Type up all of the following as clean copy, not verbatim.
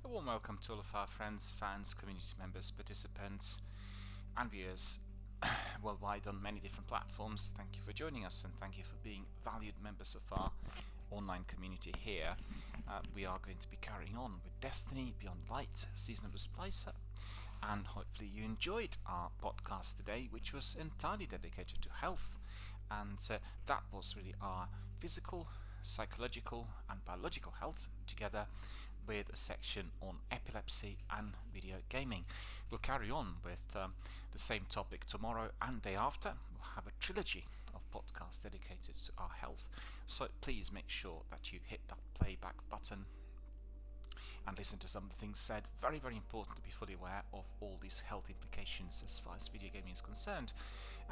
A warm welcome to all of our friends, fans, community members, participants and viewers worldwide on many different platforms. Thank you for joining us and thank you for being valued members of our online community here. We are going to be carrying on with Destiny Beyond Light, Season of the Splicer, and hopefully you enjoyed our podcast today, which was entirely dedicated to health, and that was really our physical, psychological and biological health together with a section on epilepsy and video gaming. We'll carry on with the same topic tomorrow and day after. We'll have a trilogy of podcasts dedicated to our health, so please make sure that you hit that playback button and listen to some of the things said. Very, very important to be fully aware of all these health implications as far as video gaming is concerned.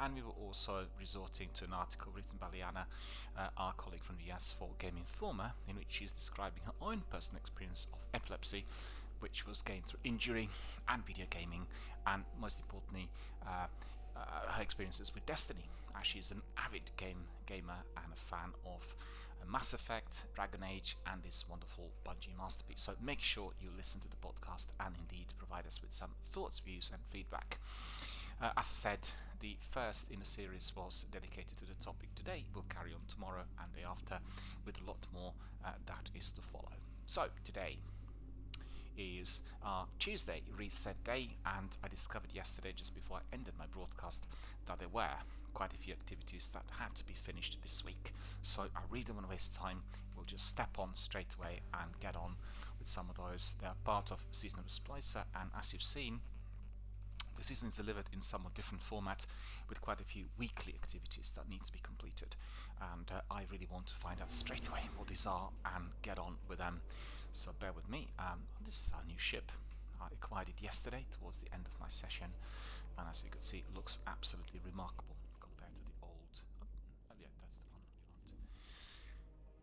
And we were also resorting to an article written by Liana, our colleague from the US for Game Informer, in which she's describing her own personal experience of epilepsy, which was gained through injury and video gaming, and most importantly her experiences with Destiny, as she's an avid gamer and a fan of Mass Effect, Dragon Age and this wonderful Bungie masterpiece. So make sure you listen to the podcast and indeed provide us with some thoughts, views and feedback. As I said, the first in the series was dedicated to the topic today. We'll carry on tomorrow and day after with a lot more that is to follow. So today is our Tuesday reset day, and I discovered yesterday, just before I ended my broadcast, that there were quite a few activities that had to be finished this week. So I really don't want to waste time. We'll just step on straight away and get on with some of those. They are part of Season of the Splicer, and as you've seen, the season is delivered in somewhat different format with quite a few weekly activities that need to be completed, and I really want to find out straight away what these are and get on with them, so bear with me. This is our new ship. I acquired it yesterday towards the end of my session, and as you can see it looks absolutely remarkable compared to the old. Oh yeah, that's the one we want.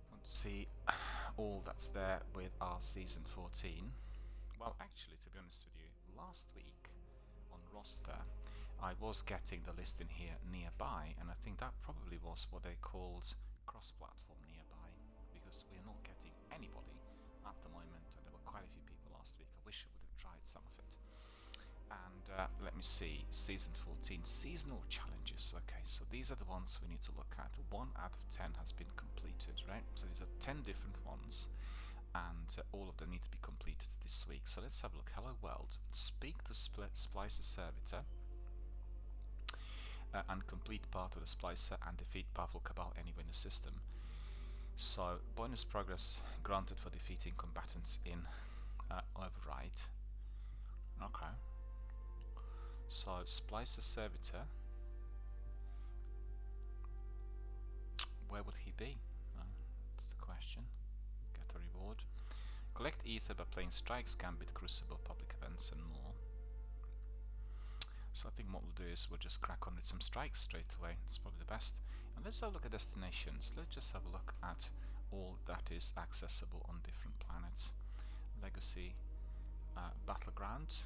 I want to see all that's there with our season 14. Well, actually, to be honest with you, last week on roster I was getting the list in here nearby, and I think that probably was what they called cross-platform nearby, because we are not getting anybody at the moment, and there were quite a few people last week. I wish I would have tried some of it. And let me see, season 14 seasonal challenges. Okay, so these are the ones we need to look at. 1 out of 10 has been completed, right? So these are 10 different ones, and all of them need to be completed this week. So let's have a look. Hello world, speak to Splicer Servitor and complete part of the Splicer and defeat powerful Cabal anywhere in the system. So bonus progress granted for defeating combatants in Override. Okay, so Splicer Servitor, where would he be? That's the question. Get a reward. Collect ether by playing Strikes, Gambit, Crucible, public events and more. So I think what we'll do is we'll just crack on with some strikes straight away. It's probably the best. And let's have a look at destinations. Let's just have a look at all that is accessible on different planets. Legacy, Battleground,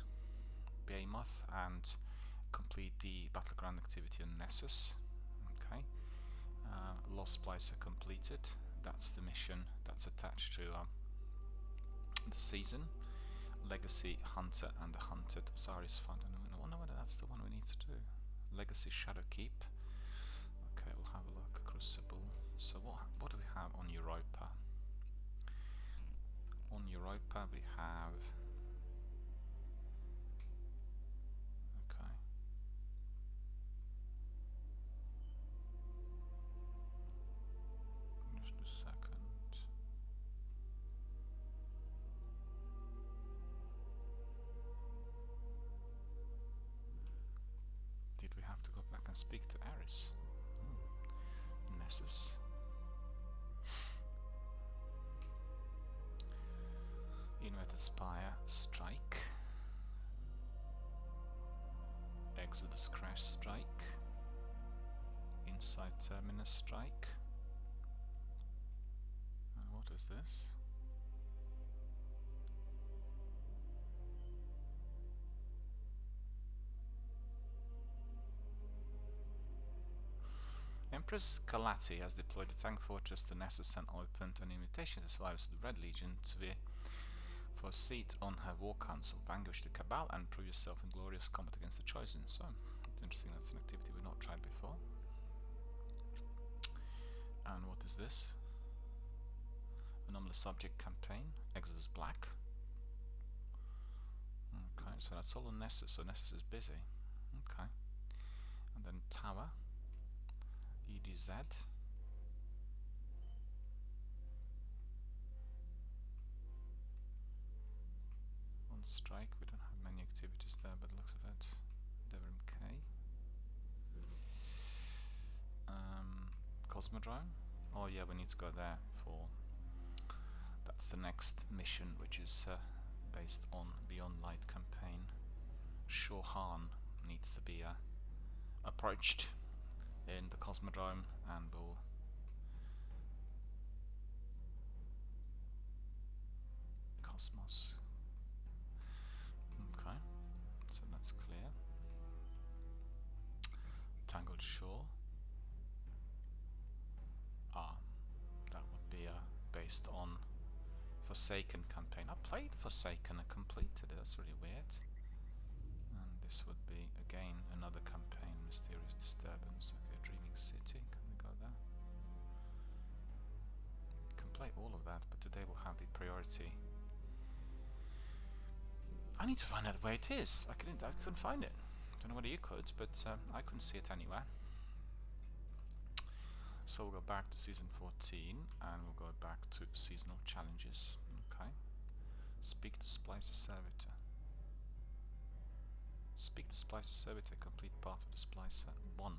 Behemoth, and complete the Battleground activity on Nessus. Okay. Lost Splicer completed. That's the mission that's attached to the season. Legacy, Hunter and the Hunted. Osiris found. I wonder whether that's the one we need to do. Legacy, Shadowkeep. Okay, we'll have a look. Crucible. So what do we have on Europa? On Europa we have... Okay. Just a second. Did we have to go back and speak to Ares? Nessus. Inverted Spire, Strike. Exodus Crash, Strike. Inside Terminus, Strike. And what is this? Empress Galati has deployed a tank fortress to Nessus and opened an invitation to survivors of the Red Legion to be For a seat on her war council, vanquish the Cabal and prove yourself in glorious combat against the Chosen. So, it's interesting, that's an activity we've not tried before. And what is this? Anomalous Subject Campaign, Exodus Black. Okay, so that's all on Nessus, so Nessus is busy. Okay. And then Tower, EDZ. On Strike, we don't have many activities there, but looks of it. DRBMiller. Cosmodrome. Oh yeah, we need to go there for... That's the next mission, which is based on Beyond Light campaign. Shohan needs to be approached in the Cosmodrome, and we'll Cosmos. Okay, so that's clear. Tangled Shore. That would be based on Forsaken campaign. I played Forsaken and completed it. That's really weird. And this would be again another campaign, Mysterious Disturbance. Okay, Dreaming City. Can we go there? We can play all of that, but today we'll have the priority. I need to find out where it is. I couldn't find it. Don't know whether you could, but I couldn't see it anywhere. So we'll go back to Season 14 and we'll go back to Seasonal Challenges. Okay. Speak to Splicer Servitor. Speak to Splicer Servitor, complete part of the Splicer 1.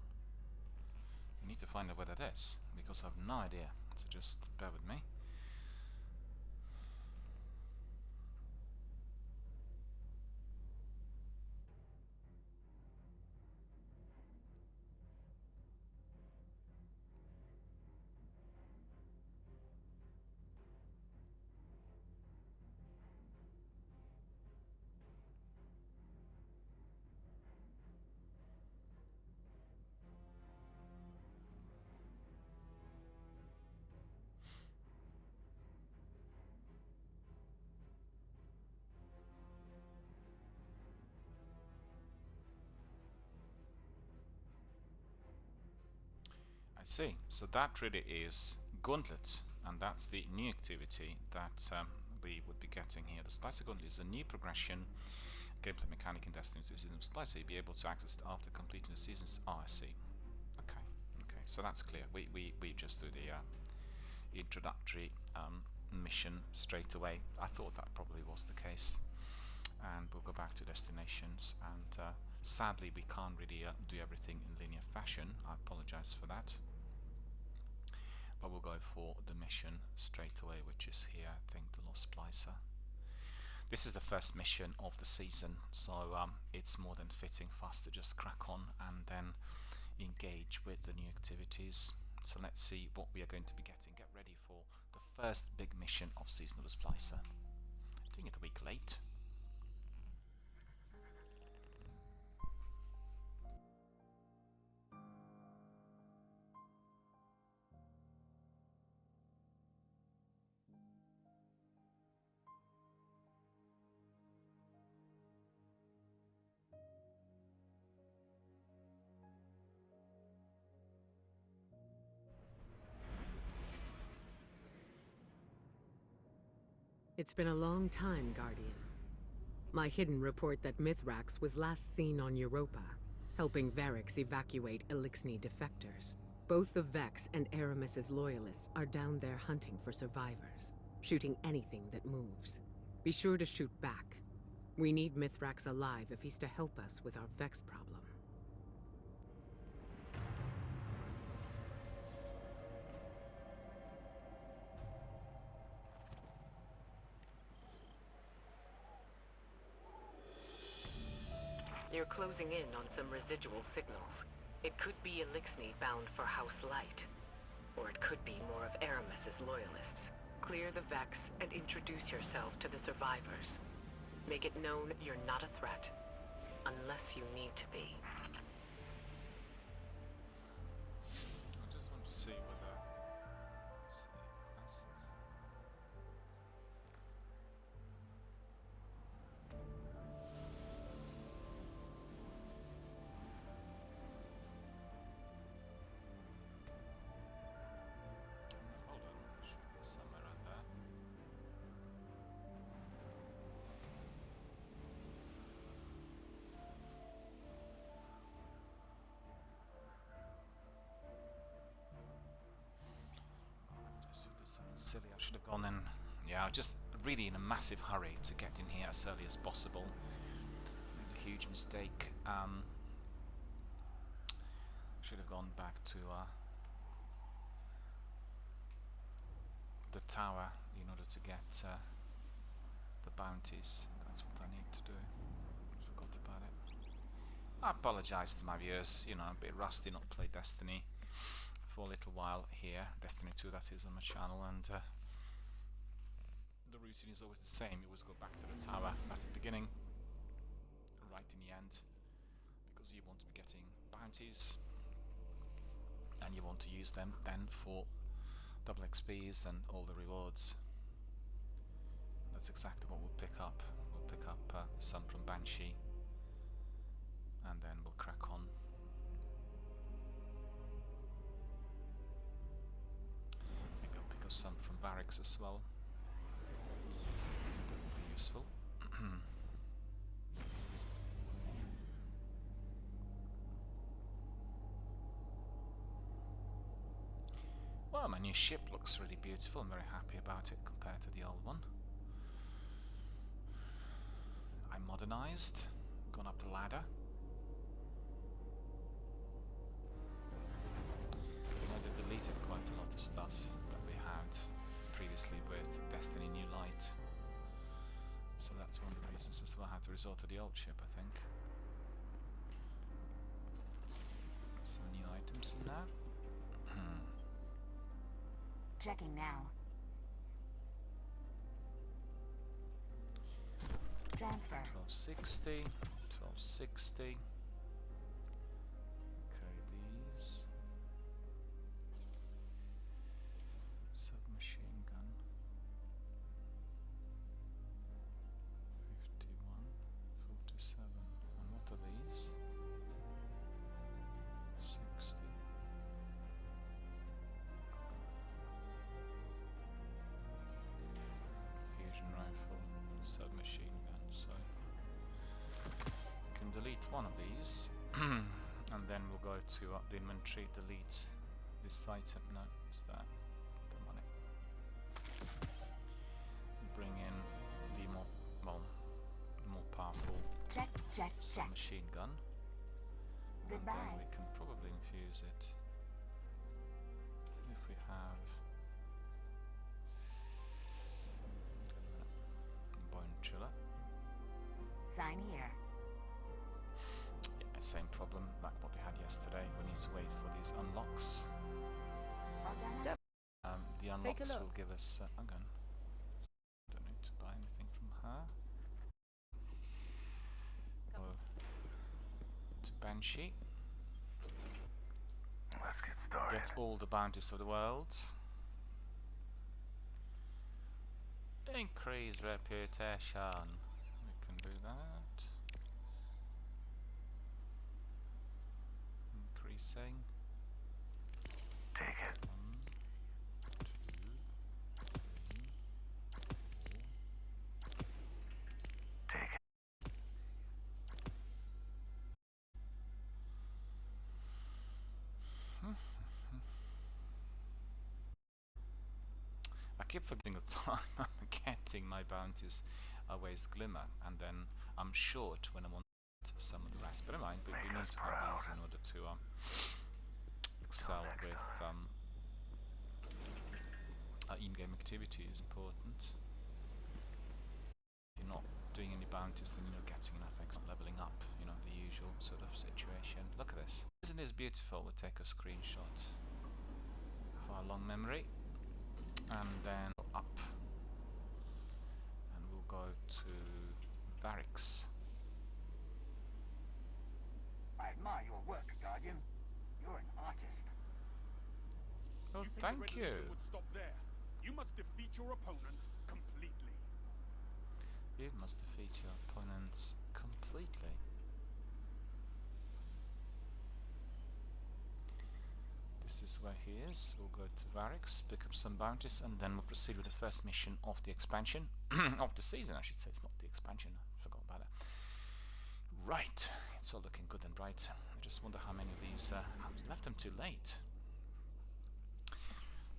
We need to find out where that is, because I have no idea. So just bear with me. I see. So that really is Gauntlet, and that's the new activity that we would be getting here. The Splicer Gauntlet is a new progression gameplay mechanic in Destiny 2 Season of Splicer. You'll be able to access it after completing the seasons. I see. Okay, okay, so that's clear. We just do the introductory mission straight away. I thought that probably was the case. And we'll go back to destinations, and sadly we can't really do everything in linear fashion. I apologize for that. But we'll go for the mission straight away, which is here, I think, the Lost Splicer. This is the first mission of the season, so it's more than fitting for us to just crack on and then engage with the new activities. So let's see what we are going to be getting. Get ready for the first big mission of Season of the Splicer. Doing it a week late. It's been a long time, Guardian. My hidden report that Mithrax was last seen on Europa, helping Varix evacuate Elixni defectors. Both the Vex and Aramis's loyalists are down there hunting for survivors, shooting anything that moves. Be sure to shoot back. We need Mithrax alive if he's to help us with our Vex problem. You're closing in on some residual signals. It could be Elixni bound for House Light. Or it could be more of Aramis's loyalists. Clear the Vex and introduce yourself to the survivors. Make it known you're not a threat. Unless you need to be. I just want to see whether... So silly, I should have gone in. Yeah, just really in a massive hurry to get in here as early as possible. Made a huge mistake. Should have gone back to the tower in order to get the bounties. That's what I need to do. Forgot about it. I apologise to my viewers, you know, I'm a bit rusty, not played Destiny for a little while here. Destiny 2, that is, on my channel, and the routine is always the same. You always go back to the tower at the beginning, right in the end, because you want to be getting bounties, and you want to use them then for double XPs and all the rewards. That's exactly what we'll pick up. We'll pick up some from Banshee, and then we'll crack on. Maybe I'll pick up some from Barracks as well. That would be useful. Well, my new ship looks really beautiful. I'm very happy about it compared to the old one. I modernized, gone up the ladder. They deleted quite a lot of stuff that we had previously with Destiny New Light. So that's one of the reasons as well I had to resort to the old ship, I think. Some new items in there. Checking now. Transfer. 1260, 1260. Okay, these. Submachine gun. 51, 47. And what are these? 60. Fusion rifle, submachine gun, so we can delete one of these and then we'll go to the inventory, delete this item. No, it's that. Don't want it. Bring in the more powerful submachine gun. And then we can probably infuse it if we have bone chiller. Sign here. Yeah, same problem like what we had yesterday. We need to wait for these unlocks. Step. The unlocks will give us. I'm going. Don't need to buy anything from her. Go to Banshee. Let's get started. Get all the bounties of the world. Increase reputation. We can do that. Increasing. Take it. 1, 2, 3, 4. Take it. I keep forgetting the time I'm getting my bounties always glimmer, and then I'm short when I want some of the rest. But never mind, but we need to have these in order to excel with in-game activity is important. If you're not doing any bounties, then you're not getting enough XP, leveling up, you know, the usual sort of situation. Look at this. Isn't this beautiful? We'll take a screenshot for our long memory. And then up, and we'll go to Barracks. I admire your work, Guardian. You're an artist. Oh, think thank the Red you. Legion would stop there. You must defeat your opponent completely. You must defeat your opponents completely. This is where he is. We'll go to Barracks, pick up some bounties, and then we'll proceed with the first mission of the expansion. Of the season, I should say. It's not the expansion. I forgot about it. Right. It's all looking good and bright. I just wonder how many of these... I left them too late.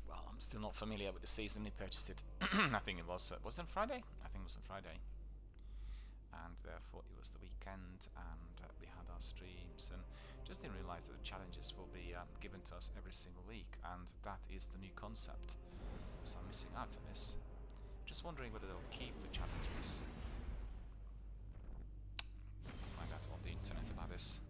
Well, I'm Still not familiar with the season. He purchased it. I think it was it on Friday? I think it was on Friday. And therefore it was the weekend, and we had our streams, and just didn't realize that the challenges will be given to us every single week, and that is the new concept. So I'm missing out on this. Just wondering whether they'll keep the challenges. Find out on the internet about this.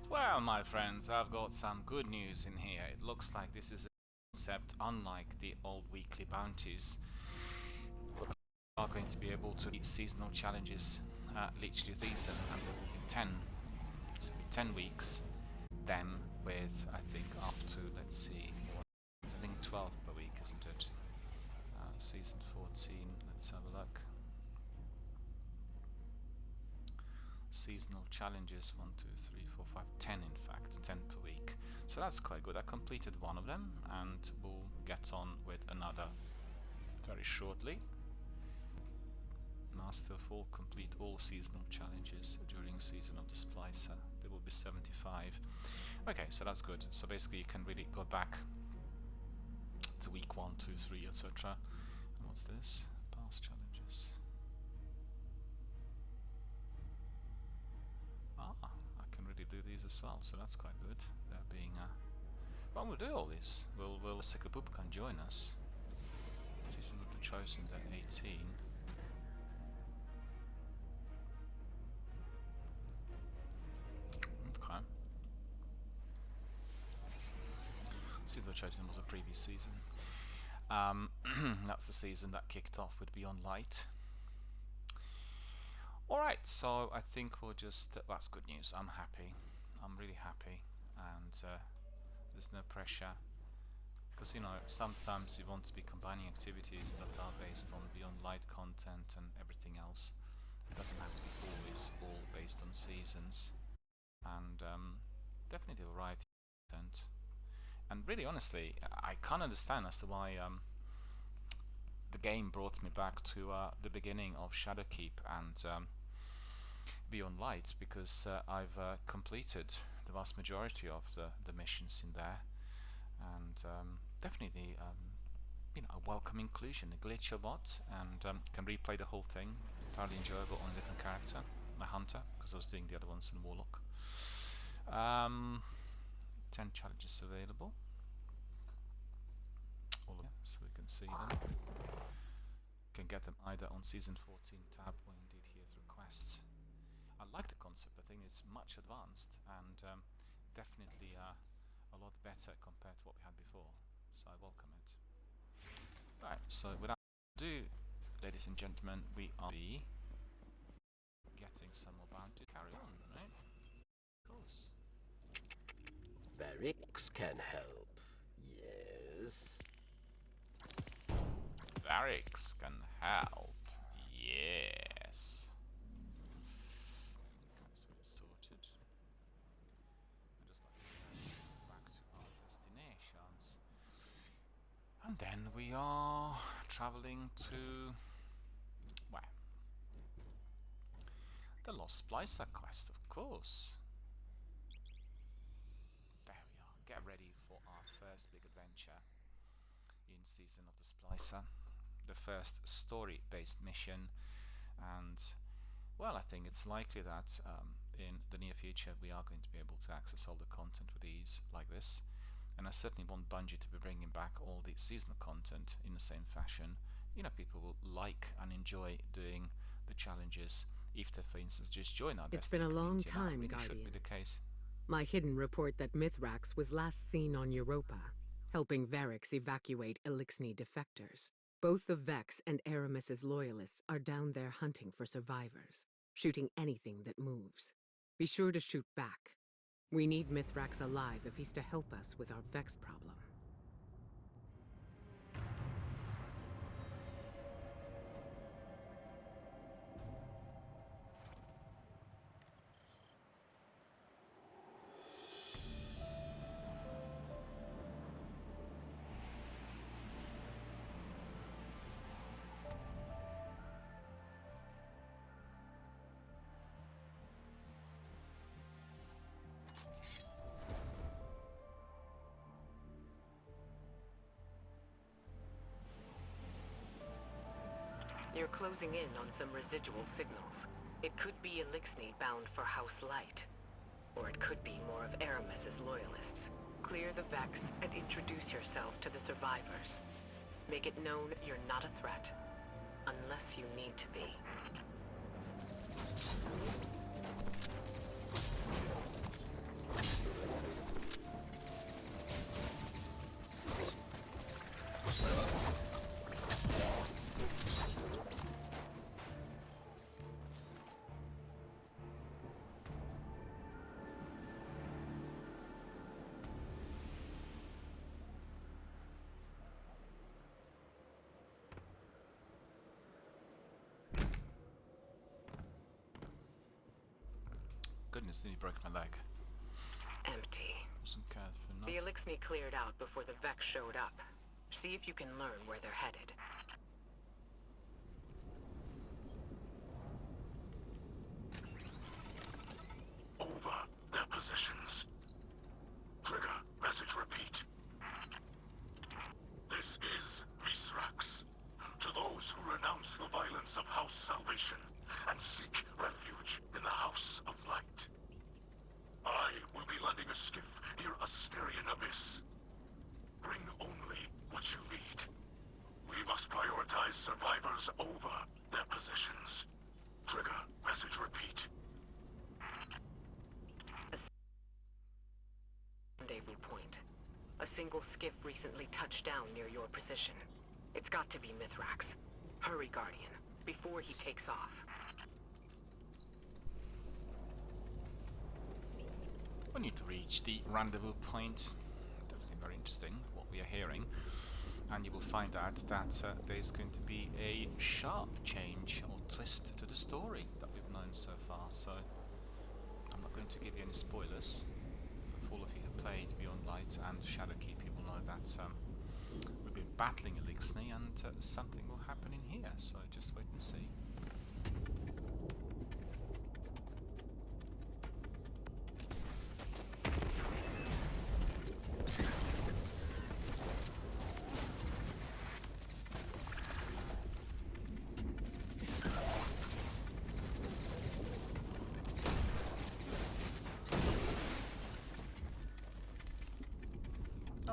Well, my friends, I've got some good news in here. It looks like this is a concept unlike the old weekly bounties. We are going to be able to meet seasonal challenges literally these, and there will be 10. So 10 weeks. Them with, I think, up to, let's see, I think 12 per week, isn't it? Season 14, let's have a look. Seasonal challenges 1, 2, 3, 4, 5, 10 in fact, 10 per week. So that's quite good. I completed one of them, and we'll get on with another very shortly. Master full, complete all seasonal challenges during season of the Splicer. There will be 75. Okay, so that's good. So basically you can really go back to week 1, 2, 3, etc. And what's this? Past challenges. these as well, so that's quite good. They're being well, we'll do all this. We'll Sikaboop can join us. Season of the Chosen, then 18. Okay. Season of the Chosen was a previous season. That's the season that kicked off with Beyond Light. Alright, so I think we'll just... that's good news. I'm happy. I'm really happy. And there's no pressure. Because, you know, sometimes you want to be combining activities that are based on Beyond Light content and everything else. It doesn't have to be always all based on seasons. And definitely the variety of content. And really, honestly, I can't understand as to why the game brought me back to the beginning of Shadowkeep and Beyond Light, because I've completed the vast majority of the missions in there, and definitely you know, a welcome inclusion, a glitchabot, and can replay the whole thing. Entirely enjoyable on a different character, my hunter, because I was doing the other ones in Warlock. 10 challenges available. All of them, so we can see them. Can get them either on Season 14 tab or indeed here's requests. I like the concept. I think it's much advanced and definitely a lot better compared to what we had before. So I welcome it. Right, so without ado, ladies and gentlemen, we are getting some more bounty. Carry on, right? Of course. Barracks can help. Yes. Barracks can help. Yes. Okay, so it's sorted. And just like I said, back to our destinations. And then we are traveling to where? The Lost Splicer quest, of course. There we are. Get ready for our first big adventure in Season of the Splicer. The first story-based mission, and well, I think it's likely that in the near future we are going to be able to access all the content with ease like this, and I certainly want Bungie to be bringing back all the seasonal content in the same fashion. You know, people will like and enjoy doing the challenges if they, for instance, just join our It's been a long community, and that time, really should Guardian. be the case. My hidden report that Mithrax was last seen on Europa, helping Varix evacuate Elixni defectors. Both the Vex and Aramis's loyalists are down there hunting for survivors, shooting anything that moves. Be sure to shoot back. We need Mithrax alive if he's to help us with our Vex problem. You're closing in on some residual signals. It could be Elixni bound for House Light. Or it could be more of Aramis's loyalists. Clear the Vex and introduce yourself to the survivors. Make it known you're not a threat. Unless you need to be. Goodness, nearly broke my leg. Empty. Wasn't cared for enough. The Elixni cleared out before the Vex showed up. See if you can learn where they're headed. Over their positions. Trigger, message repeat. This is Mithrax. To those who renounce the violence of House Salvation and seek refuge in the House of Light. I single skiff recently touched down near your position. It's got to be Mithrax. Hurry, Guardian, before he takes off. We need to reach the rendezvous point. Definitely very interesting what we are hearing. And you will find out that there's going to be a sharp change or twist to the story that we've known so far. So I'm not going to give you any spoilers. For all of you who played Beyond Light and Shadowkeep, you will know that we've been battling Elixni and something will happen in here. So just wait and see.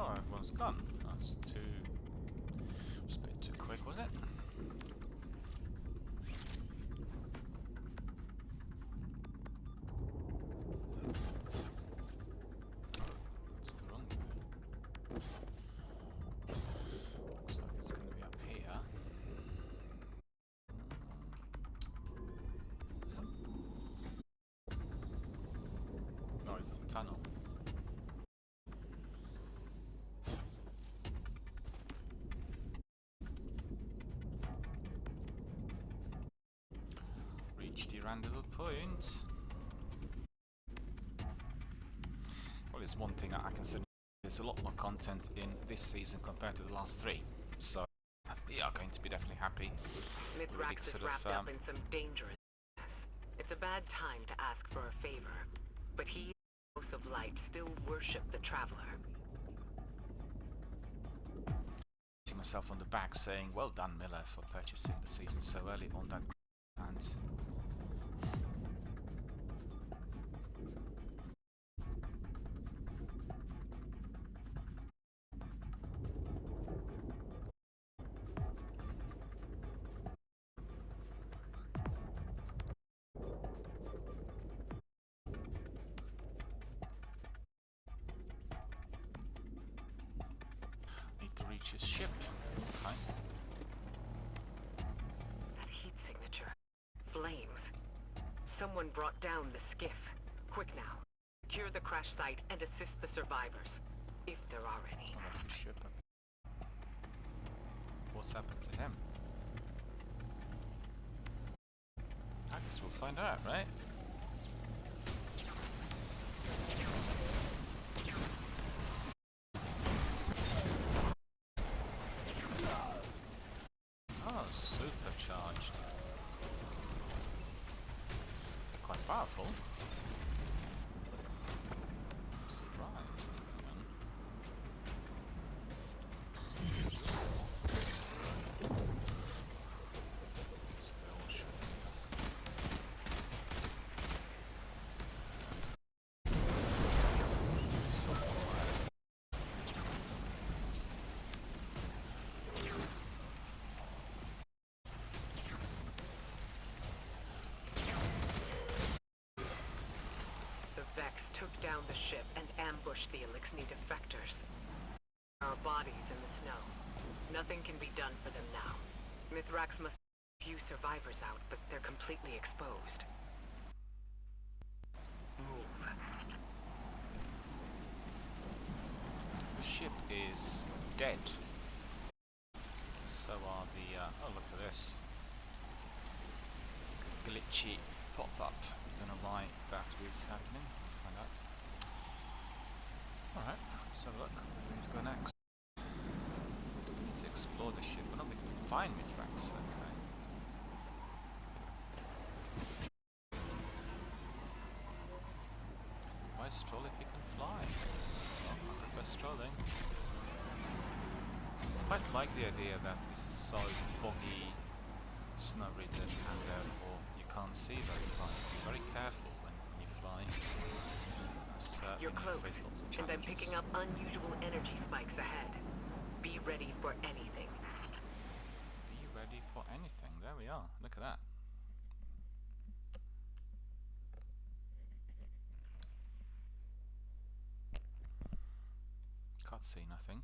Oh, everyone's gone. That's too... Just a bit too quick, was it? It's the wrong way. Looks like it's going to be up here. No, it's the tunnel. The rendezvous point. Well, it's one thing I can say. There's a lot more content in this season compared to the last three, so we are going to be definitely happy. Mithrax is wrapped up in some dangerous mess. It's a bad time to ask for a favor, but he and the House of Light still worship the Traveler. Myself on the back saying, well done Miller for purchasing the season so early on that and need to reach his ship. Okay. That heat signature. Flames. Someone brought down the skiff. Quick now. Secure the crash site and assist the survivors. If there are any. Oh, that's his ship. What's happened to him? I guess we'll find out, right? Oh, supercharged. Quite powerful. Surprised. Took down the ship and ambushed the Elixni defectors. There are bodies in the snow. Nothing can be done for them now. Mithrax must have a few survivors out, but they're completely exposed. Move. The ship is dead. So are the... oh, look at this. Glitchy pop-up. I don't know why that is happening. Alright, let's have a look. Where do we need to go next? We need to explore the ship, but not we can find Mithrax. Okay. Why stroll if you can fly? Well, I prefer strolling. I quite like the idea that this is so foggy, snow-ridden, and therefore you can't see very far. Be very careful when you fly. You're close, and I'm picking up unusual energy spikes ahead. Be ready for anything. Be ready for anything. There we are. Look at that. cutscene, I think.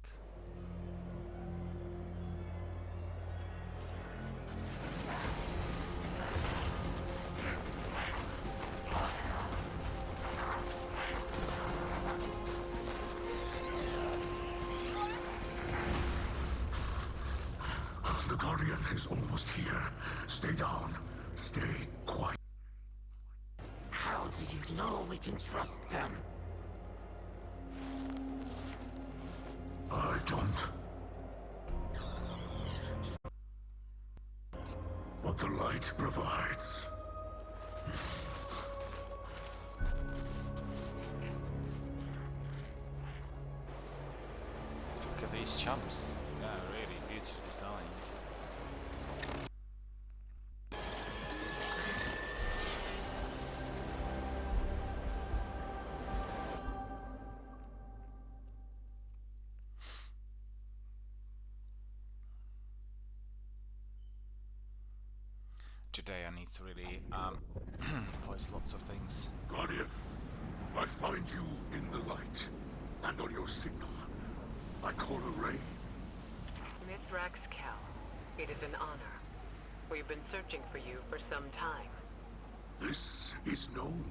The Guardian is almost here. Stay down. Stay quiet. How do you know we can trust them? I don't. What the light provides. Look at these chumps. They're really beautifully designed. Today I need to really voice lots of things. Guardian, I find you in the light, and on your signal. I call a ray. Mithrax Cal, it is an honor. We've been searching for you for some time. This is known.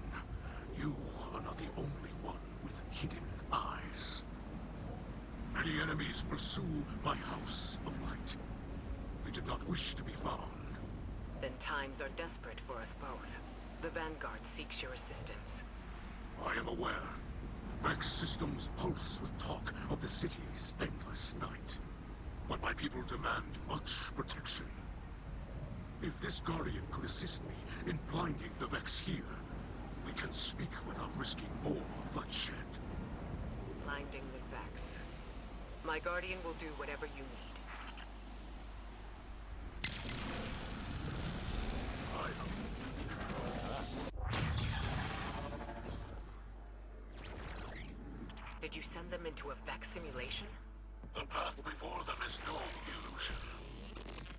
You are not the only one with hidden eyes. Many enemies pursue my house of light. We did not wish to be found. Then times are desperate for us both. The Vanguard seeks your assistance. I am aware. Vex systems pulse with talk of the city's endless night. But my people demand much protection. If this Guardian could assist me in blinding the Vex here, we can speak without risking more bloodshed. Blinding the Vex. My Guardian will do whatever you need. Did you send them into a Vex simulation? The path before them is no illusion.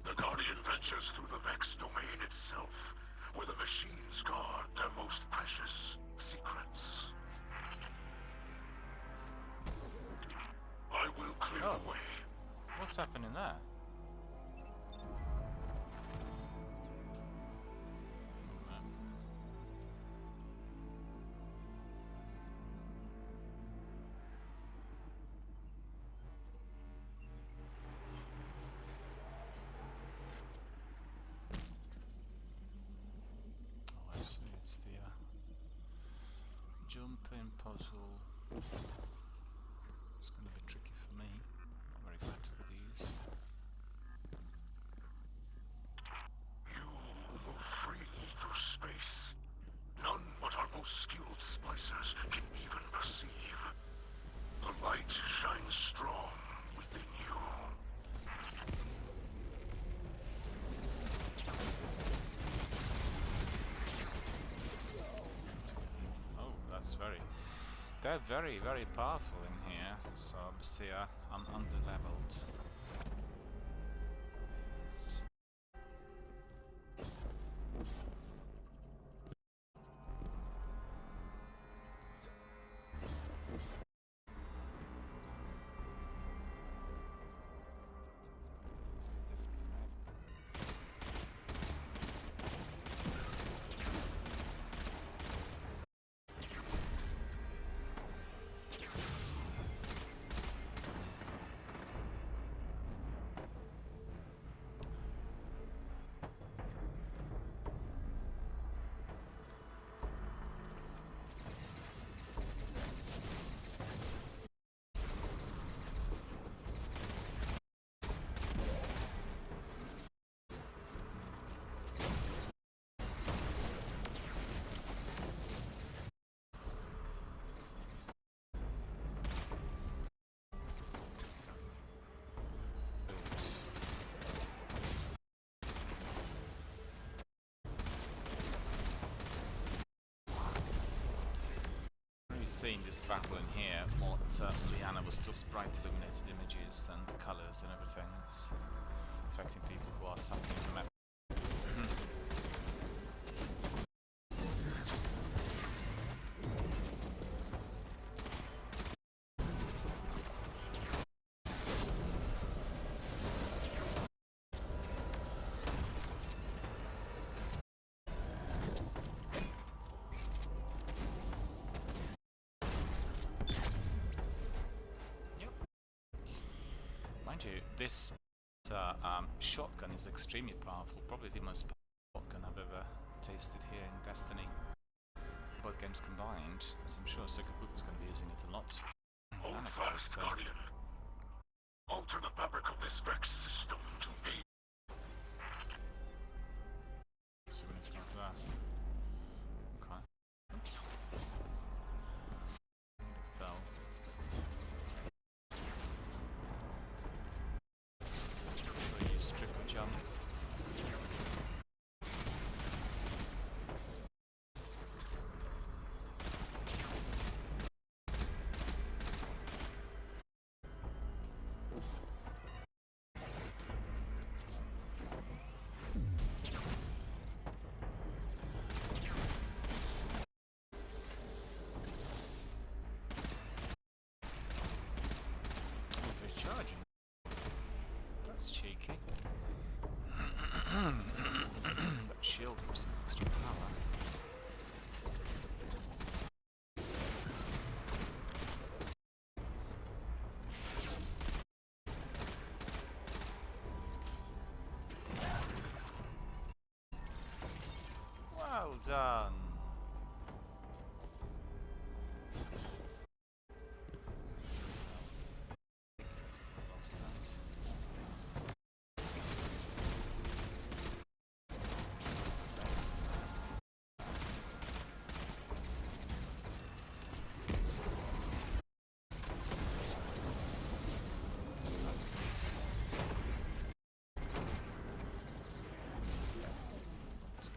The Guardian ventures through the Vex domain itself, where the machines guard their most precious secrets. I will clear the way. What's happening there? Jumping puzzle. It's going to be tricky for me. Not very good at these. You move freely through space. None but our most skilled splicers can even perceive. The light shines strong within you. They're very, very powerful in here, so obviously I'm under-leveled. Seeing this battle in here, what Liana was still bright illuminated images and colours and everything. It's affecting people who are suffering from it. Mind you, this shotgun is extremely powerful, probably the most powerful shotgun I've ever tasted here in Destiny. Both games combined, as I'm sure Sukabuku is going to be using it a lot. Hold fast, Guardian. Alter the fabric of this Vex system to be. So we need to go for that. Okay. Oops. It fell. So you strip a jump. That's cheeky. That shield gives some extra power. Well done.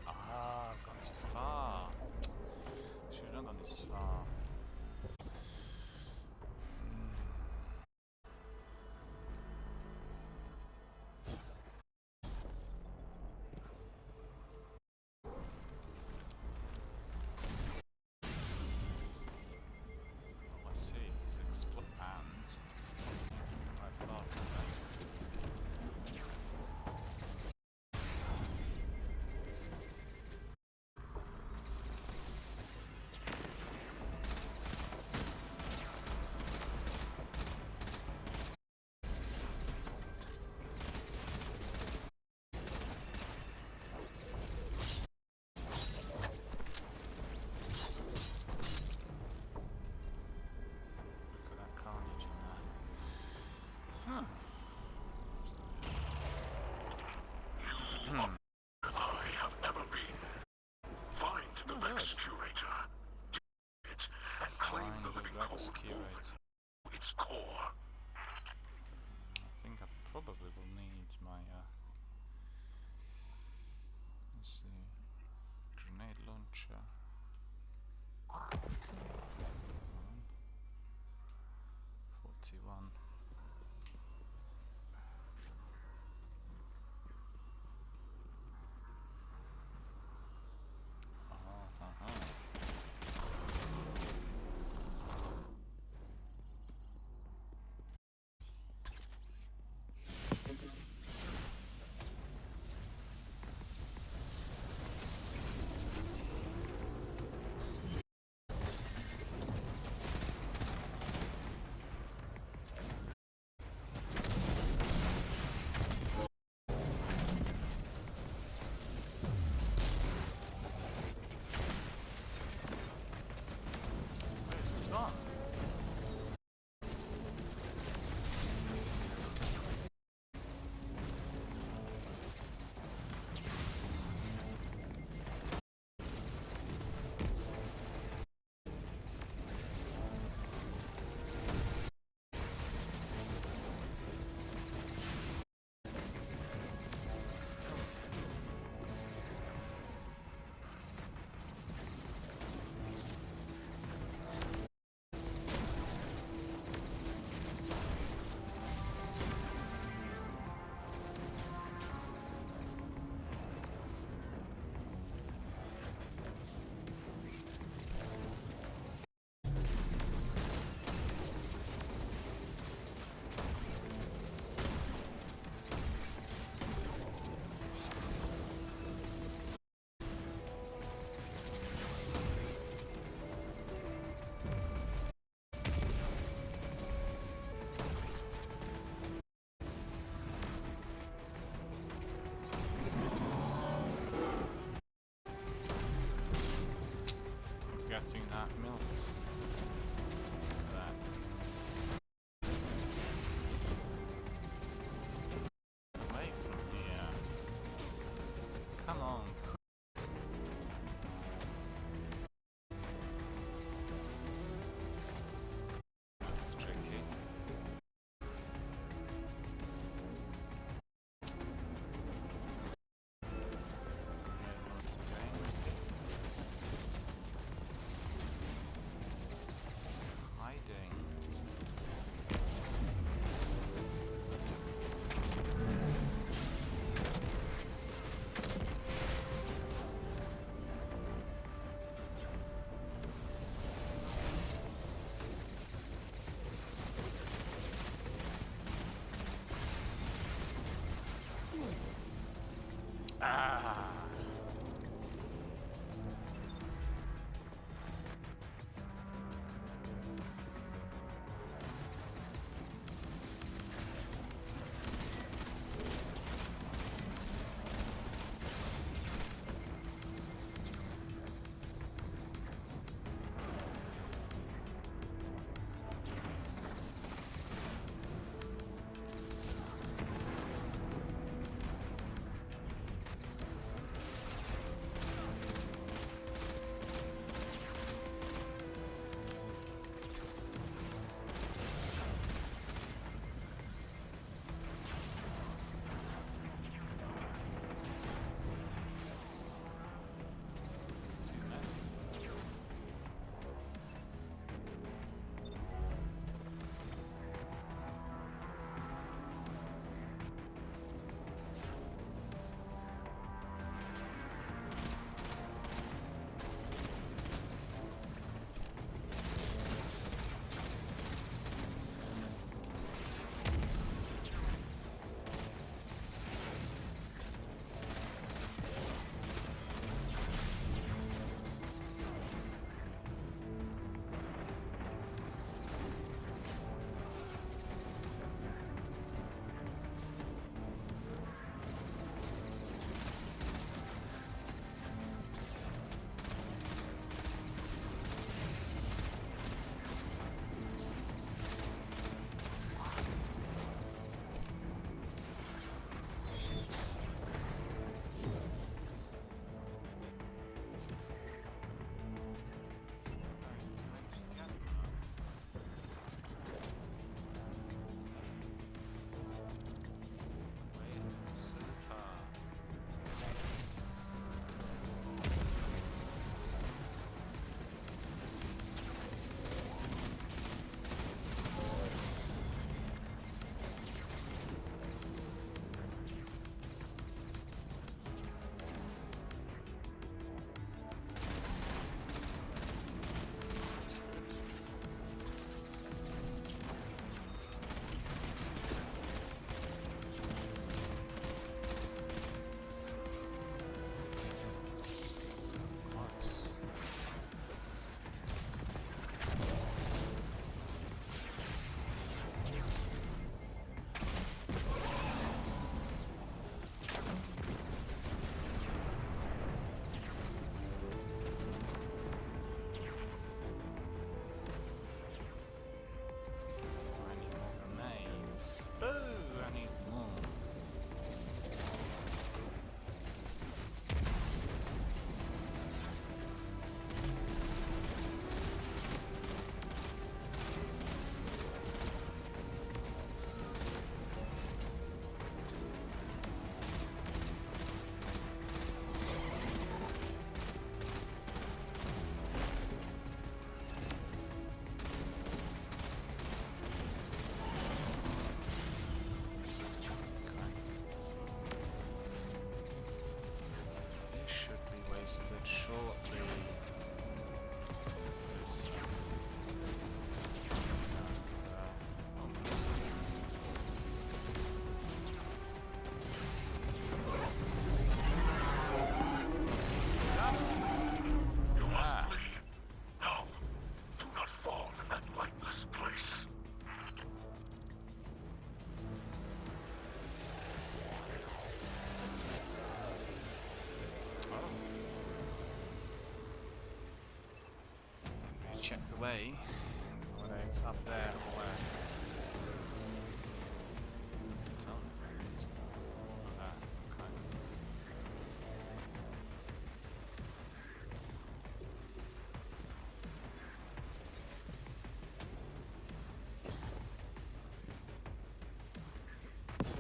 I've gone too far. Should have not gone this far. Oh, I see. He's explode and quite far from that. Look at that carnage in there. Huh. I have ever been. Find the Vex Curator, defeat it, and claim Find the the living Vex cold Curator. to its core. I think I probably will need my let's see, grenade launcher. 41. getting that milked. There. Away from here. Come on. That's tricky. check the way, whether it's up there or where. Is it on? Okay.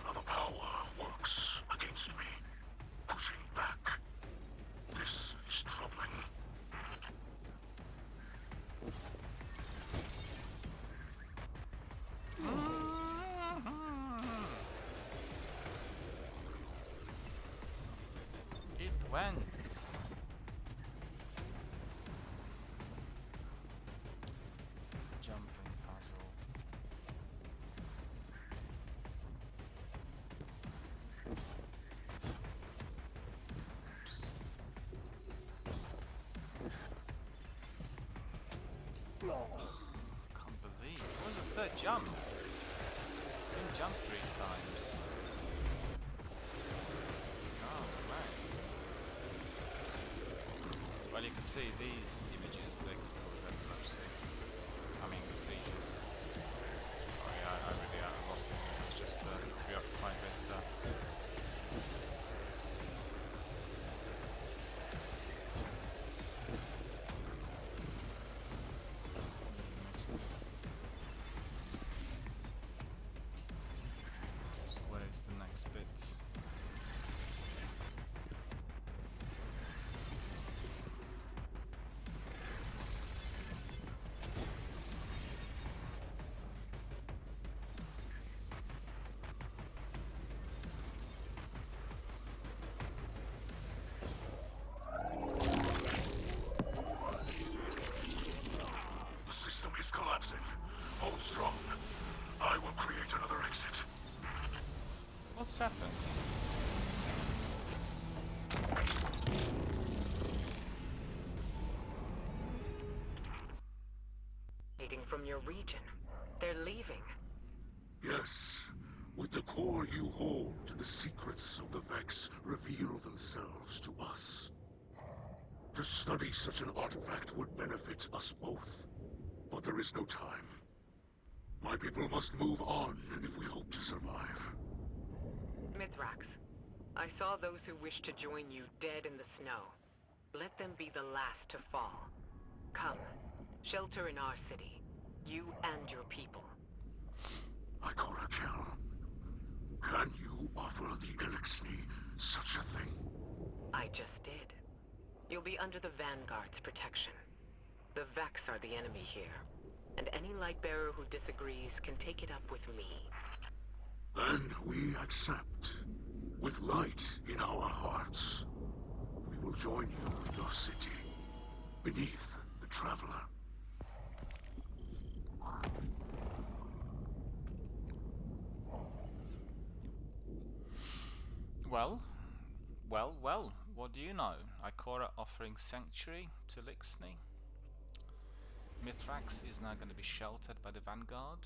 Another power works against me, pushing back. This is troubling. It went. Jumping puzzle. Can't believe it was a third jump. Didn't jump 3 times. Oh, right. Well, you can see these images, they can cause epilepsy. I mean, seizures. Sorry, I really lost it. I was just preoccupied with missed it. So where is the next bit? The system is collapsing. Hold strong. I will create another exit. What's happened? Leading from your region. They're leaving. Yes. With the core you hold, the secrets of the Vex reveal themselves to us. To study such an artifact would benefit us both. But there is no time. My people must move on if we hope to survive. Mithrax, I saw those who wished to join you dead in the snow. Let them be the last to fall. Come, shelter in our city. You and your people. Ikora Kel, can you offer the Elixni such a thing? I just did. You'll be under the Vanguard's protection. The Vex are the enemy here, and any Lightbearer who disagrees can take it up with me. Then we accept. With light in our hearts, we will join you in your city, beneath the Traveler. Well, what do you know? Ikora offering sanctuary to Lixni. Mithrax is now going to be sheltered by the Vanguard.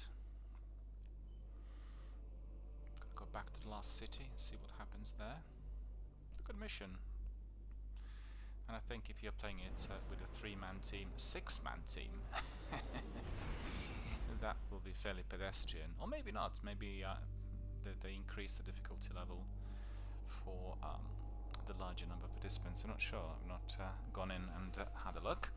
Gonna go back to the last city, see what happens there. A good mission. And I think if you're playing it with a 3-man team, 6-man team, that will be fairly pedestrian. Or maybe not, maybe they increase the difficulty level for the larger number of participants. I'm not sure, I've not gone in and had a look.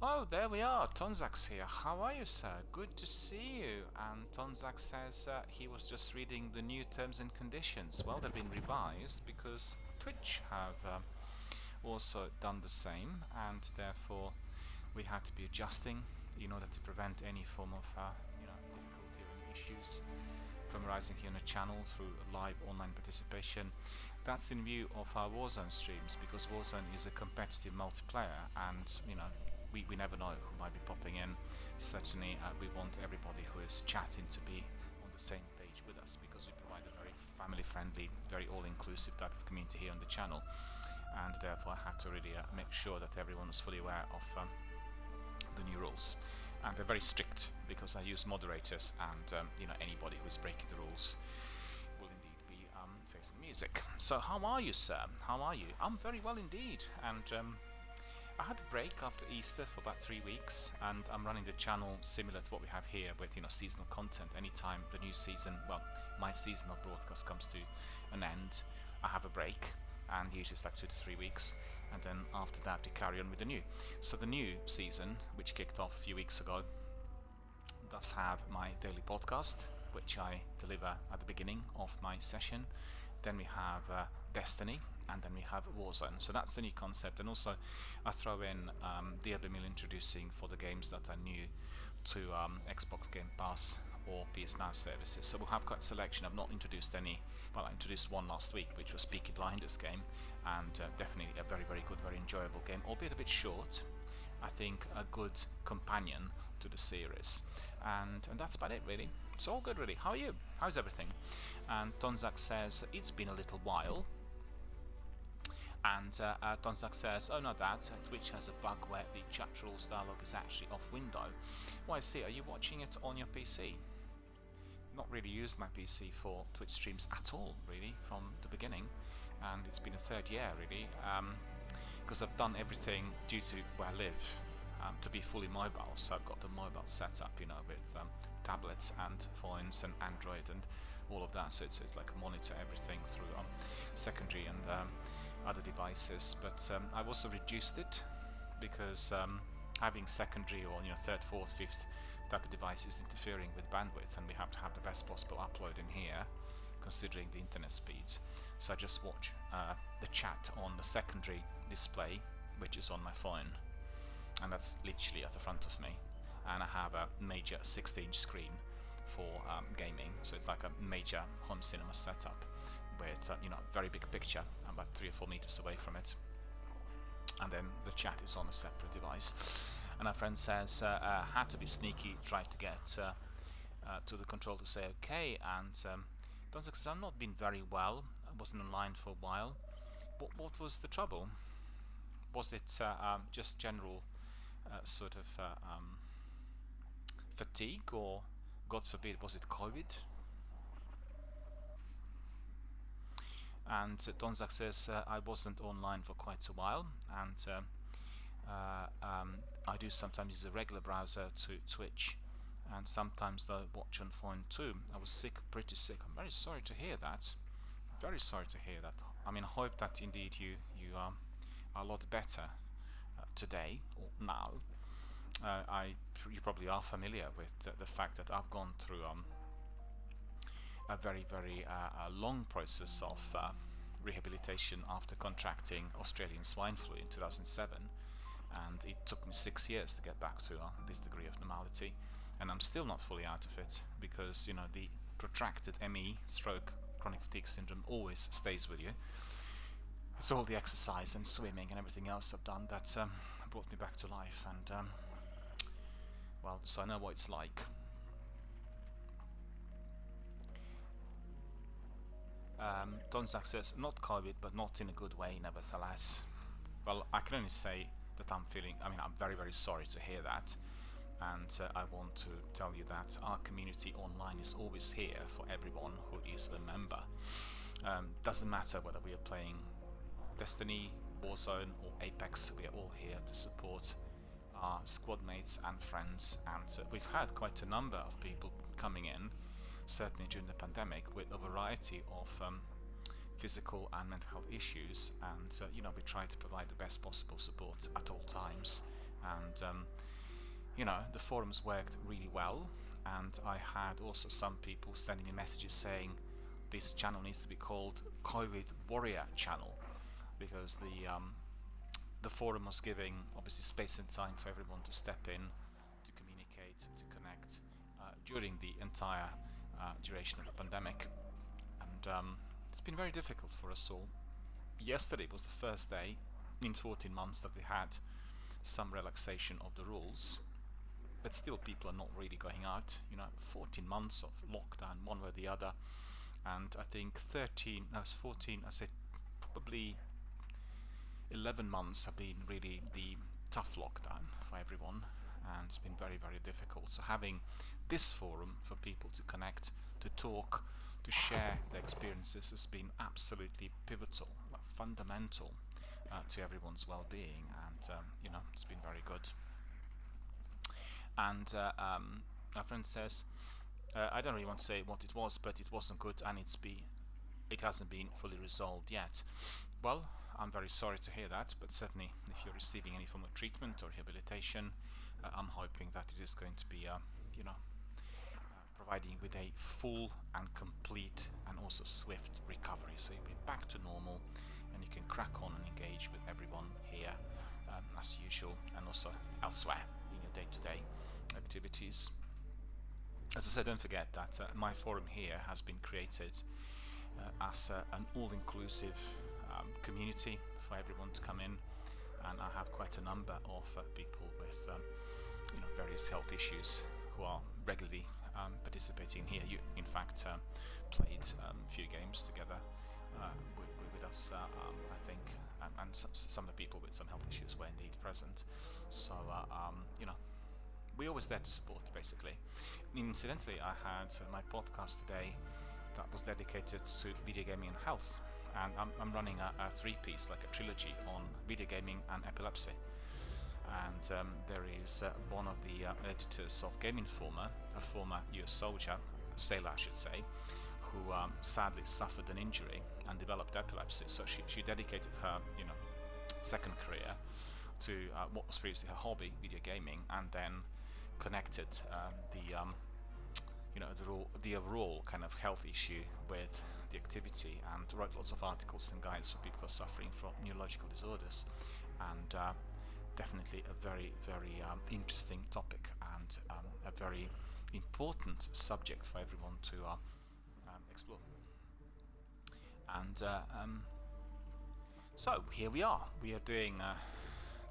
Oh, there we are, Tonzak's here. How are you, sir? Good to see you. And Tonzak says he was just reading the new terms and conditions. Well, they've been revised because Twitch have also done the same, and therefore we had to be adjusting in order to prevent any form of difficulty or issues from arising here on the channel through live online participation. That's in view of our Warzone streams, because Warzone is a competitive multiplayer, and we never know who might be popping in. Certainly we want everybody who is chatting to be on the same page with us, because we provide a very family friendly, very all-inclusive type of community here on the channel, and therefore I had to really make sure that everyone was fully aware of the new rules. And they're very strict, because I use moderators, and anybody who is breaking the rules will indeed be Praise and music. So how are you, sir? How are you? I'm very well indeed, and I had a break after Easter for about 3 weeks, and I'm running the channel similar to what we have here with, seasonal content. Anytime the new season, well, my seasonal broadcast comes to an end, I have a break, and usually it's like 2 to 3 weeks, and then after that we carry on with the new. So the new season, which kicked off a few weeks ago, does have my daily podcast, which I deliver at the beginning of my session. Then we have Destiny, and then we have Warzone. So that's the new concept. And also I throw in DRBMiller introducing for the games that are new to Xbox Game Pass or PS Now services. So we'll have quite a selection. I've not introduced any. Well, I introduced one last week, which was Peaky Blinders game, and definitely a very, very good, very enjoyable game, albeit a bit short. I think a good companion to the series, and that's about it really. It's all good really. How are you? How's everything? And Tonzak says it's been a little while, and Tonzak says, oh, not that, Twitch has a bug where the chat rules dialogue is actually off window. Well, I see. Are you watching it on your PC? Not really used my PC for Twitch streams at all really from the beginning, and it's been a third year really, because I've done everything due to where I live to be fully mobile. So I've got the mobile setup, with tablets and phones and Android and all of that. So it's like monitor everything through secondary and other devices. But I've also reduced it because having secondary or third, fourth, fifth type of device is interfering with bandwidth, and we have to have the best possible upload in here, considering the internet speeds. So I just watch the chat on the secondary display, which is on my phone, and that's literally at the front of me. And I have a major 60-inch screen for gaming, so it's like a major home cinema setup with very big picture. I'm about 3 or 4 meters away from it, and then the chat is on a separate device. And our friend says, had to be sneaky, tried to get to the control to say okay, and Donzak says, I've not been very well, I wasn't online for a while. What was the trouble? Was it just general sort of fatigue, or God forbid, was it COVID? And Donzak says, I wasn't online for quite a while, and I do sometimes use a regular browser to Twitch, and sometimes I watch on phone too. I was sick, pretty sick. I'm very sorry to hear that. Very sorry to hear that. I mean, I hope that indeed you are a lot better today or now. You probably are familiar with the fact that I've gone through a very, very long process of rehabilitation after contracting Australian swine flu in 2007, and it took me 6 years to get back to this degree of normality, and I'm still not fully out of it, because the protracted ME stroke chronic fatigue syndrome always stays with you. It's all the exercise and swimming and everything else I've done that brought me back to life, and well, so I know what it's like. Donzak says, not COVID, but not in a good way, nevertheless. Well, I can only say that I'm very, very sorry to hear that, and I want to tell you that our community online is always here for everyone who is a member. Doesn't matter whether we are playing Destiny, Warzone or Apex, we are all here to support our squad mates and friends, and we've had quite a number of people coming in, certainly during the pandemic, with a variety of physical and mental health issues, and we try to provide the best possible support at all times. And the forums worked really well, and I had also some people sending me messages saying this channel needs to be called COVID Warrior Channel, because the forum was giving obviously space and time for everyone to step in, to communicate, to connect during the entire duration of the pandemic, and it's been very difficult for us all. Yesterday was the first day in 14 months that we had some relaxation of the rules, but still people are not really going out. 14 months of lockdown one way or the other, and I think 14, I said probably 11 months have been really the tough lockdown for everyone, and it's been very, very difficult. So having this forum for people to connect, to talk, to share their experiences has been absolutely pivotal, fundamental to everyone's well-being, and it's been very good. And our friend says, I don't really want to say what it was, but it wasn't good, and it hasn't been fully resolved yet. Well, I'm very sorry to hear that, but certainly if you're receiving any form of treatment or rehabilitation, I'm hoping that it is going to be, providing with a full and complete and also swift recovery. So you'll be back to normal, and you can crack on and engage with everyone here as usual, and also elsewhere in your day-to-day activities. As I said, don't forget that my forum here has been created as an all-inclusive community for everyone to come in, and I have quite a number of people with various health issues who are regularly participating here. You, in fact, played a few games together with us, I think, and some of the people with some health issues were indeed present. So, we're always there to support, basically. Incidentally, I had my podcast today that was dedicated to video gaming and health, and I'm running a three-piece, like a trilogy, on video gaming and epilepsy. And there is one of the editors of Game Informer, a former US soldier, sailor I should say, who sadly suffered an injury and developed epilepsy. So she dedicated her second career to what was previously her hobby, video gaming, and then connected the overall kind of health issue with the activity, and wrote lots of articles and guides for people who are suffering from neurological disorders, and definitely a very, very interesting topic, and a very important subject for everyone to explore. And so here we are. We are doing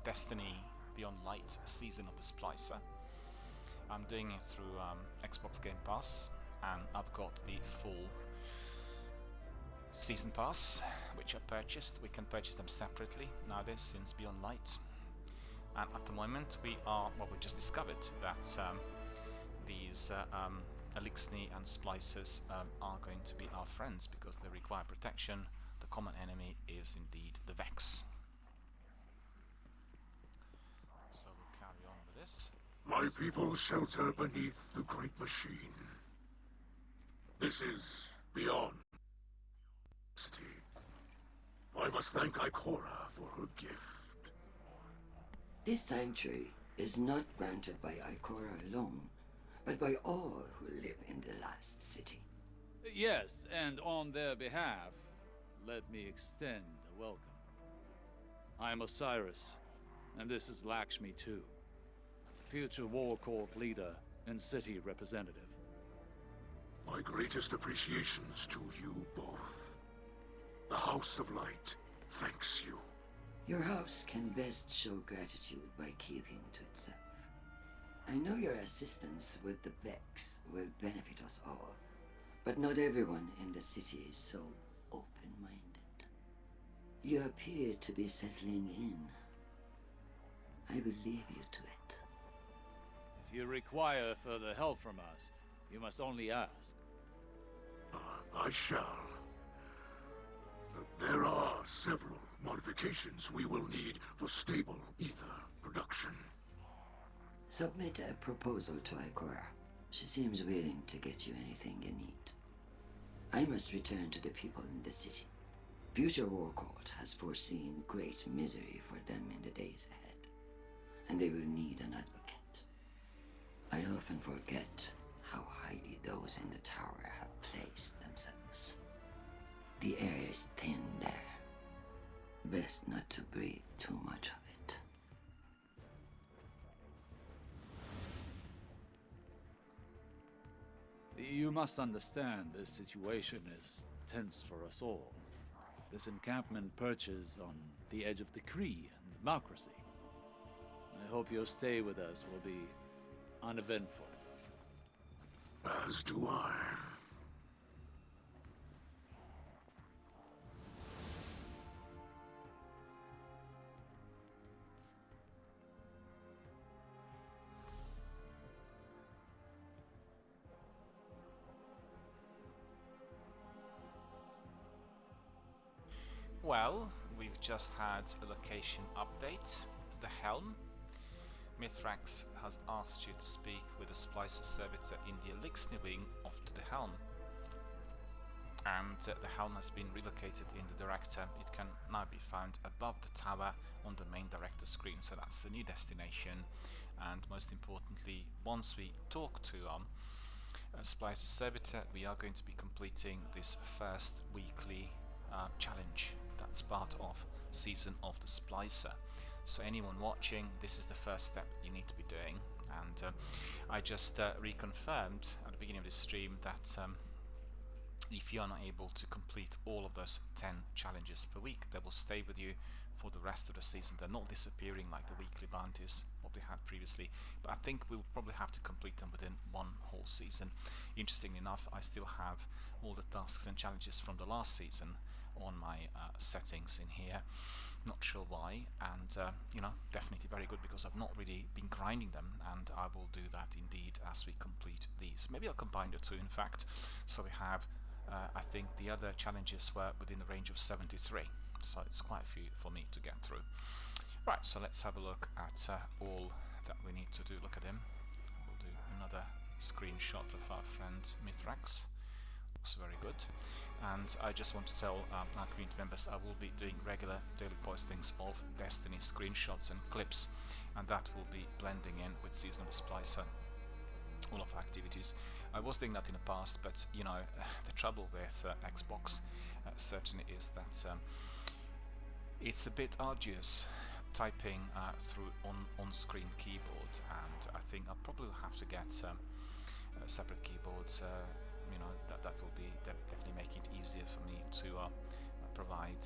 Destiny Beyond Light Season of the Splicer. I'm doing it through Xbox Game Pass, and I've got the full Season Pass, which I purchased. We can purchase them separately nowadays since Beyond Light. And at the moment we just discovered that these Elixni and Splicers are going to be our friends because they require protection. The common enemy is indeed the Vex. So we'll carry on with this. My people shelter beneath the great machine. This is beyond city. I must thank Ikora for her gift. This sanctuary is not granted by Ikora alone, but by all who live in the last city. Yes, and on their behalf, let me extend a welcome. I am Osiris, and this is Lakshmi too, future War Court leader and city representative. My greatest appreciations to you both. The House of Light thanks you. Your house can best show gratitude by keeping to itself. I know your assistance with the Vex will benefit us all, but not everyone in the city is so open-minded. You appear to be settling in. I will leave you to it. If you require further help from us, you must only ask. I shall. There are several modifications we will need for stable ether production. Submit a proposal to Ikora. She seems willing to get you anything you need. I must return to the people in the city. Future War Court has foreseen great misery for them in the days ahead, and they will need an advocate. I often forget how highly those in the tower have placed themselves. The air is thin there. Best not to breathe too much of it. You must understand this situation is tense for us all. This encampment perches on the edge of decree and democracy. I hope your stay with us will be uneventful. As do I. Well, we've just had a location update. The Helm. Mithrax has asked you to speak with the Splicer Servitor in the Elixir wing off to the Helm. And the Helm has been relocated in the Director. It can now be found above the tower on the main Director screen. So that's the new destination. And most importantly, once we talk to Splicer Servitor, we are going to be completing this first weekly challenge. That's part of Season of the Splicer. So anyone watching, this is the first step you need to be doing. And I just reconfirmed at the beginning of this stream that if you are not able to complete all of those 10 challenges per week, they will stay with you for the rest of the season. They're not disappearing like the weekly bounties, what we had previously, but I think we will probably have to complete them within one whole season. Interestingly enough, I still have all the tasks and challenges from the last season on my settings in here. Not sure why, and you know, definitely very good because I've not really been grinding them, and I will do that indeed as we complete these. Maybe I'll combine the two, in fact. So we have I think the other challenges were within the range of 73, so it's quite a few for me to get through. Right, so let's have a look at all that we need to do. Look at him. We'll do another screenshot of our friend Mithrax. Looks very good. And I just want to tell our community members I will be doing regular daily postings of Destiny screenshots and clips, and that will be blending in with Season of the Splicer, all of our activities. I was doing that in the past, but you know, the trouble with Xbox certainly is that it's a bit arduous typing through on-screen keyboard, and I think I'll probably have to get separate keyboards. You know, that will be definitely making it easier for me to provide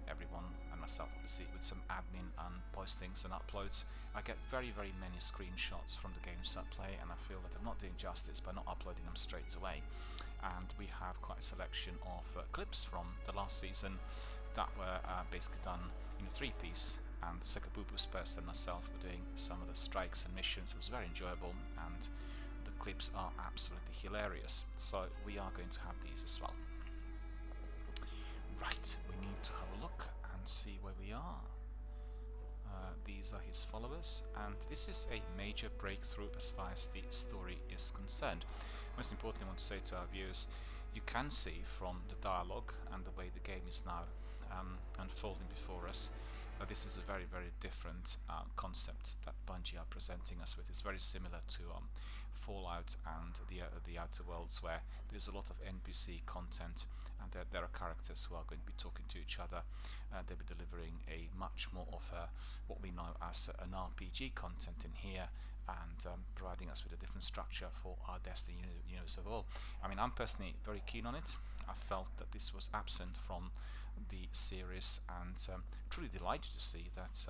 everyone and myself obviously with some admin and postings and uploads. I get very many screenshots from the games I play, and I feel that I'm not doing justice by not uploading them straight away. And we have quite a selection of clips from the last season that were basically done in a three-piece, and Sekabubu's person and myself were doing some of the strikes and missions. It was very enjoyable, and the clips are absolutely hilarious, so we are going to have these as well. Right, we need to have a look and see where we are. These are his followers, and this is a major breakthrough as far as the story is concerned. Most importantly, I want to say to our viewers, you can see from the dialogue and the way the game is now unfolding before us that this is a very different concept that Bungie are presenting us with. It's very similar to Fallout and the Outer Worlds, where there's a lot of NPC content, and there are characters who are going to be talking to each other. They'll be delivering a much more of what we know as an RPG content in here, and providing us with a different structure for our Destiny universe overall. I mean, I'm personally very keen on it. I felt that this was absent from the series, and truly delighted to see that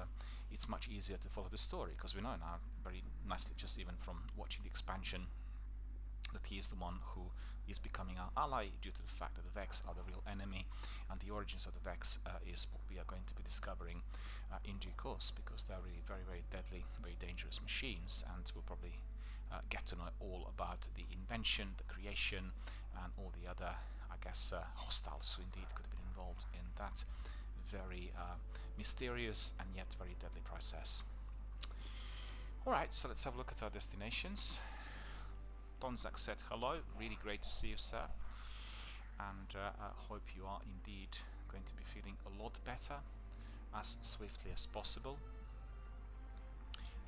it's much easier to follow the story, because we know now very nicely, just even from watching the expansion, that he is the one who is becoming our ally due to the fact that the Vex are the real enemy, and the origins of the Vex is what we are going to be discovering in due course, because they're really very deadly, very dangerous machines, and we'll probably get to know all about the invention, the creation, and all the other, I guess, hostiles who indeed could have been involved in that very mysterious and yet very deadly process. Alright, so let's have a look at our destinations. Donzak said hello, really great to see you, sir, and I hope you are indeed going to be feeling a lot better as swiftly as possible.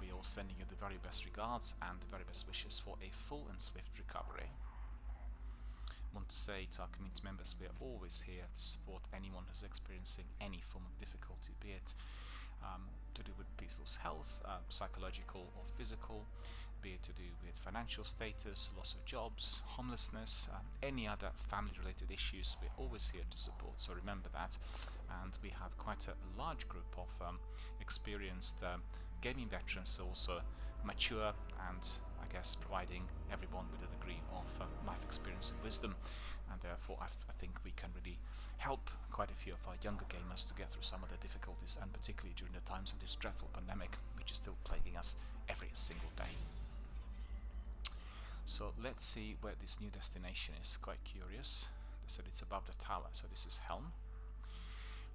We are all sending you the very best regards and the very best wishes for a full and swift recovery. I want to say to our community members, we are always here to support anyone who's experiencing any form of difficulty, be it to do with people's health, psychological or physical, be it to do with financial status, loss of jobs, homelessness, any other family-related issues. We're always here to support, so remember that. And we have quite a large group of experienced gaming veterans, also mature, and I guess providing everyone with a degree of life experience and wisdom, and therefore I think we can really help quite a few of our younger gamers to get through some of the difficulties, and particularly during the times of this dreadful pandemic, which is still plaguing us every single day. So let's see where this new destination is. Quite curious. They said it's above the tower, so this is Helm.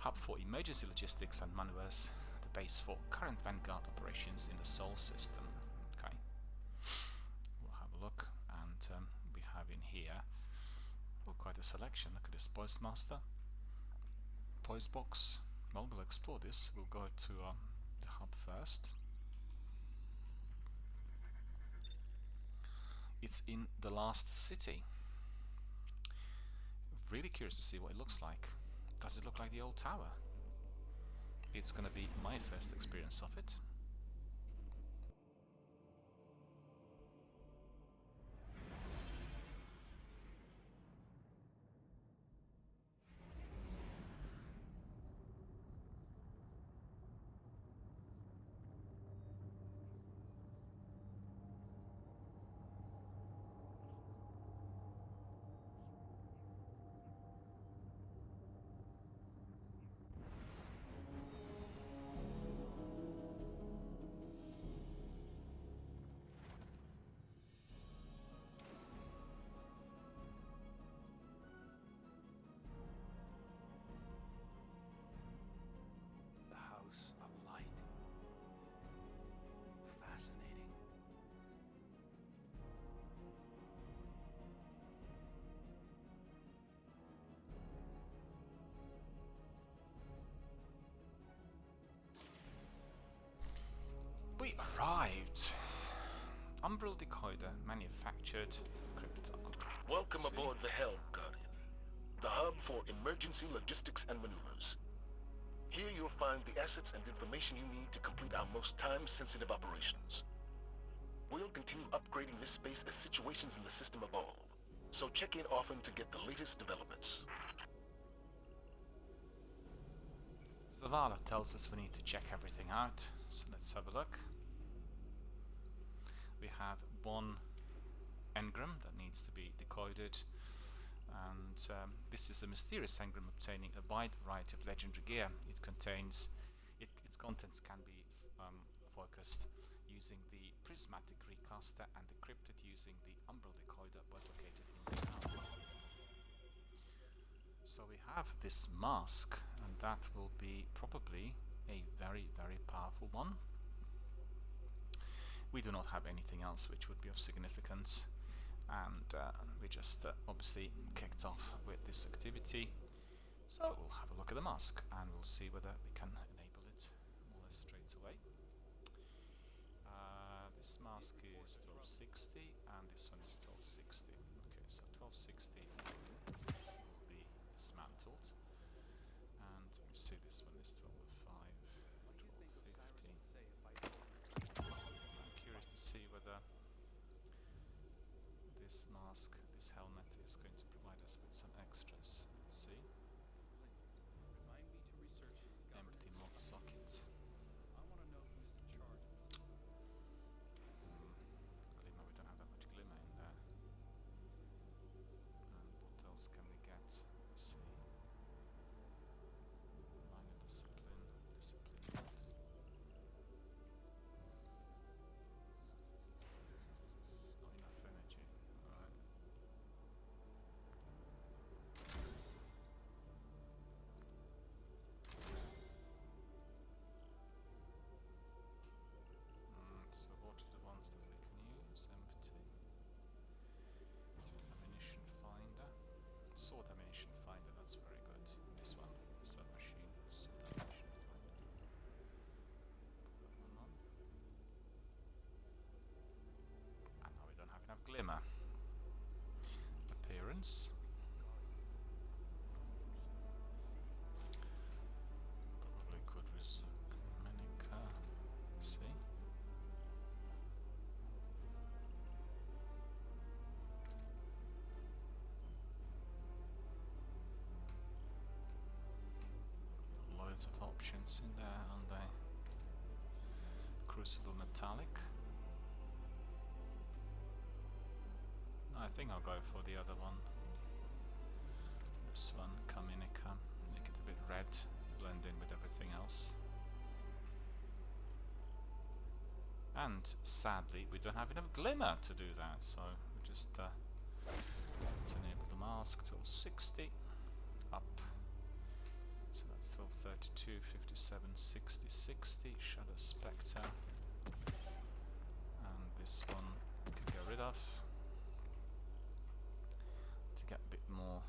Hub for emergency logistics and maneuvers. The base for current Vanguard operations in the Sol system. Okay. We'll have a look, and we have in here quite a selection. Look at this Poise Master, Poise Box. Well, we'll explore this. We'll go to the hub first. It's in the last city. Really curious to see what it looks like. Does it look like the old tower? It's gonna be my first experience of it. We arrived. Umbral decoder manufactured. Welcome aboard the Helm, Guardian. The hub for emergency logistics and maneuvers. Here you'll find the assets and information you need to complete our most time-sensitive operations. We'll continue upgrading this space as situations in the system evolve, so check in often to get the latest developments. Zavala tells us we need to check everything out, so let's have a look. We have one engram that needs to be decoded, and this is a mysterious engram obtaining a wide variety of legendary gear. It contains, its contents can be focused using the Prismatic Recaster and decrypted using the Umbral decoder both located in the town. So we have this mask, and that will be probably a very, very powerful one. We do not have anything else which would be of significance, and we just obviously kicked off with this activity. So we'll have a look at the mask, and we'll see whether we can enable it more or less straight away. This mask is 1260, and this one is 1260. Okay, so 1260 will be dismantled, and you see this one is 1205, 1250. I'm curious to see whether this mask, this helmet, is going to provide us with some extras. Let's see. Empty mod socket. Glimmer, we don't have that much glimmer in there. And what else can we get? Let's see. Minor discipline, discipline. Not enough energy. Alright. So what are the ones that we can use? Empty. Ammunition finder. Sword ammunition finder, that's very good. This one, submachine, sword ammunition finder. Put that one on. And now we don't have enough glimmer. Appearance. Probably could resume Menica. See? Loads of options in there, aren't they? Crucible metallic. I think I'll go for the other one. This one, Kaminica. Make it a bit red, blend in with everything else. And sadly, we don't have enough glimmer to do that, so we just to enable the mask. 1260 up. So that's 32, 57, 60, 60. Shadow Spectre. And this one we can get rid of to get a bit more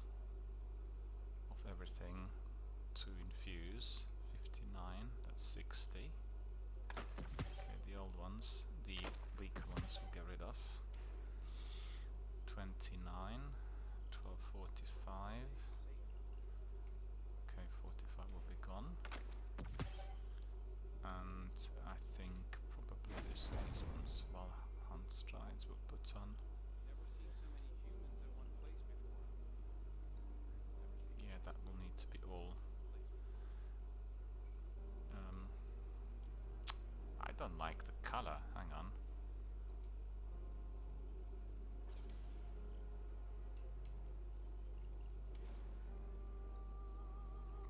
of everything to infuse. 59, that's 60. Okay, the old ones, the weak ones we'll get rid of. 29, 1245. Okay, 45 will be gone. And I think probably these ones, well, Hunt Strides will put on. Yeah, that will need to be all. I don't like the color, hang on.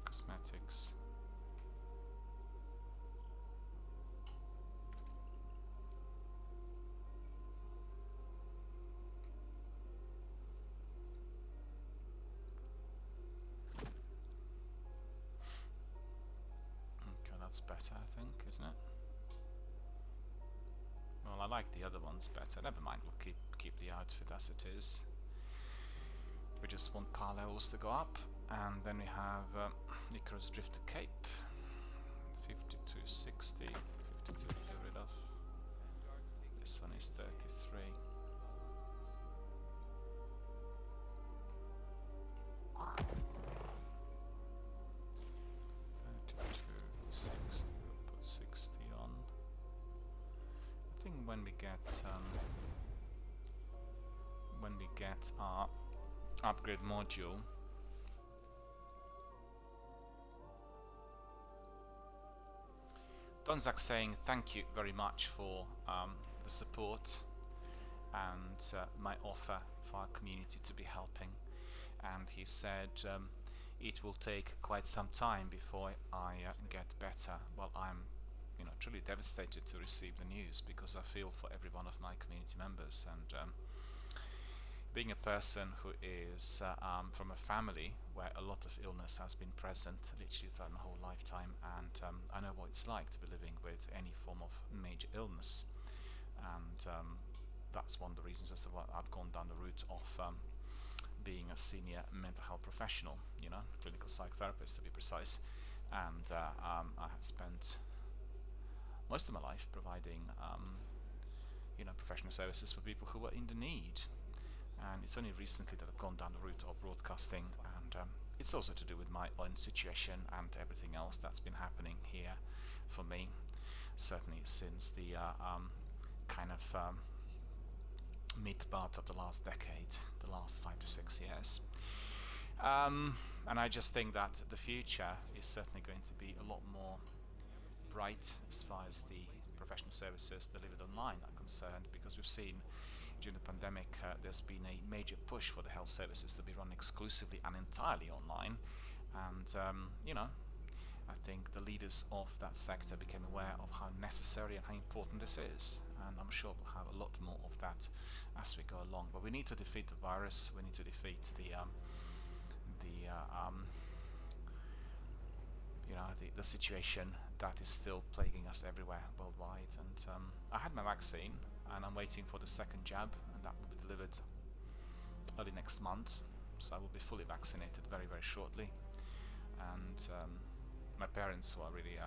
Cosmetics. Okay, that's better, I think, isn't it? Well, I like the other ones better. Never mind, we'll keep the outfit as it is. We just want power levels to go up, and then we have Icarus Drifter Cape. 5260, 52 to get rid of. This one is 33. Put 60 on. I think when we get our upgrade module, Donzak saying thank you very much for the support and my offer for our community to be helping, and he said it will take quite some time before I get better. Well, I'm truly devastated to receive the news, because I feel for every one of my community members, and being a person who is from a family where a lot of illness has been present literally throughout my whole lifetime, and I know what it's like to be living with any form of major illness, and that's one of the reasons as to why I've gone down the route of being a senior mental health professional, clinical psychotherapist to be precise, and I had spent most of my life providing professional services for people who were in the need. And it's only recently that I've gone down the route of broadcasting, and it's also to do with my own situation and everything else that's been happening here for me, certainly since the mid part of the last decade, the last 5 to 6 years. And I just think that the future is certainly going to be a lot more bright as far as the professional services delivered online are concerned, because we've seen during the pandemic there's been a major push for the health services to be run exclusively and entirely online, and I think the leaders of that sector became aware of how necessary and how important this is, and I'm sure we'll have a lot more of that as we go along. But we need to defeat the virus, we need to defeat the situation that is still plaguing us everywhere worldwide. And I had my vaccine, and I'm waiting for the second jab, and that will be delivered early next month, so I will be fully vaccinated very, very shortly. And my parents, who are really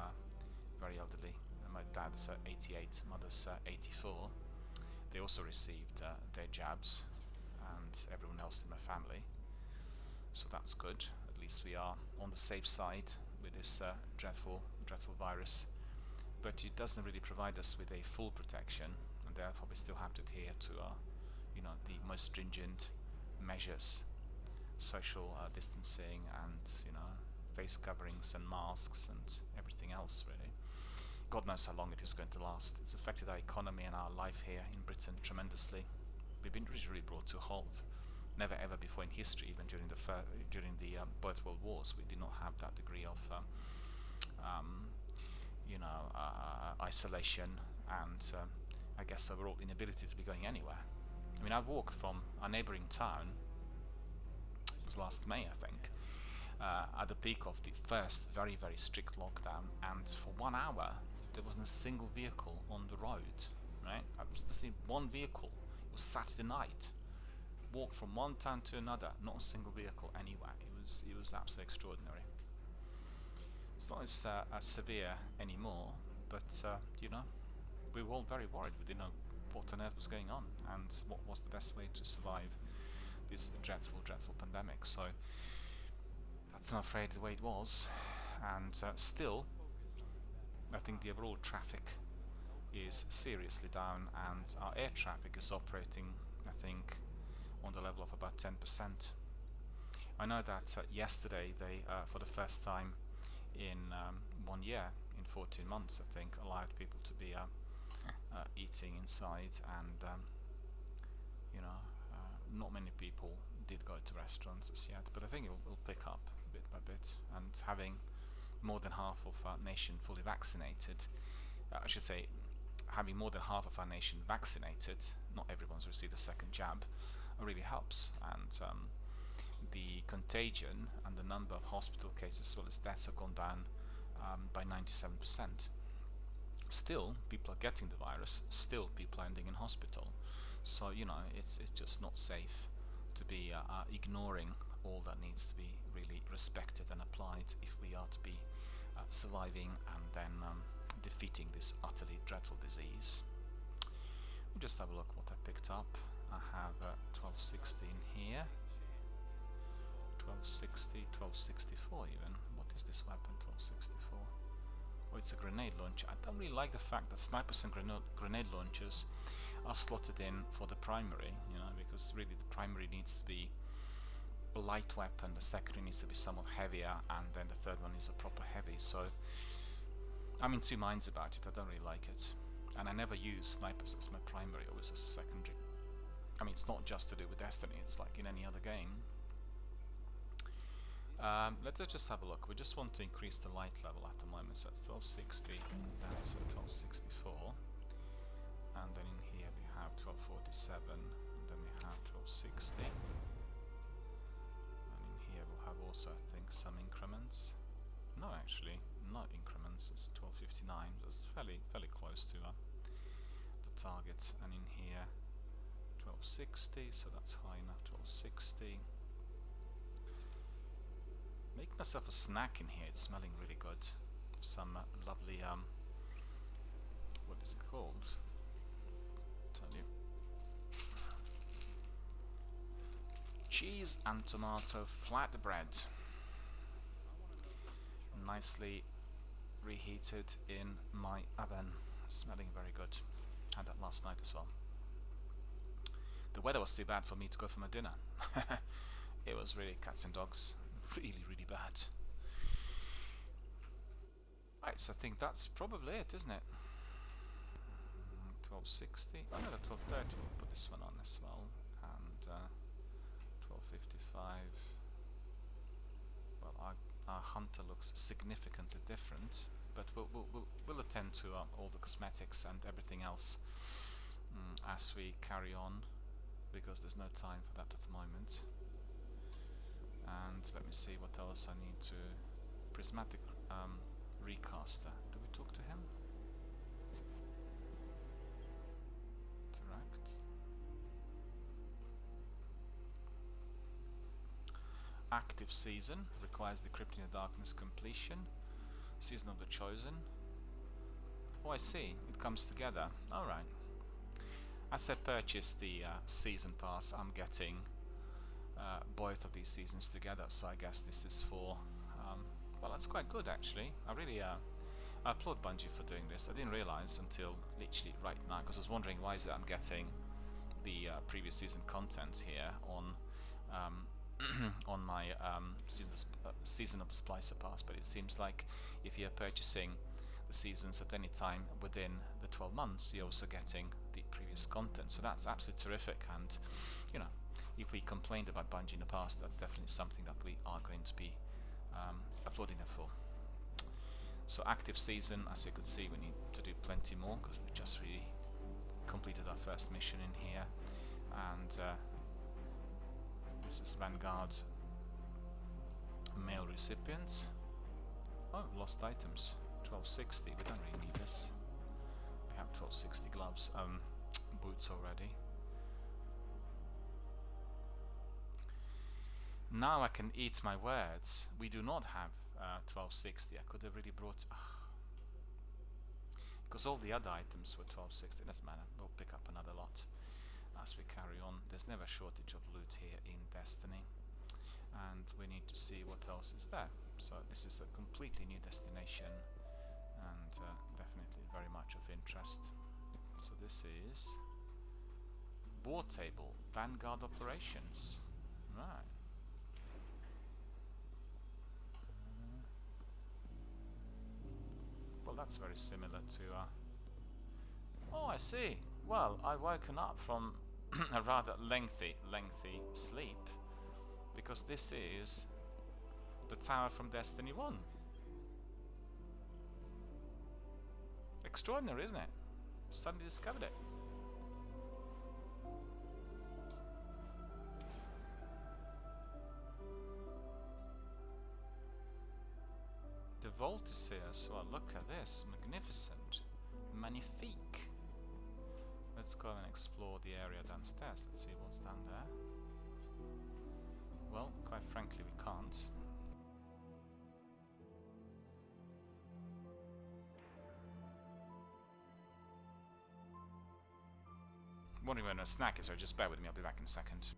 very elderly, my dad's 88, mother's 84, they also received their jabs, and everyone else in my family, so that's good. At least we are on the safe side with this dreadful virus, but it doesn't really provide us with a full protection, and therefore we still have to adhere to the most stringent measures, social distancing, and face coverings and masks and everything else, really. God knows how long it is going to last. It's affected our economy and our life here in Britain tremendously. We've been really brought to a halt. Never ever before in history, even during the both world wars, we did not have that degree of isolation and I guess overall inability to be going anywhere. I mean, I walked from our neighbouring town, it was last May I think, at the peak of the first very, very strict lockdown, and for 1 hour there wasn't a single vehicle on the road, right? I was just seeing one vehicle. It was Saturday night. Walked from one town to another, not a single vehicle anywhere. It was absolutely extraordinary. It's not as severe anymore, but you know, we were all very worried. We didn't know what on earth was going on and what was the best way to survive this dreadful, dreadful pandemic. So that's, I'm afraid, the way it was. And still, I think the overall traffic is seriously down, and our air traffic is operating, I think, on the level of about 10%. I know that yesterday they, for the first time in 1 year, in 14 months, I think, allowed people to be eating inside, and you know, not many people did go to restaurants as yet, but I think it will pick up bit by bit, and having more than half of our nation fully vaccinated, I should say, having more than half of our nation vaccinated, not everyone's received a second jab, really helps, and the contagion and the number of hospital cases as well as deaths have gone down by 97%. Still, people are getting the virus, still people are ending in hospital, so you know, it's just not safe to be ignoring all that needs to be really respected and applied if we are to be surviving and then defeating this utterly dreadful disease. We'll just have a look what I picked up. I have 1216 here, 1260, 1264 even. What is this weapon, 1264? Oh, it's a grenade launcher. I don't really like the fact that snipers and grenade launchers are slotted in for the primary, you know, because really the primary needs to be a light weapon, the secondary needs to be somewhat heavier, and then the third one is a proper heavy. So I'm in two minds about it. I don't really like it, and I never use snipers as my primary, always as a secondary. I mean, it's not just to do with Destiny, it's like in any other game. Let's just have a look. We just want to increase the light level at the moment, so that's 1260, that's 1264, and then in here we have 1247, and then we have 1260, and in here we'll have also, I think, some increments. No, actually, not increments, it's 1259, so it's fairly close to the target, and in here 1260, so that's high enough, 1260. Make myself a snack in here, it's smelling really good. Some lovely, what is it called? Tell you. Cheese and tomato flatbread. Nicely reheated in my oven. Smelling very good. Had that last night as well. The weather was too bad for me to go for my dinner. It was really cats and dogs. Really, really bad. Right, so I think that's probably it, isn't it? 1260. Oh no, 1230. We'll put this one on as well. And 1255. Well, our hunter looks significantly different, but we'll attend to all the cosmetics and everything else as we carry on, because there's no time for that at the moment. And let me see what else I need to... Prismatic Recaster. Did we talk to him? Interact. Active Season. Requires Decrypting the Darkness completion. Season of the Chosen. Oh, I see. It comes together. Alright. As I purchased the Season Pass, I'm getting both of these seasons together, so I guess this is for well, that's quite good actually. I really I applaud Bungie for doing this. I didn't realize until literally right now, because I was wondering why is it I'm getting the previous season content here on on my season of the Splicer Pass, but it seems like if you're purchasing the seasons at any time within the 12 months, you're also getting the previous content, so that's absolutely terrific. And you know, if we complained about Bungie in the past, that's definitely something that we are going to be applauding them for. So active season, as you could see, we need to do plenty more, because we just really completed our first mission in here, and this is Vanguard Mail recipients. Oh, lost items. 1260. We don't really need this. We have 1260 gloves. Boots already. Now I can eat my words. We do not have 1260. I could have really brought... because all the other items were 1260. Doesn't matter. We'll pick up another lot as we carry on. There's never a shortage of loot here in Destiny. And we need to see what else is there. So this is a completely new destination and definitely very much of interest. So this is War Table, Vanguard Operations. Right. Well, that's very similar to... oh, I see. Well, I've woken up from a rather lengthy sleep, because this is the tower from Destiny 1. Extraordinary, isn't it? Suddenly discovered it. The vault is here as well. Look at this. Magnificent. Magnifique. Let's go and explore the area downstairs. Let's see what's down there. Well, quite frankly, we can't. Wondering when a snack is, so just bear with me, I'll be back in a second.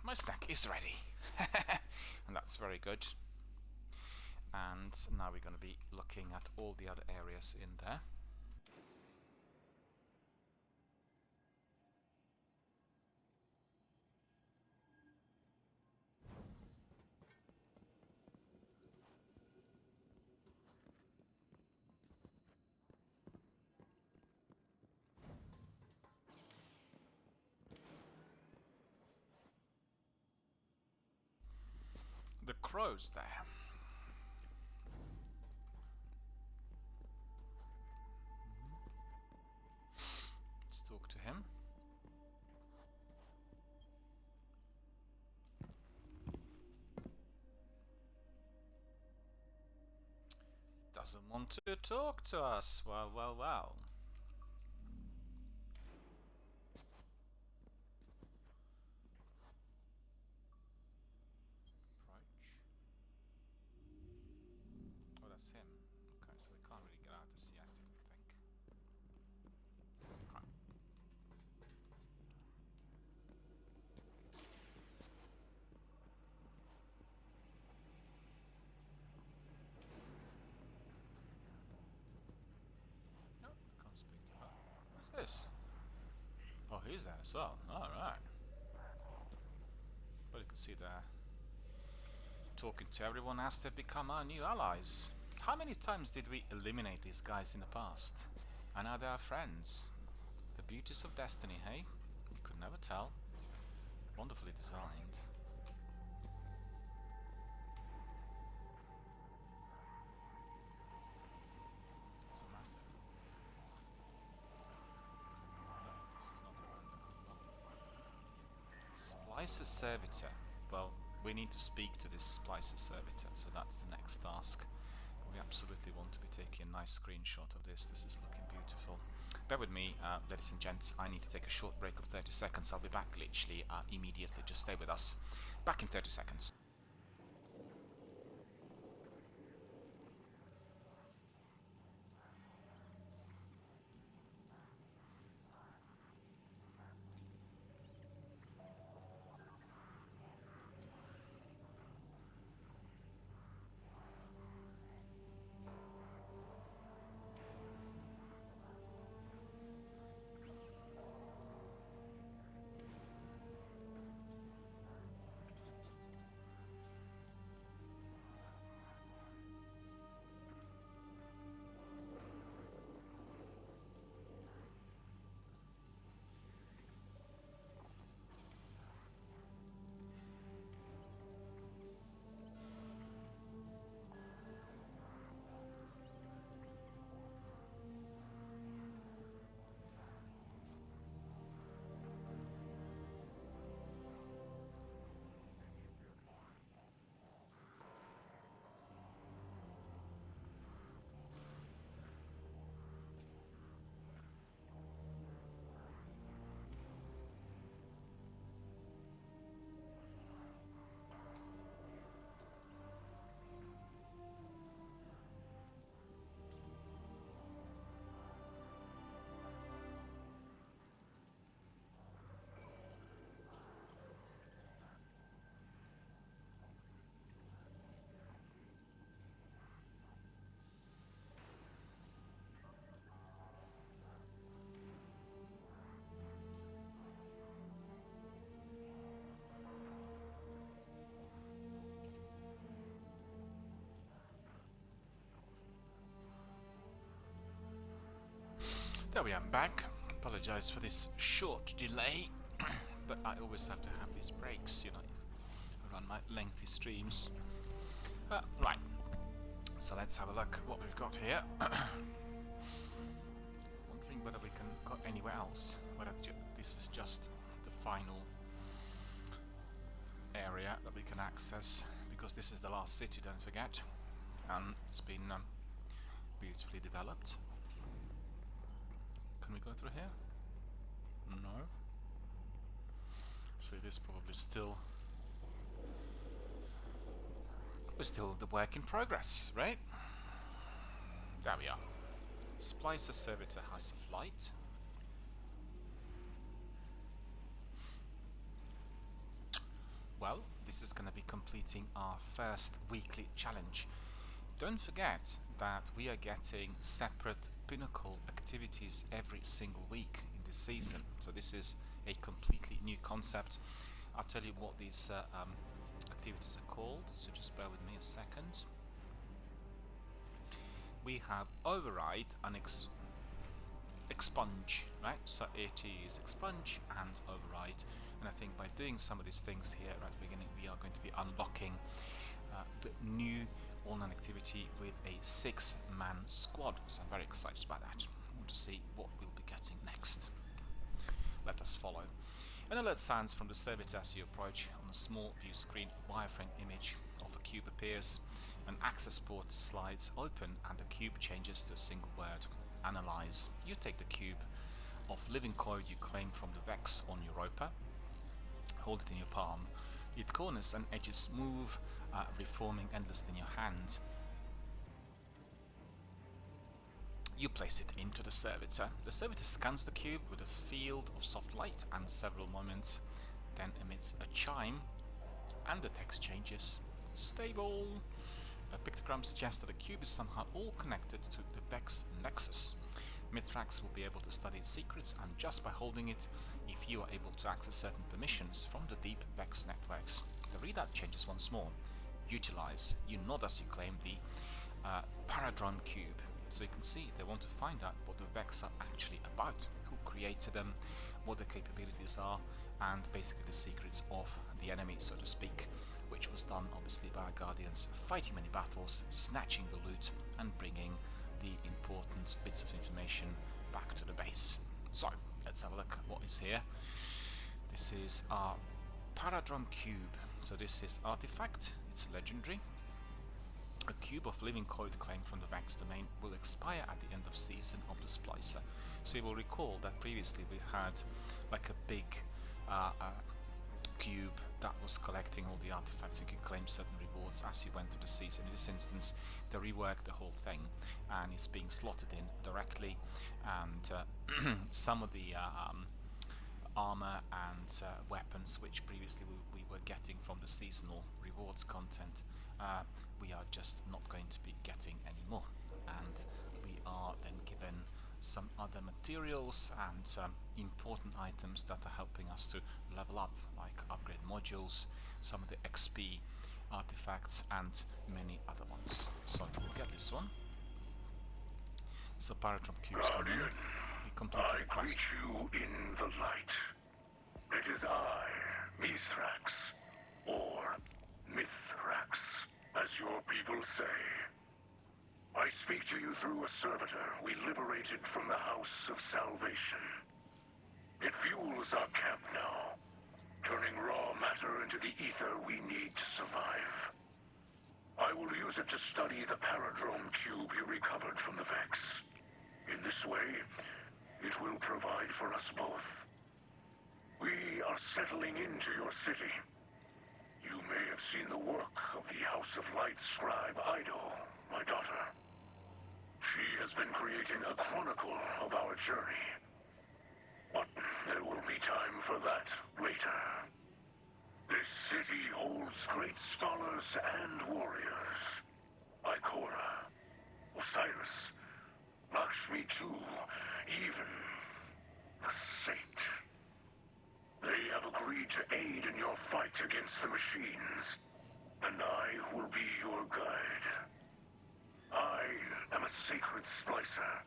My snack is ready. And that's very good. And now we're going to be looking at all the other areas in there. The crow's there. Let's talk to him. Doesn't want to talk to us. Well, well, well. Him. Okay, so we can't really get out to sea active, I think. Right. No, I can't speak to her. What's this? Oh, he's there as well. Alright. But you can see there, talking to everyone as they've become our new allies. How many times did we eliminate these guys in the past? And now they are friends. The beauties of Destiny, hey? You could never tell. Wonderfully designed. It's Amanda. No, this is not Amanda. Splicer Servitor. Well, we need to speak to this Splicer Servitor, so that's the next task. We absolutely want to be taking a nice screenshot of this. This is looking beautiful. Bear with me, ladies and gents. I need to take a short break of 30 seconds. I'll be back literally immediately. Just stay with us. Back in 30 seconds. There we are, I'm back. Apologize for this short delay, but I always have to have these breaks, you know, around my lengthy streams. Right, so let's have a look what we've got here. Wondering whether we can go anywhere else, whether this is just the final area that we can access, because this is the last city, don't forget, and it's been beautifully developed. Can we go through here? No. So it is probably still the work in progress, right? There we are. Splicer Servitor has a flight. Well, this is going to be completing our first weekly challenge. Don't forget that we are getting separate Pinnacle activities every single week in this season. So this is a completely new concept. I'll tell you what these activities are called, so just bear with me a second. We have Override and Expunge, right? So it is Expunge and Override, and I think by doing some of these things here at the beginning, we are going to be unlocking the new all-night activity with a 6-man squad, so I'm very excited about that. I want to see what we'll be getting next. Let us follow. An alert sounds from the servitor as you approach. On a small view screen, a wireframe image of a cube appears. An access port slides open and the cube changes to a single word: Analyze. You take the cube of living code you claim from the Vex on Europa. Hold it in your palm. Its corners and edges move, reforming endlessly in your hand. You place it into the servitor. The servitor scans the cube with a field of soft light and several moments, then emits a chime, and the text changes. Stable. A pictogram suggests that the cube is somehow all connected to the Vex Nexus. Mithrax will be able to study its secrets, and just by holding it, if you are able to access certain permissions from the deep Vex networks. The readout changes once more. Utilize. You nod as you claim the Paradron cube. So you can see they want to find out what the Vex are actually about, who created them, what their capabilities are, and basically the secrets of the enemy, so to speak, which was done obviously by our Guardians, fighting many battles, snatching the loot, and bringing the important bits of information back to the base. So let's have a look at what is here. This is our Paradron cube. So this is artifact, it's legendary. A cube of living code claimed from the Vex domain will expire at the end of season of the Splicer. So you will recall that previously we had like a big cube that was collecting all the artifacts. You could claim certain rewards as you went to the season. In this instance, they reworked the whole thing, and it's being slotted in directly, and some of the armor and weapons which previously we were getting from the seasonal rewards content, we are just not going to be getting anymore, and we are then given some other materials and important items that are helping us to level up, like upgrade modules, some of the XP artifacts, and many other ones. So we'll get this one. So Paradron cubes come in. We completed the quest. I greet you in the light. It is I, Mithrax, or Mithrax, as your people say. I speak to you through a servitor we liberated from the House of Salvation. It fuels our camp now, turning raw matter into the ether we need to survive. I will use it to study the Paradrome cube you recovered from the Vex. In this way, it will provide for us both. We are settling into your city. You may have seen the work of the House of Light scribe Ido, my daughter. She has been creating a chronicle of our journey. But there will be time for that later. This city holds great scholars and warriors. Ikora, Osiris, Lakshmi too, even the Saint. They have agreed to aid in your fight against the machines, and I will be your guide. I am a sacred splicer.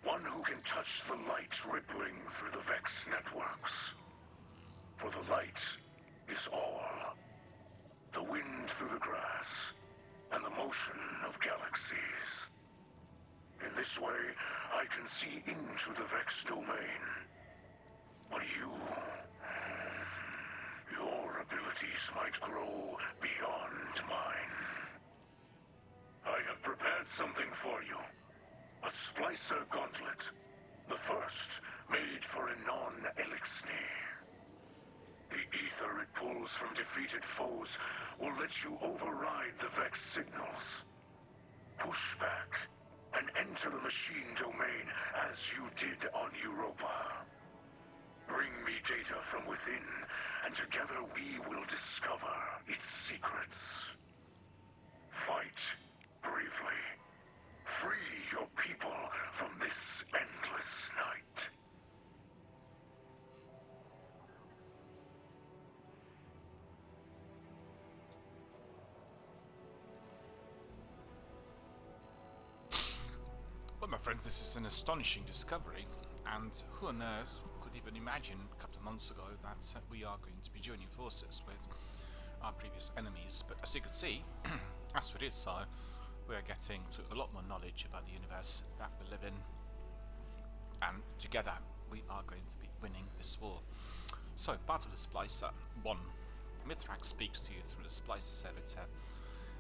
One who can touch the light rippling through the Vex networks. For the light is all. The wind through the grass, and the motion of galaxies. In this way, I can see into the Vex domain. But your abilities might grow beyond mine. I have prepared something for you. A Splicer Gauntlet. The first made for a non-Elixir. The ether it pulls from defeated foes will let you override the Vex signals. Push back and enter the machine domain as you did on Europa. Bring me data from within, and together we will discover its secrets. Fight bravely. Free your people from this endless night. Well, my friends, this is an astonishing discovery, and who on earth could even imagine a couple of months ago that we are going to be joining forces with our previous enemies. But as you can see, as we did so, we are getting to a lot more knowledge about the universe that we live in, and together we are going to be winning this war. So, part of the Splicer 1. Mithrax speaks to you through the Splicer servitor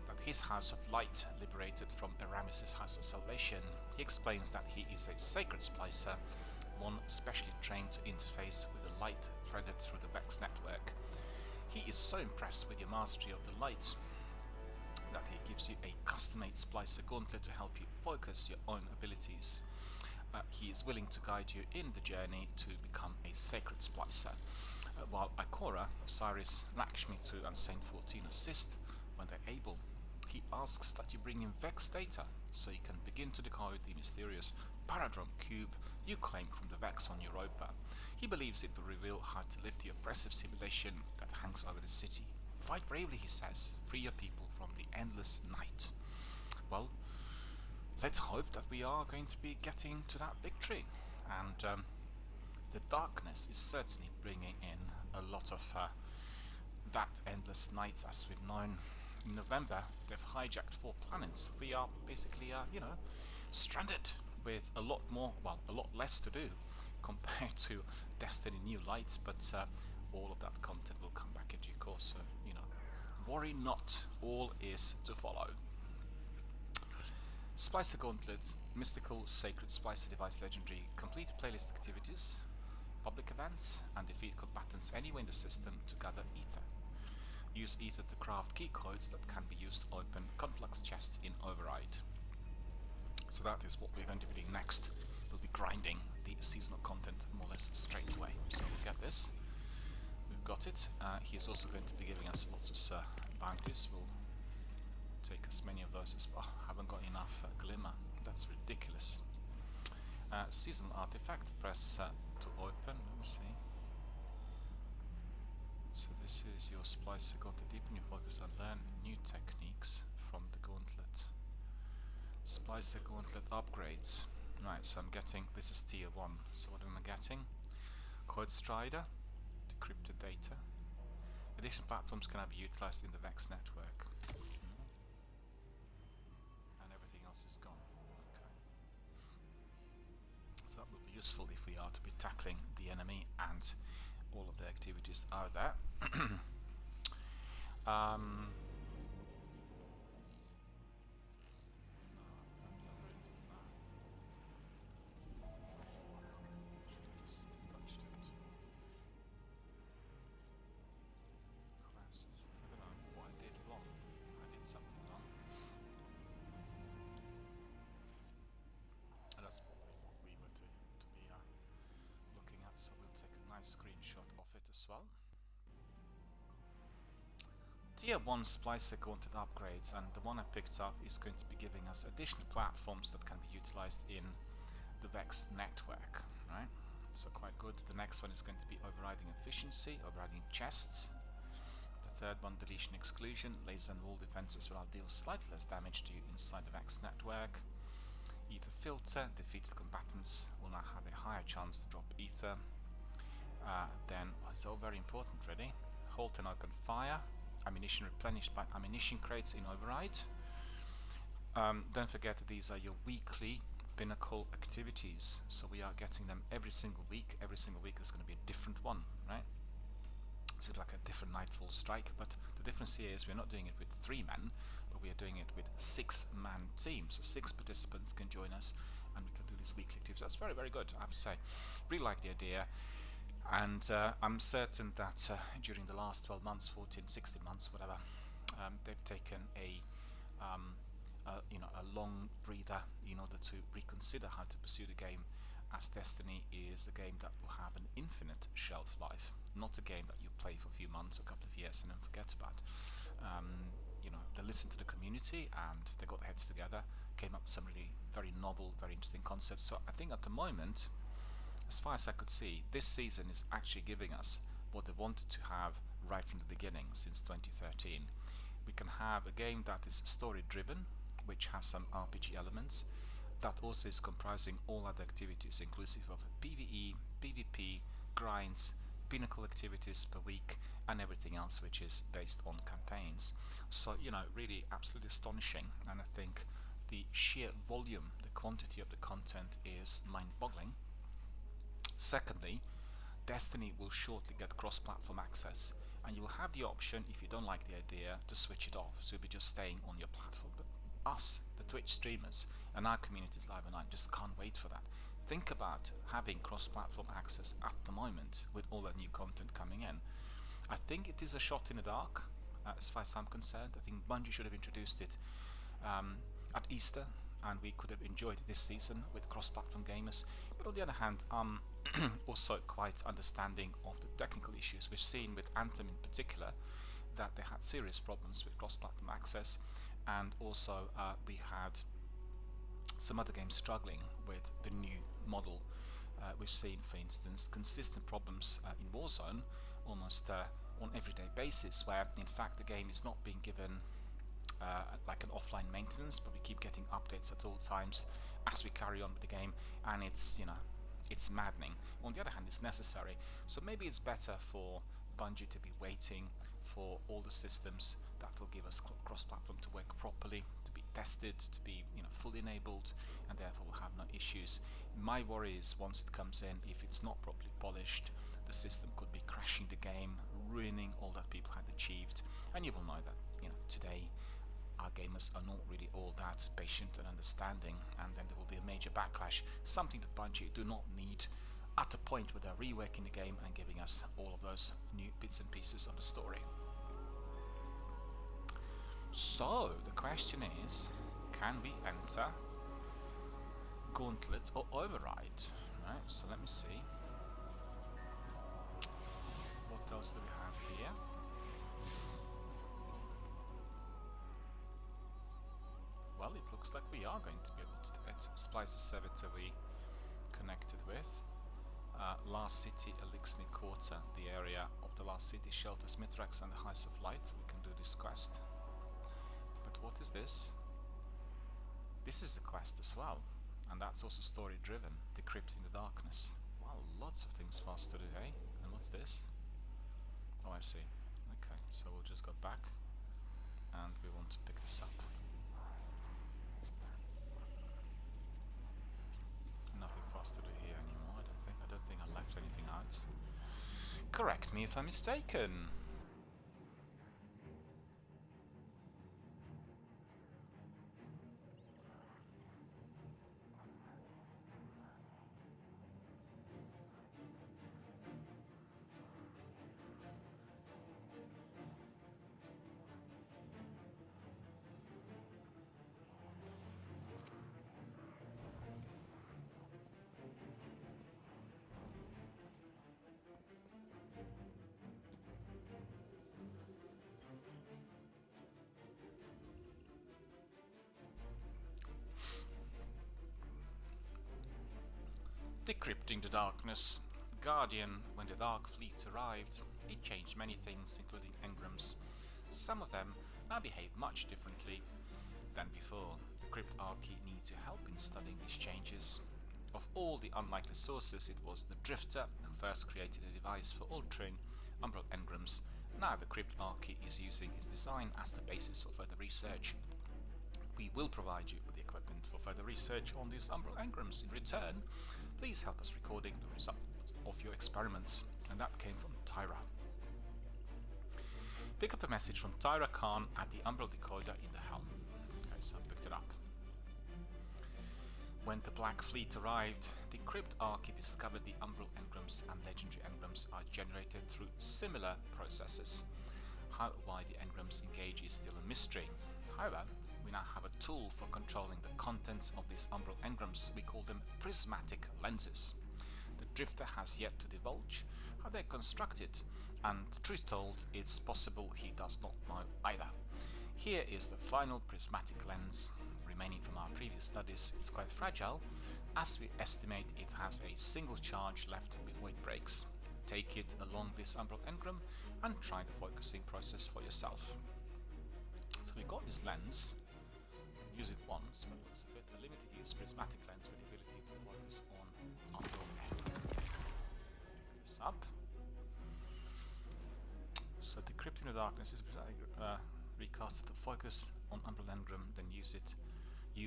that his House of Light liberated from Aramis's House of Salvation. He explains that he is a sacred Splicer, one specially trained to interface with the light threaded through the Vex network. He is so impressed with your mastery of the light that he gives you a custom-made Splicer Gauntlet to help you focus your own abilities. He is willing to guide you in the journey to become a sacred Splicer, while Ikora, Osiris, Lakshmi 2 and Saint 14 assist when they're able. He asks that you bring in Vex data so you can begin to decode the mysterious Paradrome cube you claim from the Vex on Europa. He believes it will reveal how to lift the oppressive simulation that hangs over the city. Fight bravely, he says. Free your people from the endless night. Well, let's hope that we are going to be getting to that victory. And the darkness is certainly bringing in a lot of that endless night as we've known. In November, they've hijacked 4 planets. We are basically, stranded with a lot less to do compared to Destiny New Light, but all of that content will come back in due course, so, worry not, all is to follow. Splicer Gauntlet, Mystical Sacred Splicer Device Legendary, complete playlist activities, public events, and defeat combatants anywhere in the system to gather ether. Use ether to craft key codes that can be used to open complex chests in Override. So that is what we're going to be doing next. We'll be grinding the seasonal content more or less straight away. So we'll get this. We've got it. He's also going to be giving us lots of bounties. We'll take as many of those as well. Haven't got enough glimmer. That's ridiculous. Seasonal artifact. Press to open. Let me see. So this is your Splicer Gauntlet. Deepen your focus and learn new techniques from the Gauntlet. Splicer Gauntlet upgrades. Right, so I'm getting, this is tier 1. So what am I getting? Code Strider, decrypted data. Additional platforms can be utilized in the Vex network. And everything else is gone. Okay. So that will be useful if we are to be tackling the enemy and all of the activities are there. Screenshot of it as well. Tier 1 Splicer Gauntlet upgrades, and the one I picked up is going to be giving us additional platforms that can be utilized in the Vex network, right? So quite good. The next one is going to be overriding efficiency, overriding chests. The third one, deletion exclusion, laser and wall defenses will deal slightly less damage to you inside the Vex network. Ether filter. Defeated combatants will now have a higher chance to drop ether. Then it's all very important really. Halt and open fire. Ammunition replenished by ammunition crates in override. Don't forget that these are your weekly Pinnacle activities, so we are getting them every single week. Every single week is going to be a different one, right? So it's like a different Nightfall strike, but the difference here is we're not doing it with 3 men, but we are doing it with 6-man teams. So 6 participants can join us, and we can do these weekly activities. That's very, very good, I have to say. Really like the idea, and I'm certain that during the last 12 months, 14, 16 months, whatever, they've taken a long breather in order to reconsider how to pursue the game, as Destiny is a game that will have an infinite shelf life, not a game that you play for a few months or a couple of years and then forget about. They listened to the community and they got their heads together, came up with some really very novel, very interesting concepts. So I think at the moment, as far as I could see, this season is actually giving us what they wanted to have right from the beginning since 2013. We can have a game that is story driven, which has some RPG elements, that also is comprising all other activities inclusive of PvE, PvP, grinds, Pinnacle activities per week, and everything else which is based on campaigns. So really absolutely astonishing, and I think the sheer volume, the quantity of the content is mind-boggling. Secondly, Destiny will shortly get cross-platform access, and you'll have the option, if you don't like the idea, to switch it off, so you'll be just staying on your platform. But us, the Twitch streamers, and our communities live online just can't wait for that. Think about having cross-platform access at the moment with all that new content coming in. I think it is a shot in the dark, as far as I'm concerned. I think Bungie should have introduced it at Easter, and we could have enjoyed this season with cross-platform gamers. But on the other hand, I'm also quite understanding of the technical issues. We've seen with Anthem in particular that they had serious problems with cross-platform access, and also we had some other games struggling with the new model. We've seen, for instance, consistent problems in Warzone almost on everyday basis, where in fact the game is not being given like an offline maintenance, but we keep getting updates at all times as we carry on with the game, and it's it's maddening. On the other hand, it's necessary. So maybe it's better for Bungie to be waiting for all the systems that will give us cross-platform to work properly, to be tested, to be fully enabled, and therefore we'll have no issues. My worry is once it comes in, if it's not properly polished, the system could be crashing the game, ruining all that people had achieved. And you will know that today our gamers are not really all that patient and understanding, and then there will be a major backlash, something that Bungie do not need at the point where they're reworking the game and giving us all of those new bits and pieces of the story. So the question is, can we enter Gauntlet or Override? Right, so let me see. What else do we have here? Well, it looks like we are going to be able to get Splicer server to be connected with. Last City, Elixir Quarter, the area of the Last City, shelters Mithrax and the Heights of Light. We can do this quest. But what is this? This is the quest as well, and that's also story driven, Decrypting the Darkness. Wow, lots of things for us to do, hey? And what's this? Oh, I see. Okay, so we'll just go back, and we want to pick this up. Nothing for us to do here anymore, I don't think I left anything out. Correct me if I'm mistaken. Decrypting the Darkness. Guardian, when the Dark Fleet arrived, it changed many things, including engrams. Some of them now behave much differently than before. The Cryptarchy need your help in studying these changes. Of all the unlikely sources, it was the Drifter who first created a device for altering umbral engrams. Now the Cryptarchy is using his design as the basis for further research. We will provide you with the equipment for further research on these umbral engrams. In return, please help us recording the results of your experiments. And that came from Tyra. Pick up a message from Tyra Khan at the umbral decoder in the helm. Okay, so I picked it up. When the Black Fleet arrived, the Cryptarchy discovered the umbral engrams and legendary engrams are generated through similar processes. Why the engrams engage is still a mystery. However, we now have a tool for controlling the contents of these umbral engrams. We call them prismatic lenses. The Drifter has yet to divulge how they're constructed, and truth told, it's possible he does not know either. Here is the final prismatic lens remaining from our previous studies. It's quite fragile, as we estimate it has a single charge left before it breaks. Take it along this umbral engram and try the focusing process for yourself. So we got this lens, use it once, but it's a bit a limited use prismatic lens with the ability to focus on umbral engram. This up. So decrypting the darkness is recaster to focus on umbral engram, then use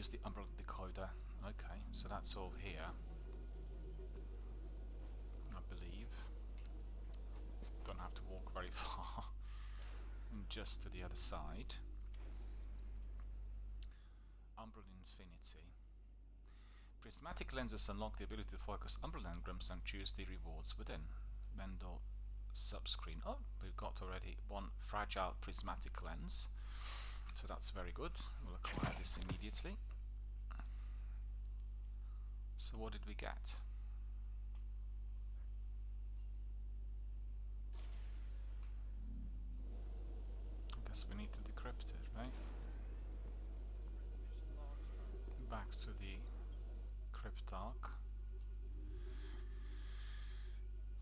the umbral decoder. Okay, so that's all here, I believe. Don't have to walk very far. Just to the other side. Umbral Infinity. Prismatic lenses unlock the ability to focus umbral engrams and choose the rewards within. Mendel subscreen. Oh, we've got already one fragile prismatic lens, so that's very good. We'll acquire this immediately. So what did we get? I guess we need to decrypt it, right? Back to the Cryptarch.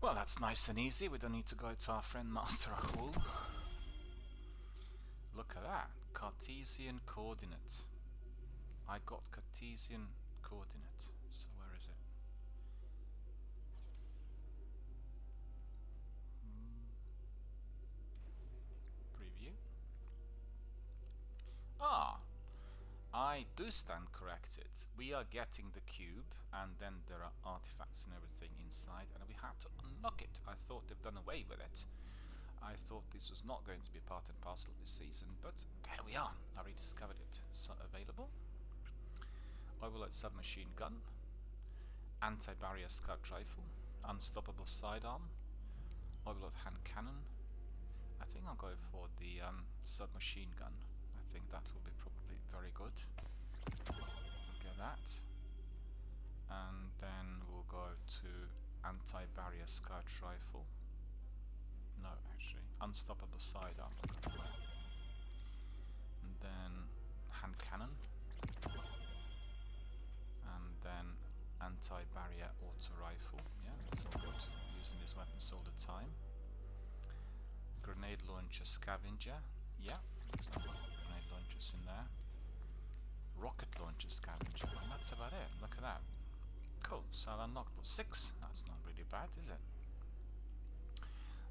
Well, that's nice and easy. We don't need to go to our friend Master Rahul. Look at that. Cartesian coordinate. I got Cartesian coordinate. So where is it? Preview. Ah! I do stand corrected. We are getting the cube, and then there are artifacts and everything inside, and we have to unlock it. I thought they've done away with it. I thought this was not going to be part and parcel of this season, but there we are. I rediscovered it. So available. Overload submachine gun, anti-barrier scout rifle, unstoppable sidearm, overload hand cannon. I think I'll go for the submachine gun. I think that will be probably very good. Get that. And then we'll go to anti-barrier scout rifle. No, actually, unstoppable sidearm. And then hand cannon. And then anti-barrier auto rifle. Yeah, that's all good. Using these weapons all the time. Grenade launcher scavenger. Yeah, so grenade launchers in there. Rocket launcher scavenger, and that's about it. Look at that. Cool. So I'll unlock 6. That's not really bad, is it?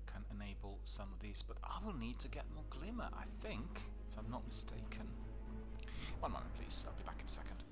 Can enable some of these, but I will need to get more glimmer, I think, if I'm not mistaken. One moment, please. I'll be back in a second.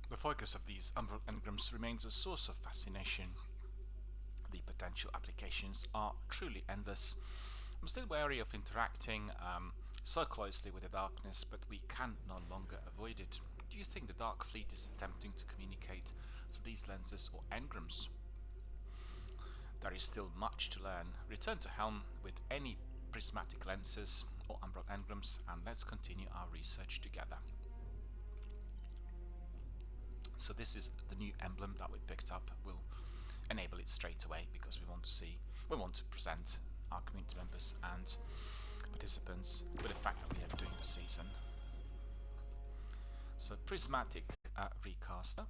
The focus of these umbral engrams remains a source of fascination. The potential applications are truly endless. I'm still wary of interacting so closely with the darkness, but we can no longer avoid it. Do you think the Dark Fleet is attempting to communicate through these lenses or engrams? There is still much to learn. Return to Helm with any prismatic lenses or umbral engrams, and let's continue our research together. So this is the new emblem that we picked up. We'll enable it straight away because we want to present our community members and participants with the fact that we are doing the season. So Prismatic Recaster.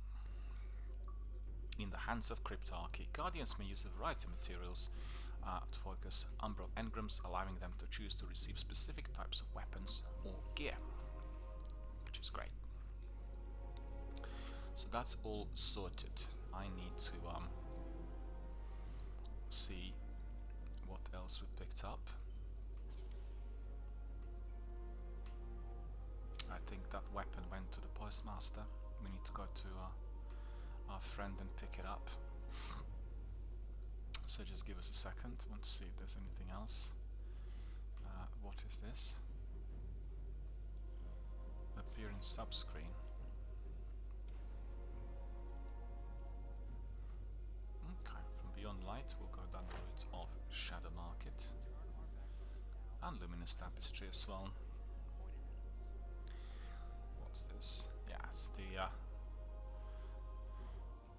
In the hands of Cryptarchy, Guardians may use a variety of materials to focus umbral engrams, allowing them to choose to receive specific types of weapons or gear, which is great. So that's all sorted. I need to see what else we picked up. I think that weapon went to the postmaster. We need to go to our friend and pick it up. So just give us a second. I want to see if there's anything else. What is this? Appearing subscreen. Okay, from Beyond Light we'll go down the route of Shadow Market and Luminous Tapestry as well. What's this? Yeah, it's the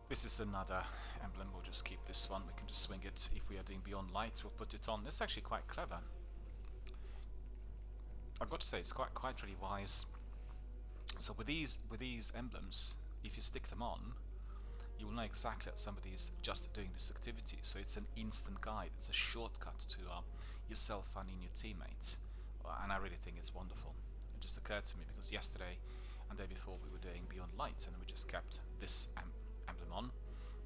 this is another emblem. We'll just keep this one. We can just swing it. If we are doing Beyond Light, we'll put it on. It's actually quite clever. I've got to say, it's quite really wise. So with these emblems, if you stick them on, you will know exactly that somebody is just doing this activity. So it's an instant guide. It's a shortcut to yourself finding your teammates, and I really think it's wonderful. It just occurred to me because yesterday and the day before we were doing Beyond Light, and we just kept this emblem on,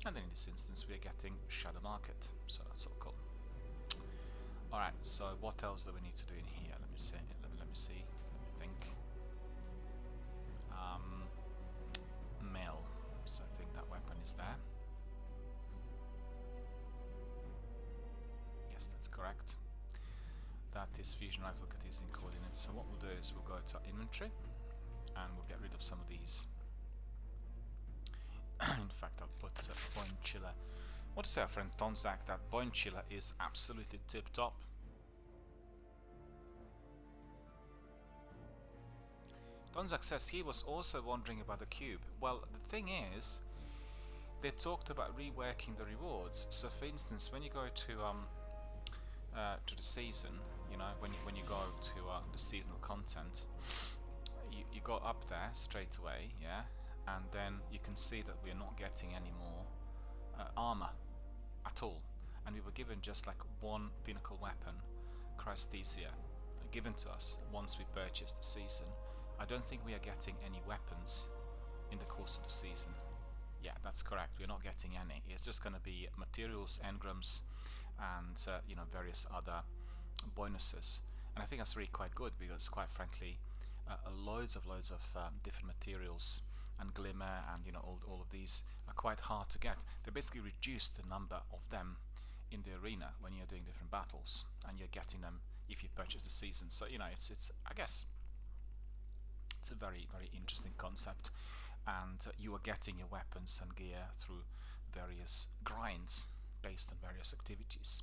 and then in this instance we are getting Shadow Market, so that's all cool. Alright, so what else do we need to do in here? Let me see, let me think. Mail, so I think that weapon is there. Yes, that's correct. That is fusion rifle Cartesian coordinates. So what we'll do is we'll go to our inventory and we'll get rid of some of these. In fact, I'll put Point Chiller. What to say, our friend Tonzak, that Point Chiller is absolutely tip-top. Tonzak says he was also wondering about the cube. Well, the thing is, they talked about reworking the rewards. So, for instance, when you go to the season, you know, when you go to the seasonal content, you go up there straight away, yeah. And then you can see that we are not getting any more armor at all, and we were given just like one pinnacle weapon, Chrysthesia, given to us once we purchased the season. I don't think we are getting any weapons in the course of the season. Yeah, that's correct, we're not getting any. It's just going to be materials, engrams, and you know, various other bonuses, and I think that's really quite good because, quite frankly, loads of different materials and glimmer and, you know, all of these are quite hard to get. They basically reduce the number of them in the arena when you're doing different battles, and you're getting them if you purchase the season. So, you know, it's I guess it's a very interesting concept, and you are getting your weapons and gear through various grinds based on various activities.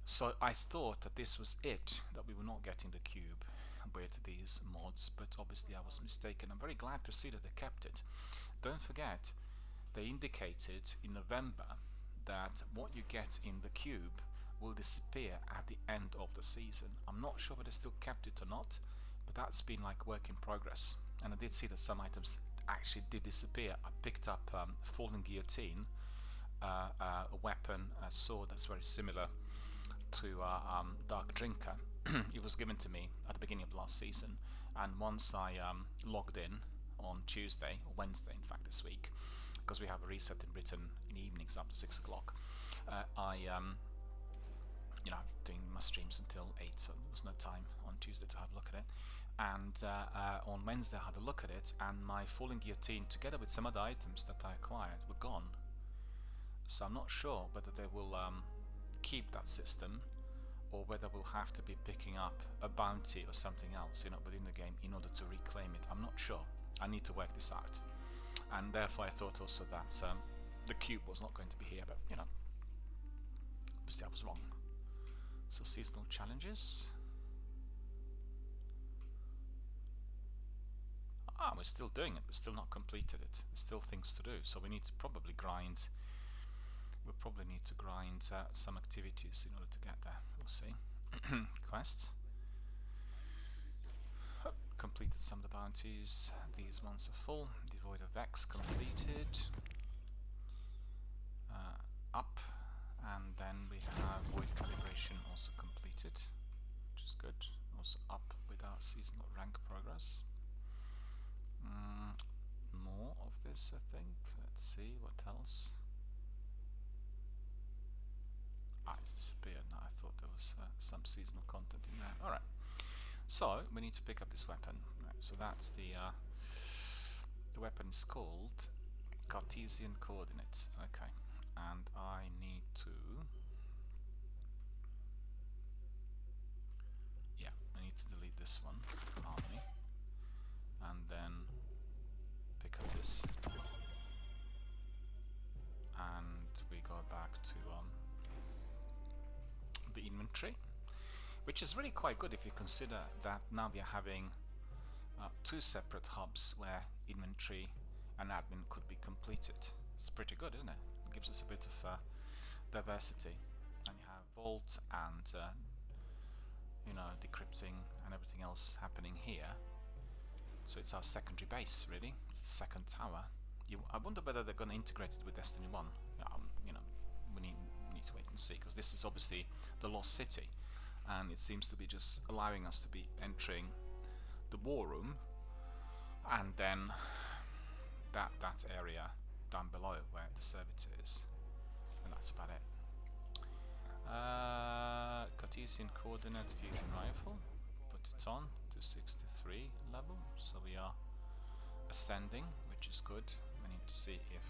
So I thought that this was it, that we were not getting the cube with these mods, but obviously I was mistaken. I'm very glad to see that they kept it. Don't forget, they indicated in November that what you get in the cube will disappear at the end of the season. I'm not sure whether they still kept it or not, but that's been like work in progress, and I did see that some items actually did disappear. I picked up Fallen Guillotine, a weapon, a sword that's very similar to Dark Drinker. It was given to me at the beginning of last season, and once I logged in on Tuesday, or Wednesday in fact this week, because we have a reset in Britain in evenings up to 6 o'clock, I you know, doing my streams until 8, so there was no time on Tuesday to have a look at it, and on Wednesday I had a look at it, and my Falling Guillotine together with some other items that I acquired were gone. So I'm not sure whether they will keep that system, or whether we'll have to be picking up a bounty or something else, you know, within the game in order to reclaim it. I'm not sure. I need to work this out, and therefore I thought also that the cube was not going to be here, but, you know, obviously I was wrong. So seasonal challenges. Ah, we're still doing it. We're still not completed it. There's still things to do. So we need to probably grind. We'll probably need to grind some activities in order to get there. We'll see. Quests. Completed some of the bounties. These ones are full. Devoid of Vex completed. Up. And then we have Void Calibration also completed, which is good. Also up with our seasonal rank progress. More of this, I think. Let's see what else. Ah, it's disappeared now. I thought there was some seasonal content in there. Alright. So, we need to pick up this weapon. Right, so that's the weapon is called Cartesian Coordinate. Okay. And I need to... Yeah, I need to delete this one, army. And then pick up this. And we go back to the inventory, which is really quite good if you consider that now we are having two separate hubs where inventory and admin could be completed. It's pretty good, isn't it? It gives us a bit of diversity. And you have Vault and you know, decrypting and everything else happening here. So it's our secondary base, really. It's the second tower. I wonder whether they're going to integrate it with Destiny 1. You know, we need to wait and see, because this is obviously the Lost City, and it seems to be just allowing us to be entering the war room, and then that area down below where the servitor is, and that's about it. Cartesian Coordinate Fusion Rifle. Put it on to 63 level, so we are ascending, which is good. We need to see if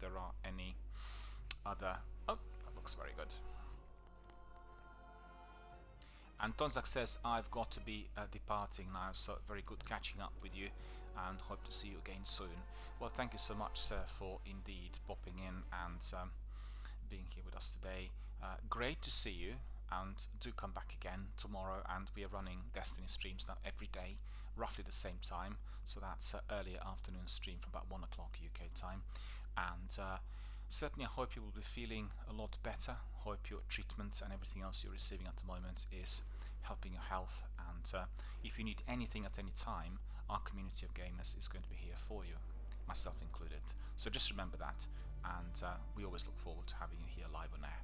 there are any other... Oh, that looks very good. And Tonzak says, I've got to be departing now, so very good catching up with you, and hope to see you again soon. Well, thank you so much, sir, for indeed popping in and being here with us today. Great to see you, and do come back again tomorrow, and we are running Destiny streams now every day, roughly the same time, so that's earlier afternoon stream from about 1 o'clock UK time. And certainly I hope you will be feeling a lot better. Hope your treatment and everything else you're receiving at the moment is helping your health, and if you need anything at any time, our community of gamers is going to be here for you, myself included. So just remember that, and we always look forward to having you here live on air.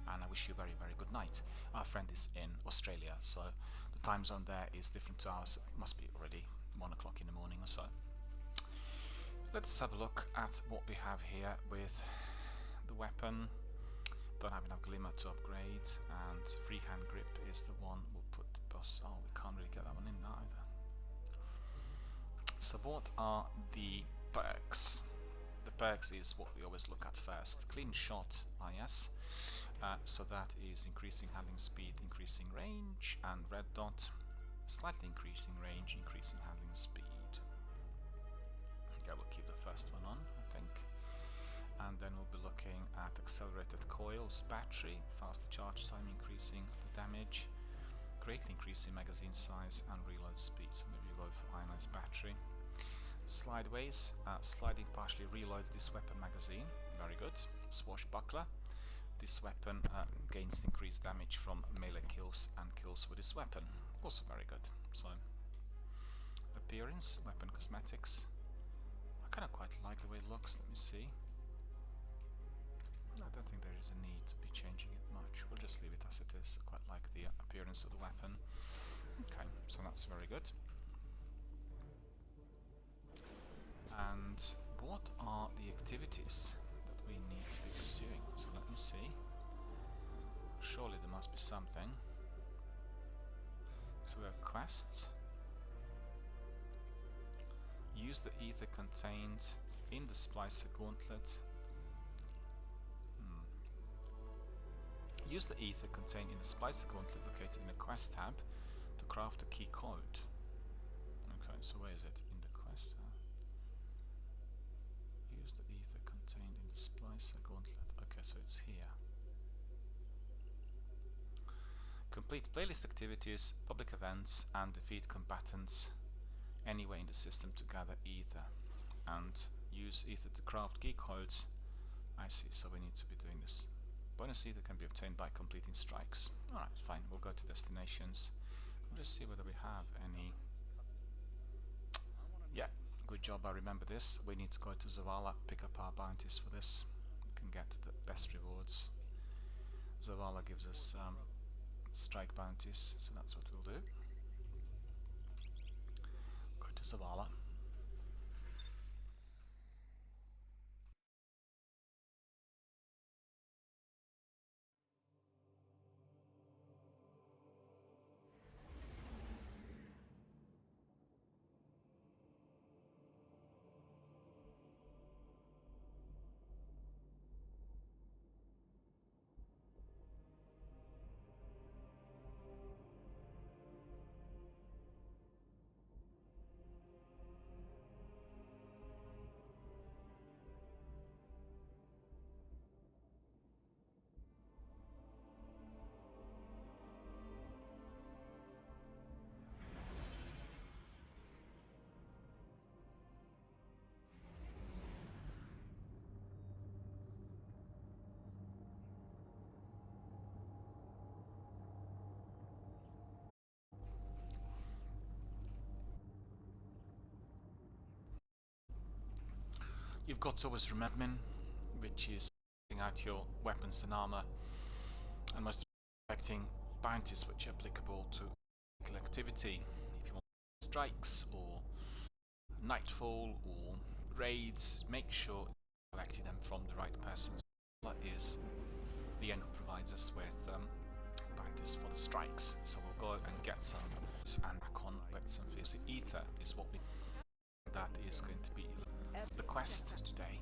And I wish you a very, very good night. Our friend is in Australia, so the time zone there is different to ours. It must be already 1 o'clock in the morning or so. Let's have a look at what we have here with the weapon. Don't have enough glimmer to upgrade, and freehand grip is the one we'll put boss. Oh, we can't really get that one in now either. So what are the perks? The perks is what we always look at first. Clean shot, yes. So that is increasing handling speed, increasing range, and red dot, slightly increasing range, increasing handling speed. Okay, we'll keep the first one on, I think. And then we'll be looking at accelerated coils, battery, faster charge time, increasing the damage, greatly increasing magazine size and reload speed. So maybe we'll go for ionized battery. Slideways, sliding partially reloads this weapon magazine, very good. Swashbuckler, this weapon gains increased damage from melee kills and kills with this weapon, also very good. So, appearance, weapon cosmetics, I kind of quite like the way it looks. Let me see. I don't think there is a need to be changing it much. We'll just leave it as it is. I quite like the appearance of the weapon. Okay, so that's very good. And what are the activities that we need to be pursuing? So let me see. Surely there must be something. So we have quests. Use the ether contained in the Splicer Gauntlet. Use the ether contained in the Splicer Gauntlet located in the quest tab to craft a key code. Okay, so where is it? In the quest tab. Use the ether contained in the Splicer Gauntlet. Okay, so it's here. Complete playlist activities, public events, and defeat combatants anywhere in the system to gather ether. And use ether to craft key codes. I see, so we need to be doing this. Bonus ether can be obtained by completing strikes. Alright, fine, we'll go to destinations. We'll just see whether we have any. Yeah, good job, I remember this. We need to go to Zavala, pick up our bounties for this. We can get the best rewards. Zavala gives us strike bounties, so that's what we'll do. Go to Zavala. You've got to always remember, which is setting out your weapons and armor, and most affecting bounties which are applicable to activity. If you want strikes or nightfall or raids, make sure you're collecting them from the right persons. That is the end provides us with bounties for the strikes. So we'll go and get some and back on with some fierce ether is what we. That is going to be the quest today.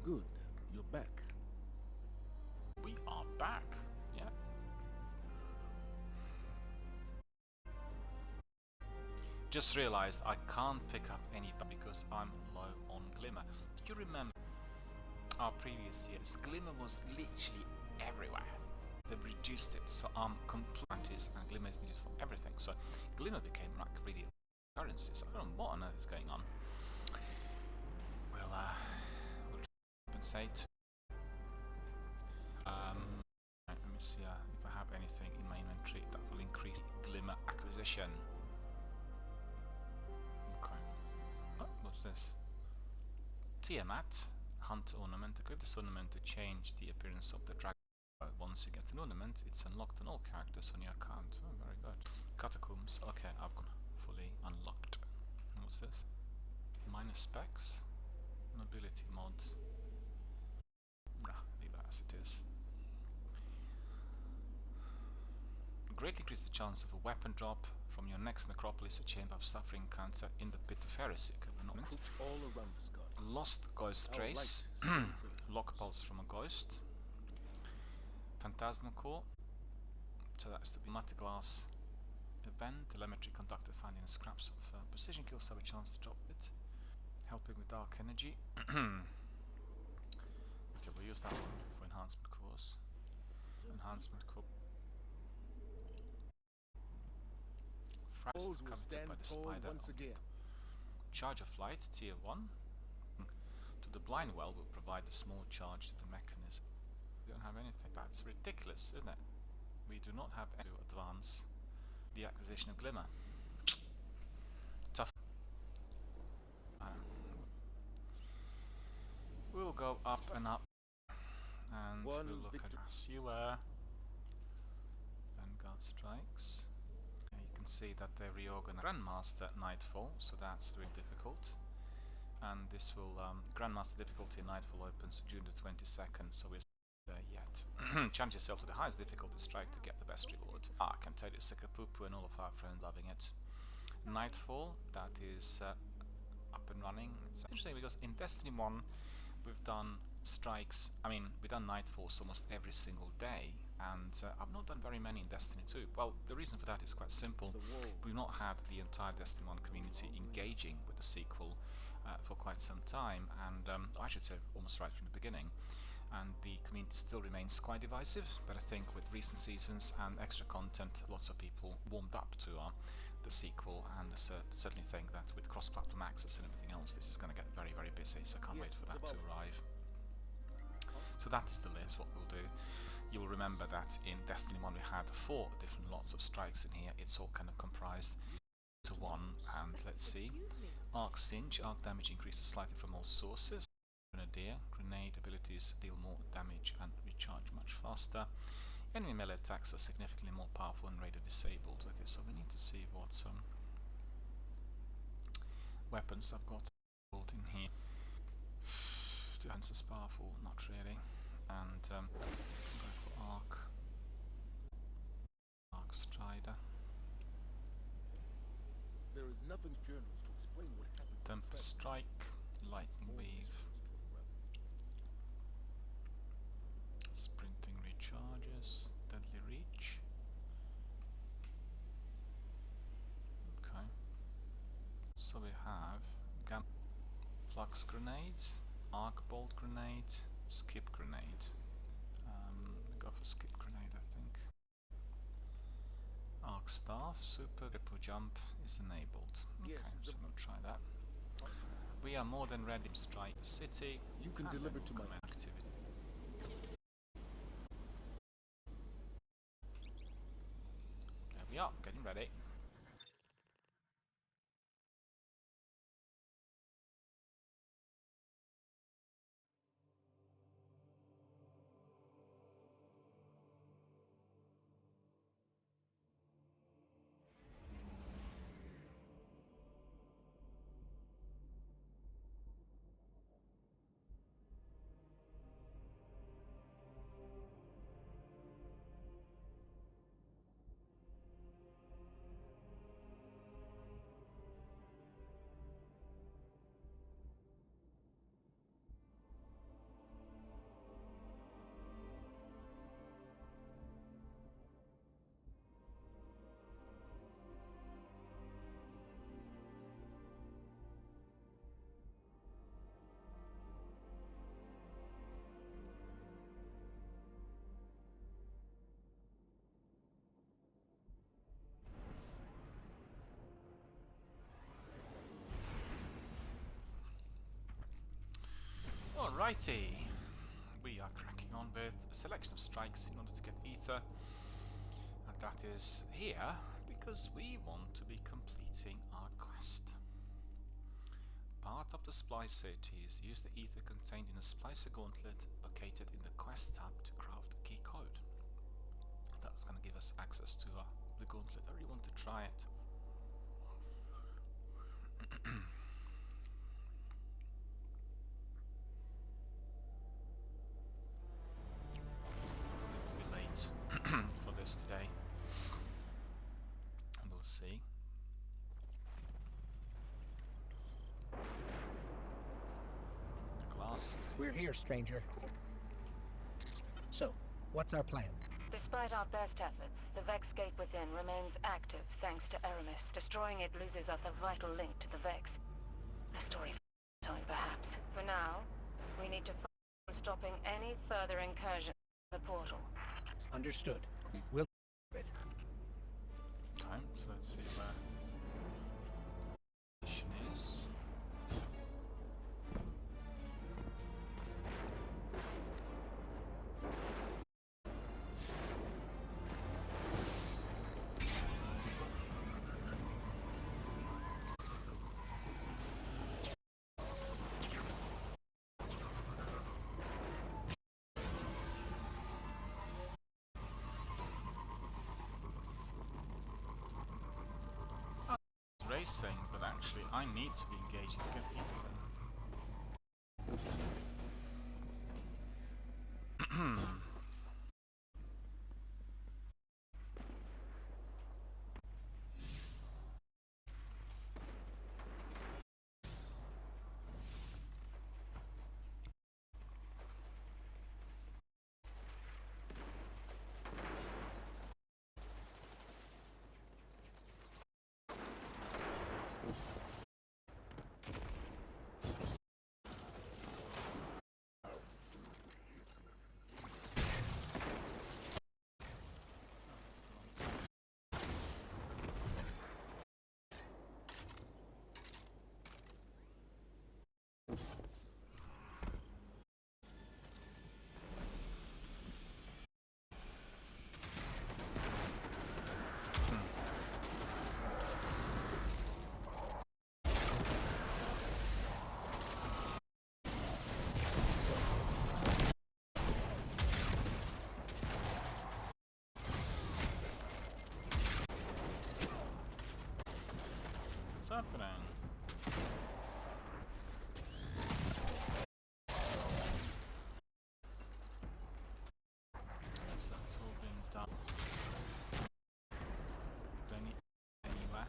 Good, you're back. We are back, yeah. Just realized I can't pick up any because I'm low on glimmer. Do you remember our previous years? Glimmer was literally everywhere. They've reduced it, so compliantes and glimmer is needed for everything. So glimmer became like really currencies. I don't know what on earth is going on. We'll compensate. Let me see if I have anything in my inventory that will increase glimmer acquisition. Okay. Oh, what's this? Tiamat, hunt ornament. Equip this ornament to change the appearance of the dragon. Once you get an ornament, it's unlocked on all characters on your account. Oh, very good. Catacombs. Okay, I've got fully unlocked. What's this? Minus specs. Mobility mod. Nah, leave that as it is. Greatly increase the chance of a weapon drop from your next necropolis, a chamber of suffering encounter in the pit of heresy. All around us, God. Lost ghost trace. Lock pulse from a ghost. Phantasmal. So that's the Prismatic Glass event. Telemetry conductor found in scraps of precision kills have a chance to drop it. Helping with dark energy. Okay, we'll use that one for enhancement cores. Enhancement core. Walls will stand by the tall spider. once again. Charge of light, tier 1. To the blind well will provide a small charge to the mechanism. We don't have anything. That's ridiculous, isn't it? We do not have any to advance the acquisition of glimmer. Tough. We'll go up and up, and we'll look at Sewer. Vanguard strikes. And you can see that they reorganize Grandmaster at Nightfall, so that's really difficult. And this will Grandmaster difficulty Nightfall opens June the 22nd, so we're there yet. Challenge yourself to the highest difficulty strike to get the best reward. I can tell you, Sikapupu and all of our friends loving it. Nightfall, that is up and running. It's interesting because in Destiny 1 we've done strikes, we've done Nightfalls almost every single day, and I've not done very many in Destiny 2. Well, the reason for that is quite simple. We've not had the entire Destiny 1 community engaging with the sequel for quite some time, and I should say almost right from the beginning. and the community still remains quite divisive, but I think with recent seasons and extra content, lots of people warmed up to the sequel, and certainly think that with cross-platform access and everything else, this is going to get very, very busy, so I can't wait for that to arrive. So that is the list, what we'll do. You will remember that in Destiny 1 we had 4 different lots of strikes in here. It's all kind of comprised to one, and let's see. Arc Singe, arc damage increases slightly from all sources. Grenadier, grenade abilities deal more damage and recharge much faster. Enemy melee attacks are significantly more powerful and radar disabled. Okay, so we need to see what weapons I've got in here. Defense is powerful, not really. And go for Arc Strider. There is nothing journals to explain what happened. Tempest Strike, Lightning Weave. Sprinting recharges, Deadly Reach. Okay. So we have Flux Grenade, Arc Bolt Grenade, Skip Grenade. Go for Skip Grenade, I think. Arc Staff, Super Ripple Jump is enabled. Okay, so I'm gonna try that. Awesome. We are more than ready to strike the city. You can deliver to my activity. There we are, getting ready. Alrighty, we are cracking on with a selection of strikes in order to get ether, and that is here because we want to be completing our quest. Part of the Splicer is use the ether contained in a Splicer Gauntlet located in the quest tab to craft a key code. That's going to give us access to the gauntlet. I really want to try it. For this today, and we'll see. Glass. We're here, stranger. So, what's our plan? Despite our best efforts, the Vex gate within remains active thanks to Aramis. Destroying it loses us a vital link to the Vex. A story for time, perhaps. For now, we need to focus on stopping any further incursion into the portal. Understood. We'll do it. Okay, so let's see where the mission is. Racing, but actually I need to be engaging to get ether. happening? So that's all been done. Anywhere.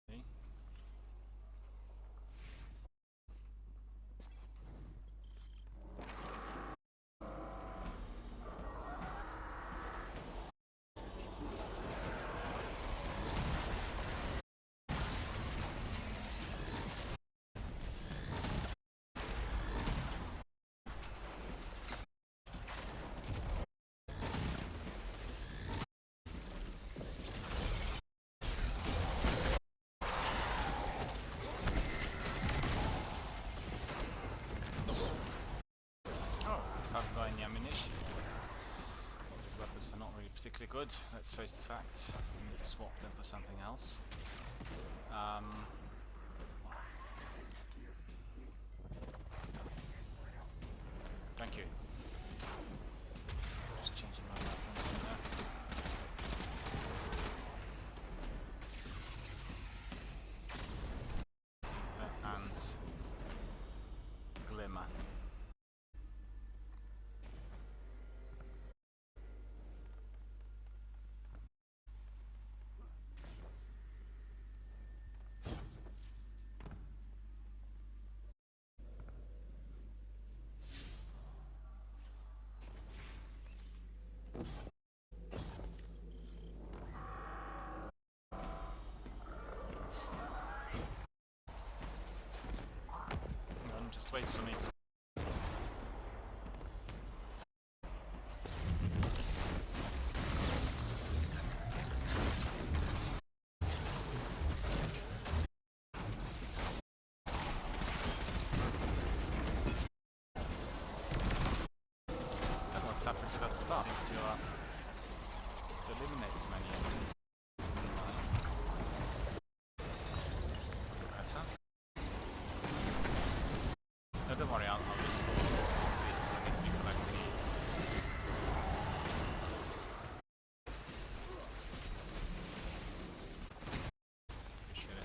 See? Haven't got any ammunition. These weapons are not really particularly good, let's face the fact. We need to swap them for something else. Thank you. Just changing my weapons there. Ether and Glimmer. Just wait for me to... That's what's happened to that starting to eliminate as many enemies. Better. No, don't worry, I'll just because I need to be collecting. Appreciate it.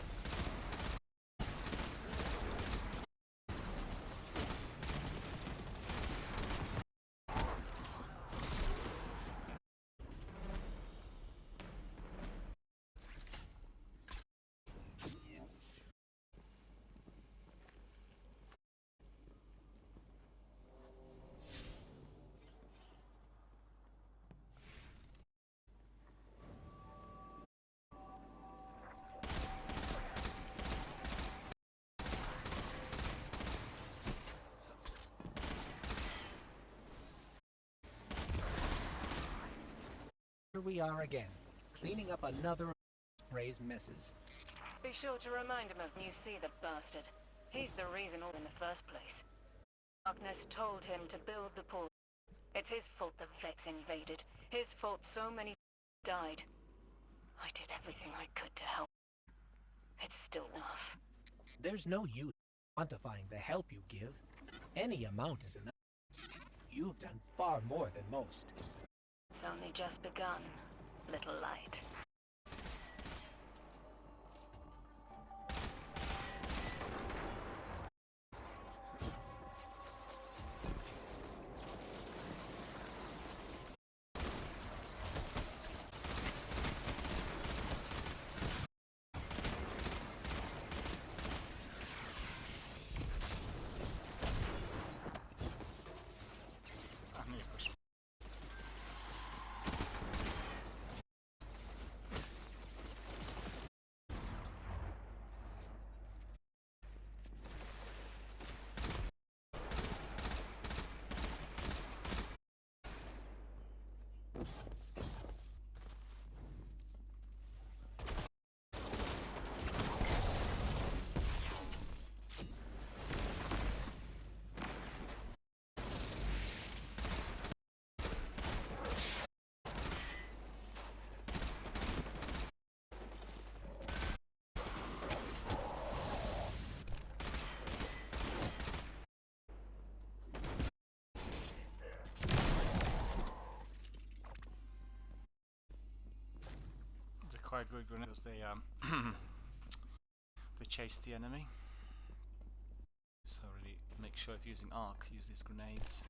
Here we are again, cleaning up another of Spray's messes. Be sure to remind him of when you see the bastard. He's the reason all in the first place. Darkness told him to build the pool. It's his fault the Vex invaded. His fault so many died. I did everything I could to help. It's still enough. There's no use quantifying the help you give. Any amount is enough. You've done far more than most. It's only just begun, little light. quite good grenades. They they chase the enemy. So really make sure if using arc, use these grenades.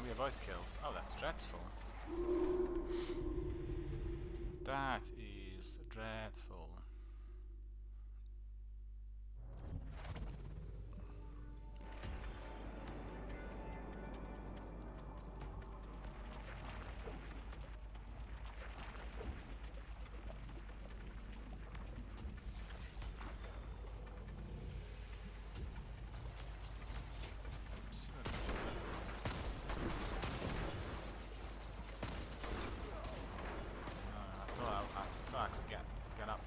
We are both killed. Oh, that's dreadful. That is dreadful. I thought I could get up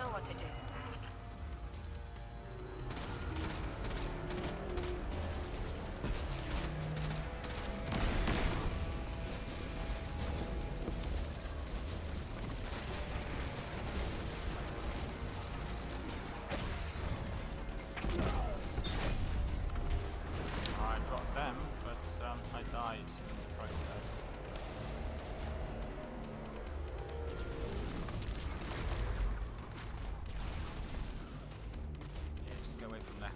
know what to do. I got them, but I died in the process. Yeah, just get away from there.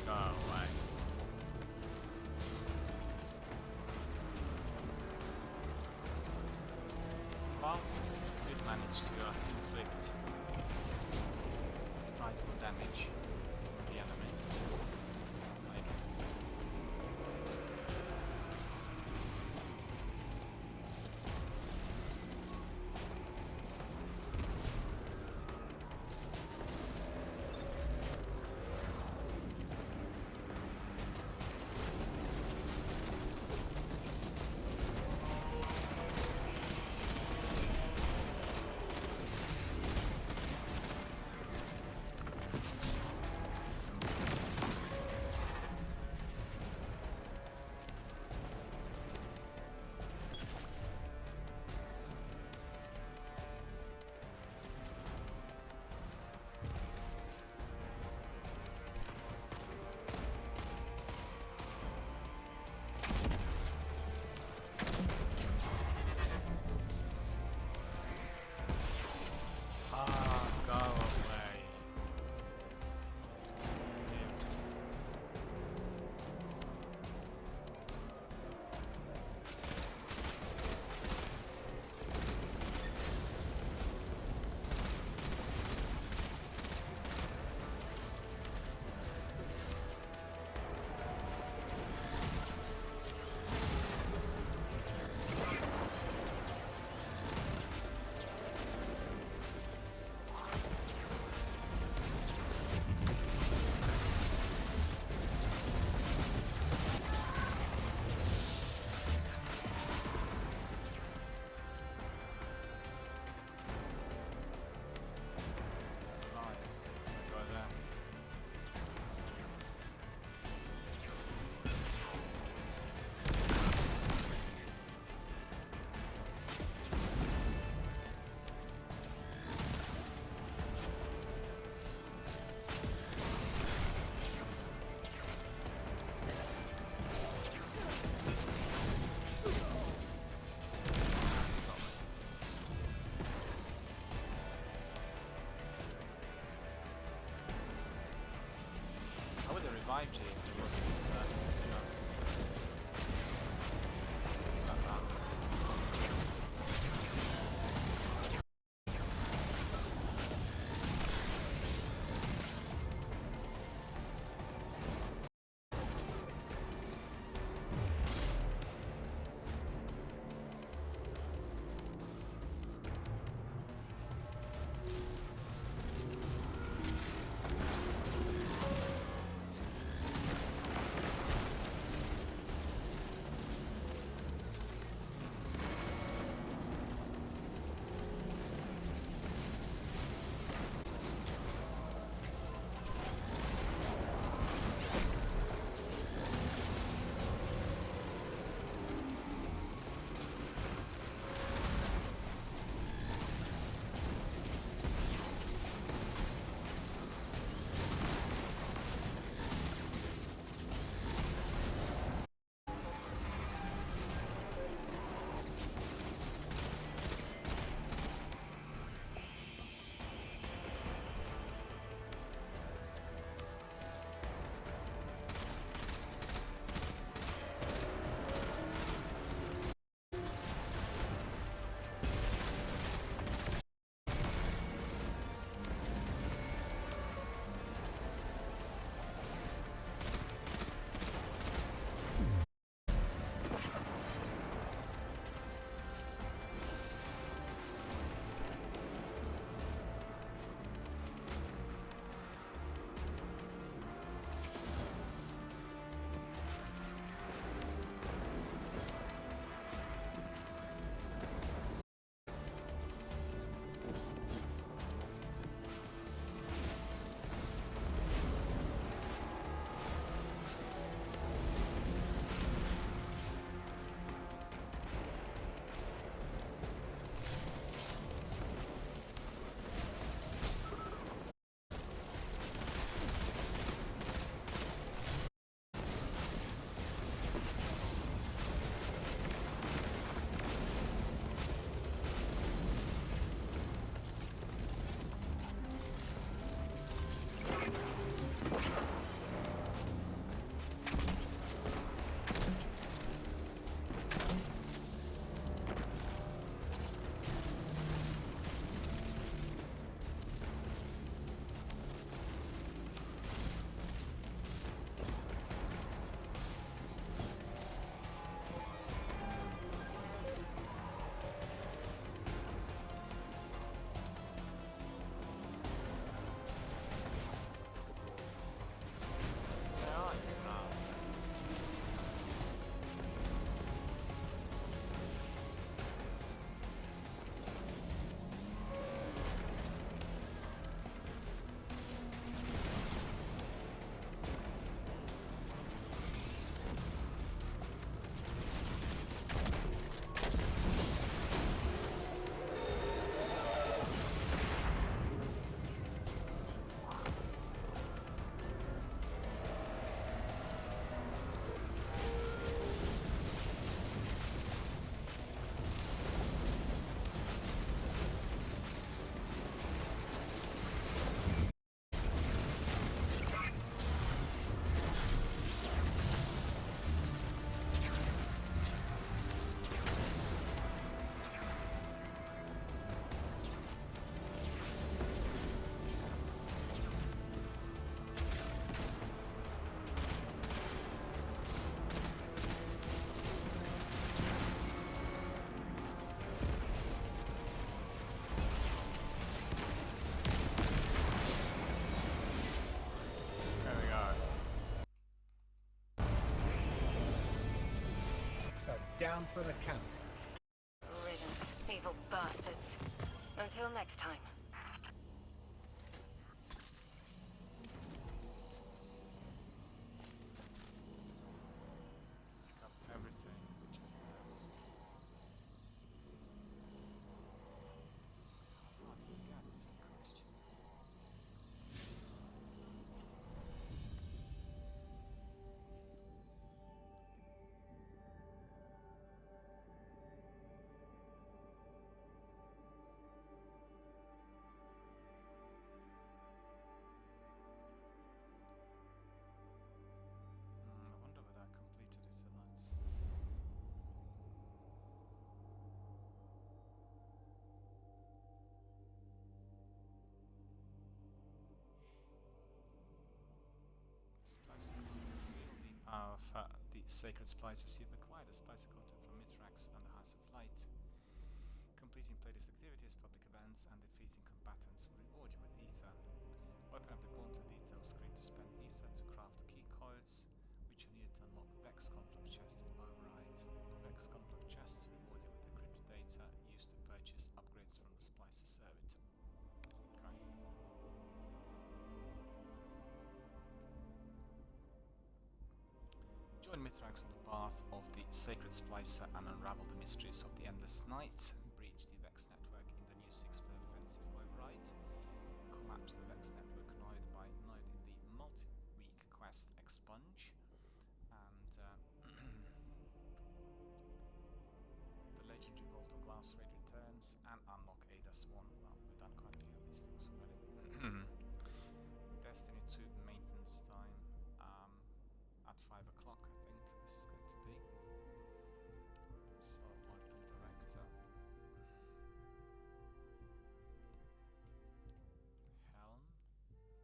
Go away. Well, did manage to inflict some sizable damage on the enemy. Like, go away. Survive. Go there. I would have revived you if it wasn't, you know, that bad. down for the count. Riddance, evil bastards. Until next time. Pick up everything which is there. How far do we get is the question. I wonder whether I completed it or not. Splicer Gauntlet. Wield the power of the sacred splicers you've acquired. The Splicer Gauntlet from Mithrax and the House of Light. Completing playlist activities, public events, and defeating combatants will reward you with ether. Open up the Gauntlet details screen to spend ether to craft key codes, which are needed to unlock Vex complex chests in Override. Vex complex chests reward you with decrypted data used to purchase upgrades from the Splicer Servitor. Okay. Join Mithrax on the path of the Sacred Splicer and unravel the mysteries of the Endless Night. Breach the Vex network in the new 6-player offensive Override. Collapse the Vex network node by node in the multi-week quest Expunge. And the legendary Vault of Glass Raid returns and unlock Ada's One. Well, we've done quite a few of these things already. Destiny 2 maintenance time at 5 o'clock, I think this is going to be. So open director. Helm. Need to go there, I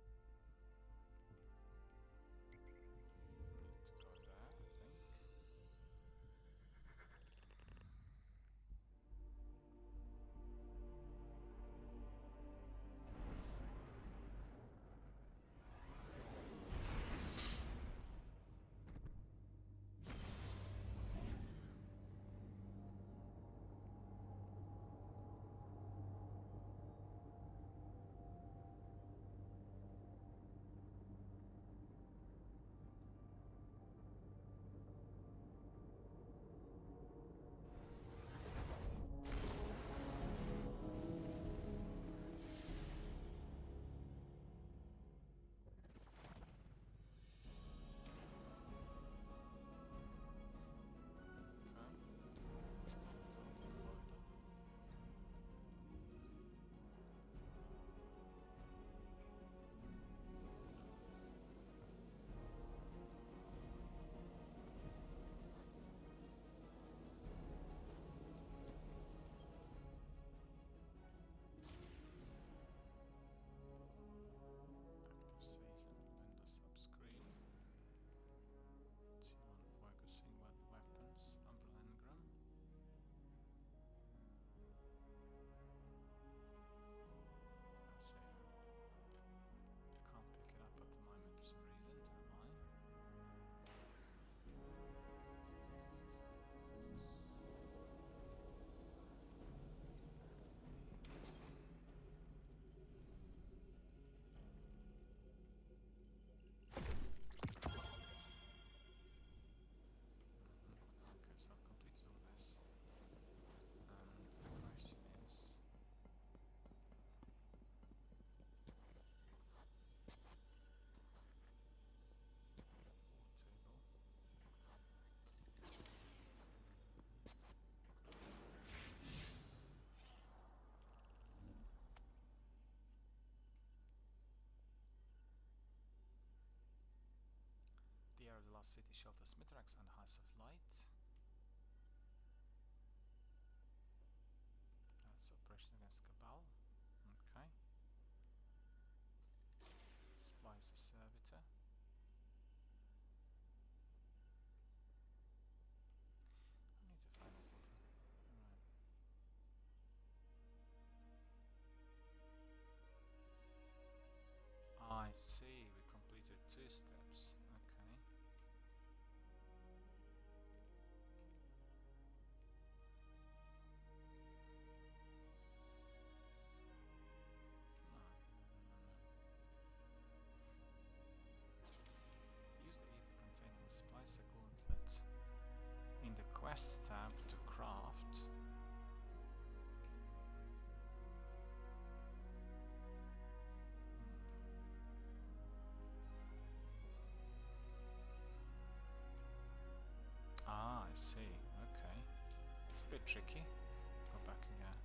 think. The Lost City shelters Mithrax and House of Light. That's Operation against Cabal. Okay. Splicer Servitor. I need to find it. Alright. I see, we completed 2 steps. Okay. bit tricky. Go back again.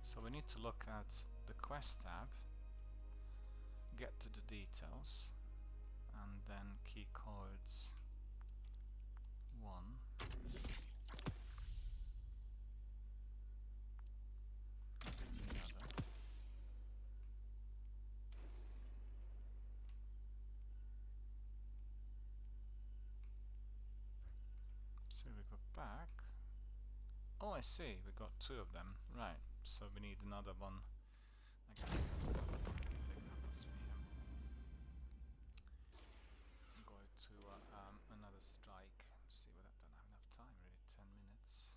So we need to look at the quest tab, get to the details, and then key codes 1. So we go back. Oh, I see, we got 2 of them. Right, so we need another one. I guess that must be go to another strike. See what I don't have enough time, really. 10 minutes.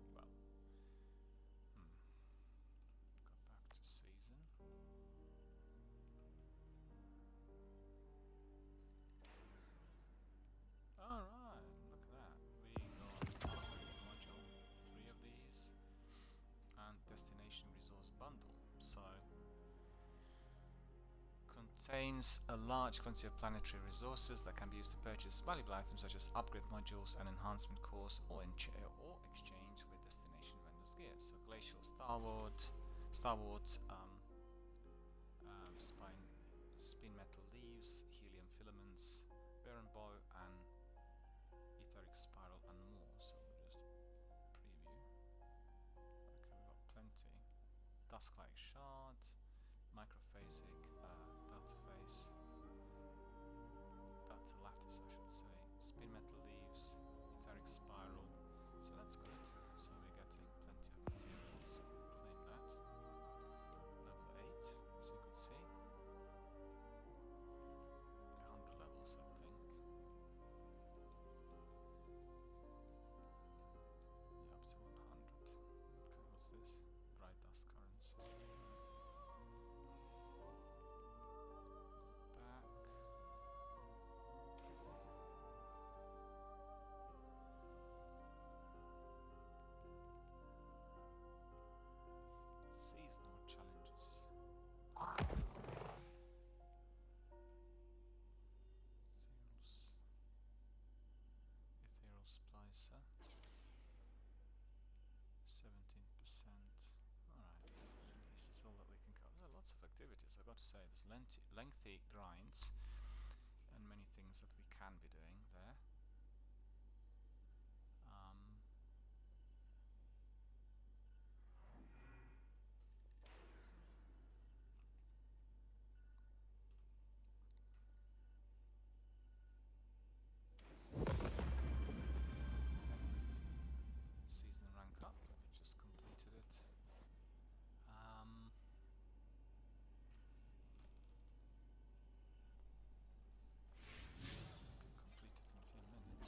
Well, go back to season. Alright, look at that. We got module, 3 of these, and destination resource bundle. So, contains a large quantity of planetary resources that can be used to purchase valuable items such as upgrade modules and enhancement cores, or exchange with destination vendors' gear. So, glacial starwort, spin metal leaves, helium filaments, barren bow, and etheric spiral, and more. So we'll just preview. Okay, we've got plenty. Dusk-like shard, microphasic data face, data lattice, I should say, spin metal leaves, etheric spiral. So that's good. So we're getting plenty of materials. Claim that. Level 8, as you could see. 100 levels, I think. Yeah, up to 100. Okay, what's this? Bright dust currents. Back. Seasonal challenges. Ethereal Splicer. 17%. Alright, so this is all that we can cover. There are lots of activities, I've got to say. There's lengthy grinds and many things that we can be doing there. Season rank up, we just completed it. Complete it in a few minutes.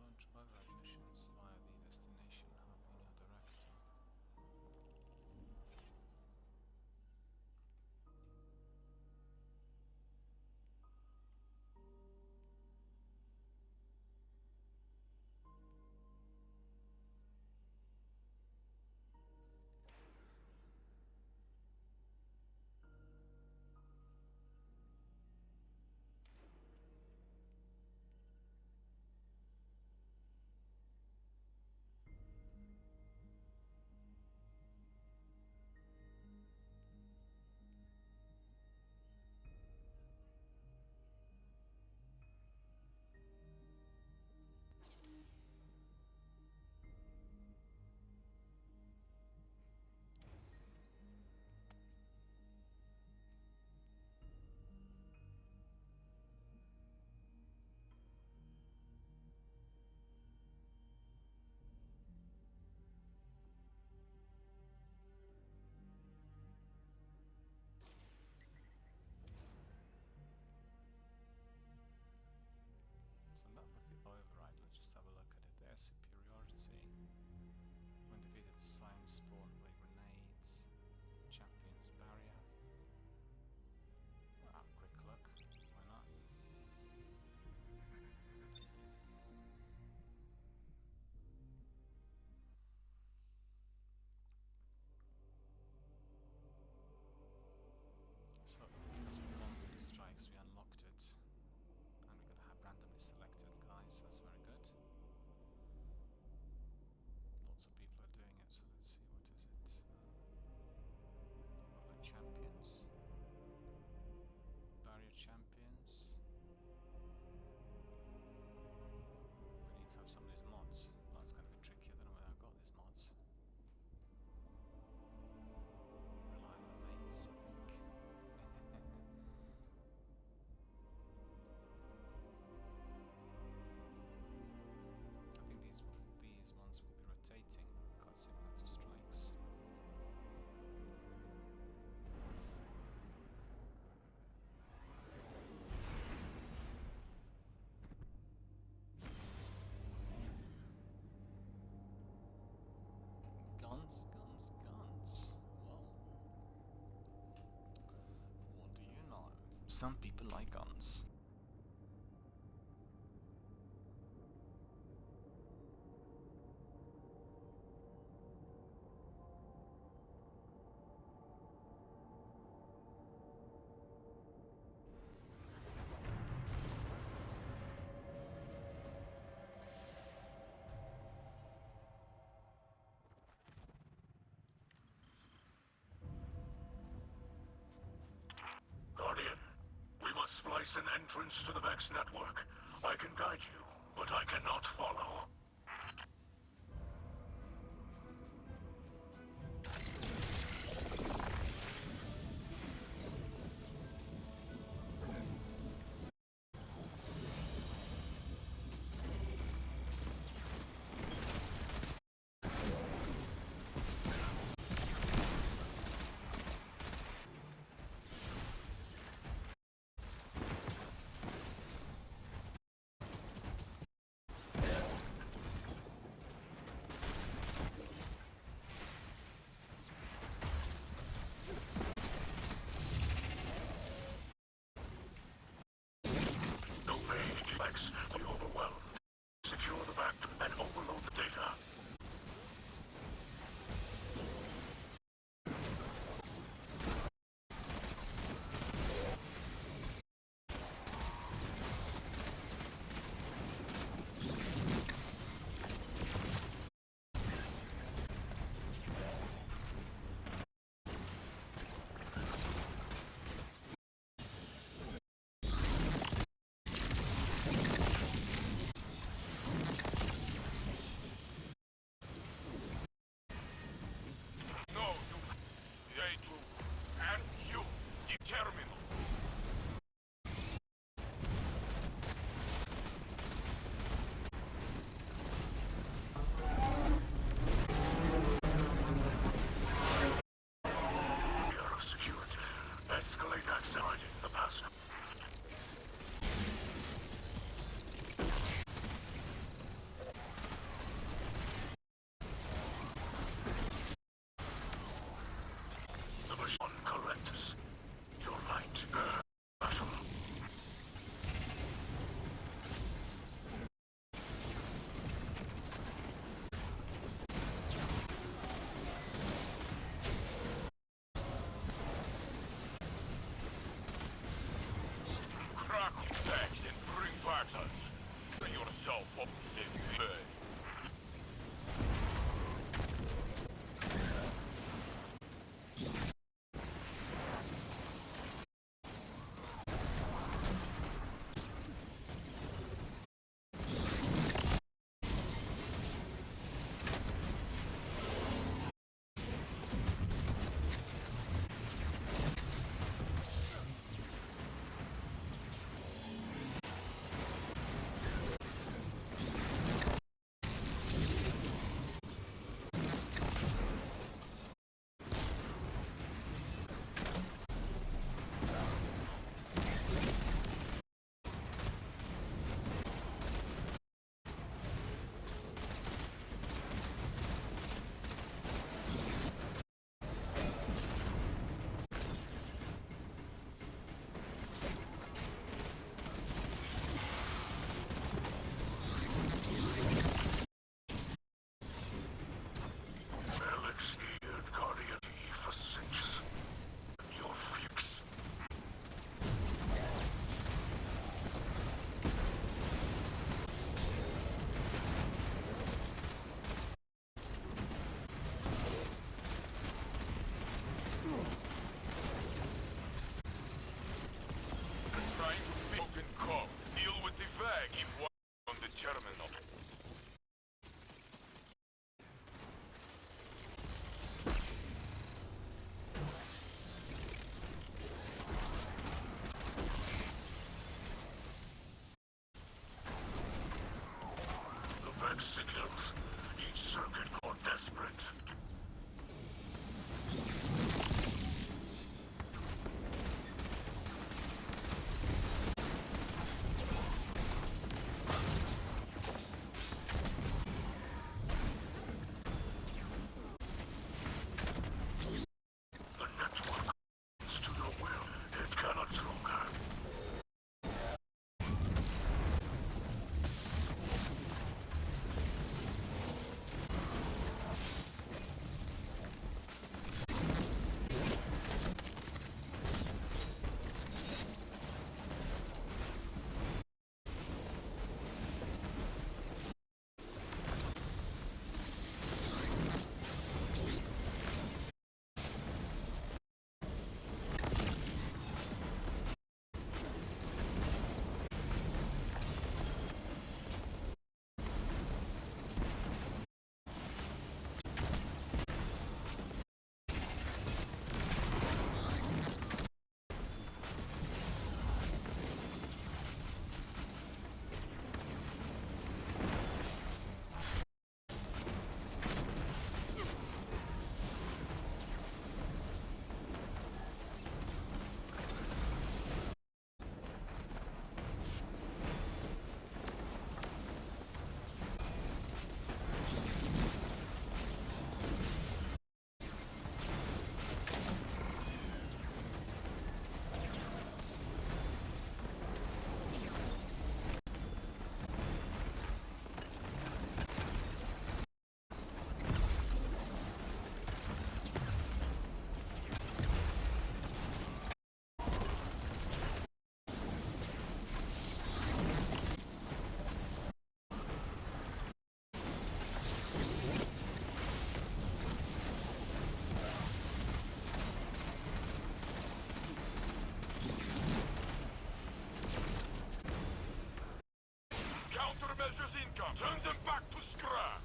Launch override missions via the destination hub in your direction. So not the override, let's just have a look at it. Their superiority. When defeated, science spawn with grenades. Champions barrier. Ah, quick look. Why not? So, because we belong to the strike some people like guns. Guardian, we must splice an entrance to the Vex network. I can guide you, but I cannot follow. Be overwhelmed. Secure the back and overload the data. Escalate accelerating the pass. The machine collectors. Your light. Battle. Signals. Each circuit more desperate. The network is to your will. It cannot stronger. Turn them back to scrap!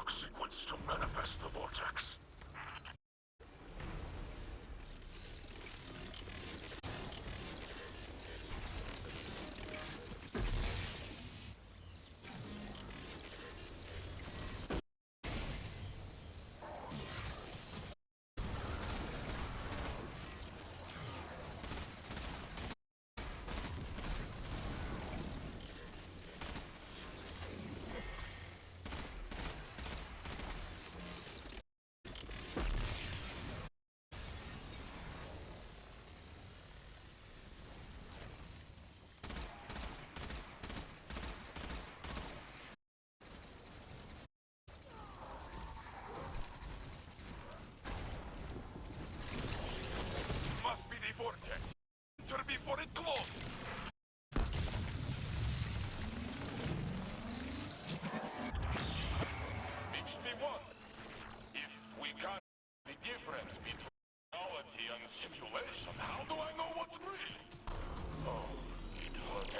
Sequence to manifest the vortex. Vortex. Enter before it closes. Makes me wonder if we can't the difference between reality and simulation. How do I know what's real? Oh, it hurts.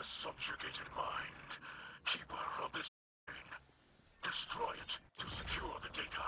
Subjugated mind, keeper of this brain. Destroy it to secure the data.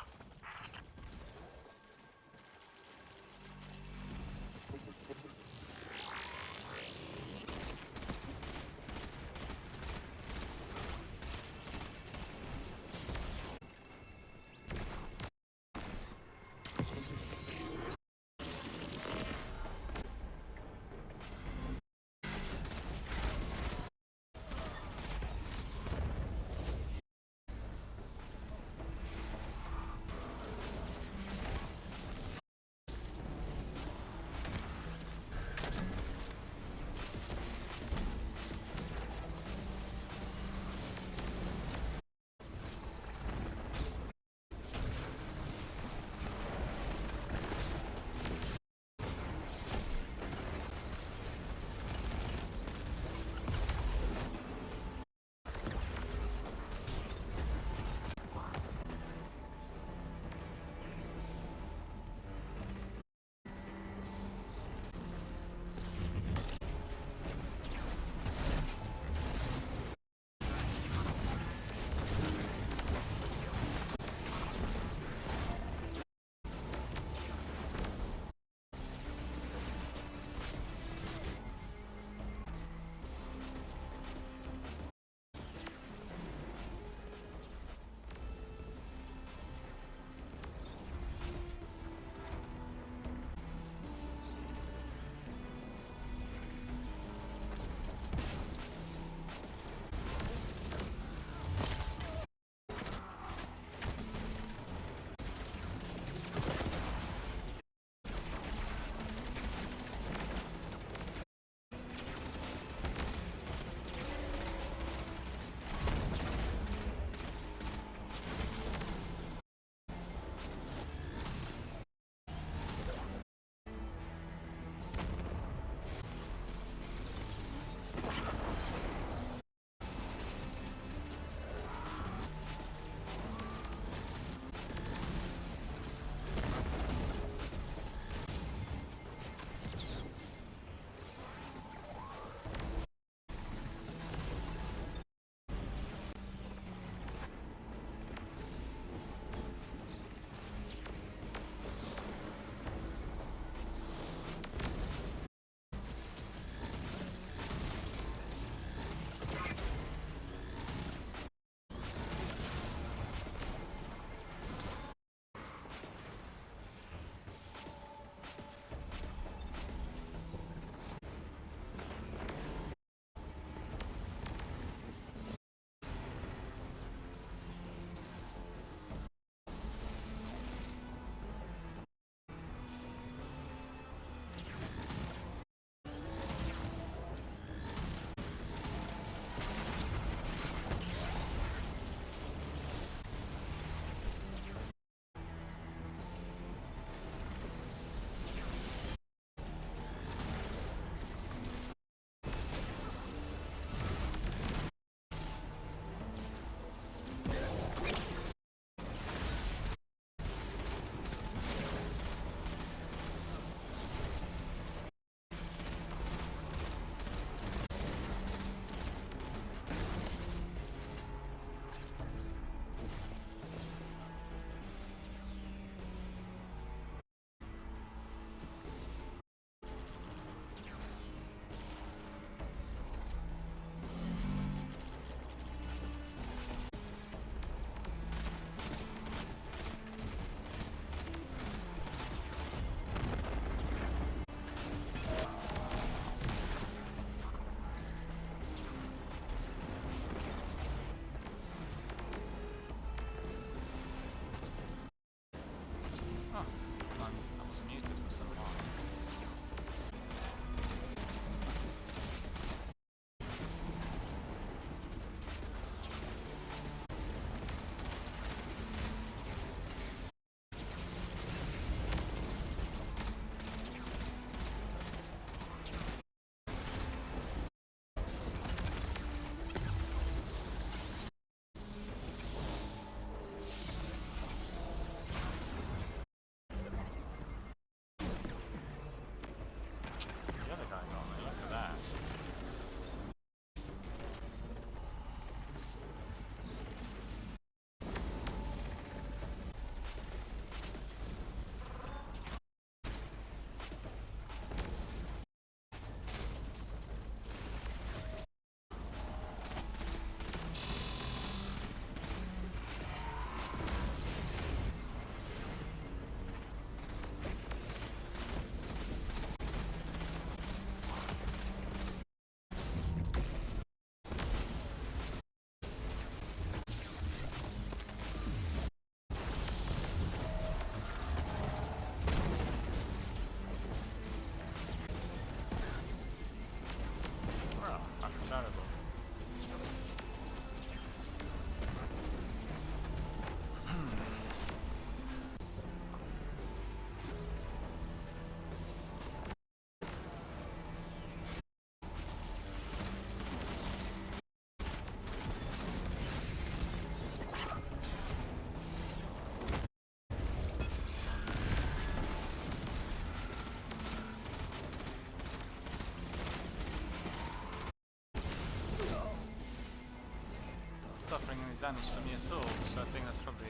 having any damage to me at all, so I think that's probably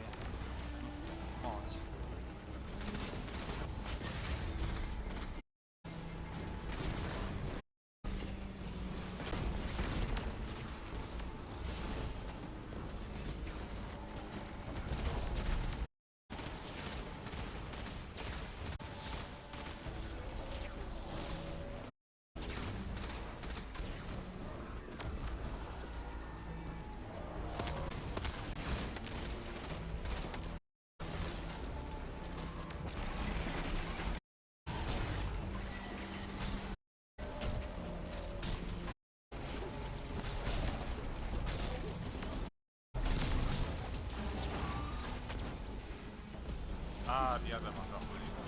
mods. Ah, the other one got really bad.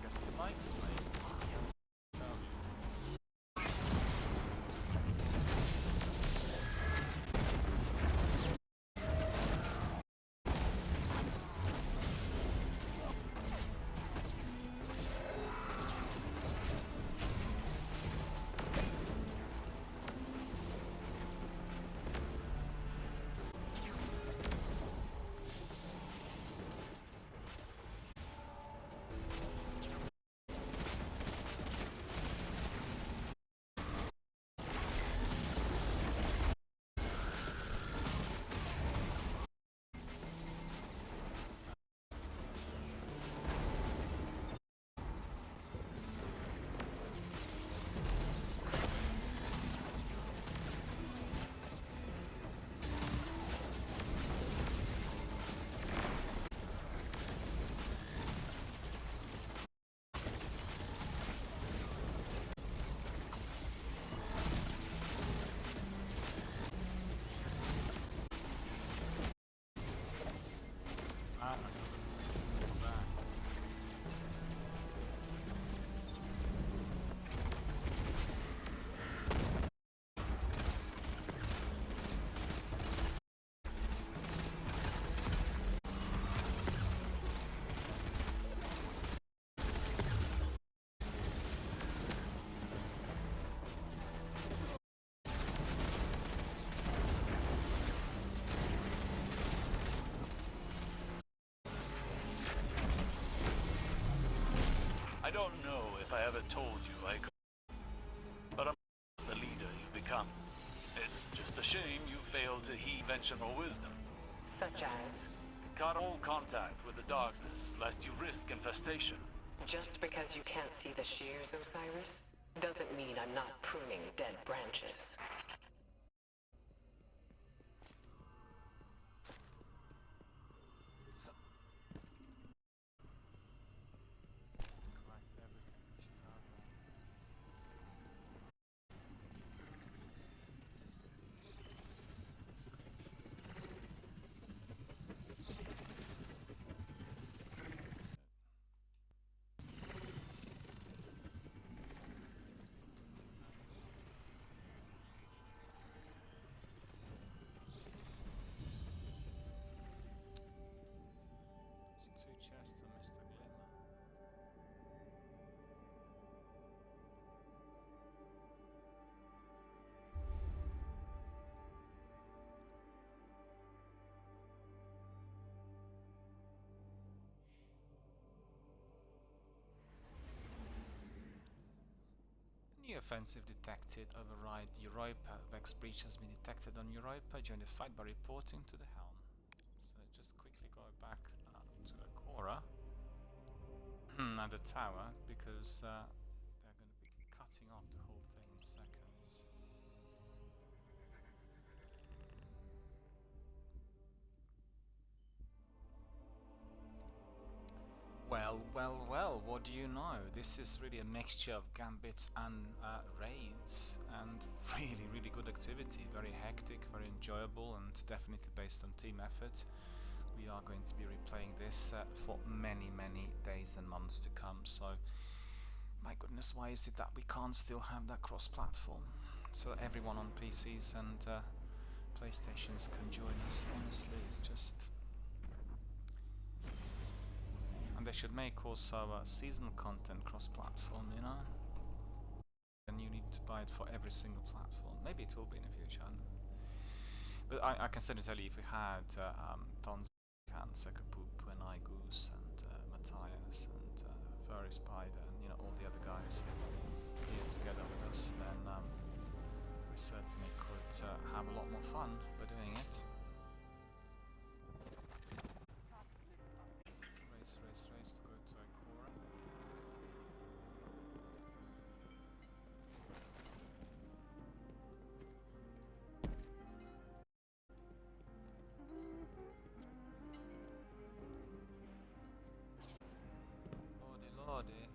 He likes me. Tell you. I don't know if I ever told you I could, but I'm the leader you become. It's just a shame you failed to heed conventional wisdom. Such as? Cut all contact with the darkness, lest you risk infestation. Just because you can't see the shears, Osiris, doesn't mean I'm not pruning dead branches. offensive detected. Override Europa. Vex breach has been detected on Europa. Join the fight by reporting to the helm. So just quickly go back to Akora at the tower, because they're going to be cutting off the whole thing in seconds. Well, well, well, what do you know? This is really a mixture of gambits and raids, and really, really good activity. Very hectic, very enjoyable, and definitely based on team effort. We are going to be replaying this for many, many days and months to come, so my goodness, why is it that we can't still have that cross-platform? So everyone on PCs and PlayStations can join us. Honestly, it's just... And they should make also seasonal content cross-platform, you know? And you need to buy it for every single platform. Maybe it will be in the future, I don't know. But I can certainly tell you, if we had Tons, Sekapupu, and Igoose, and Matthias, and Furry Spider, and you know, all the other guys here together with us, then we certainly could have a lot more fun by doing it. Race to go to Ikora. Lordy.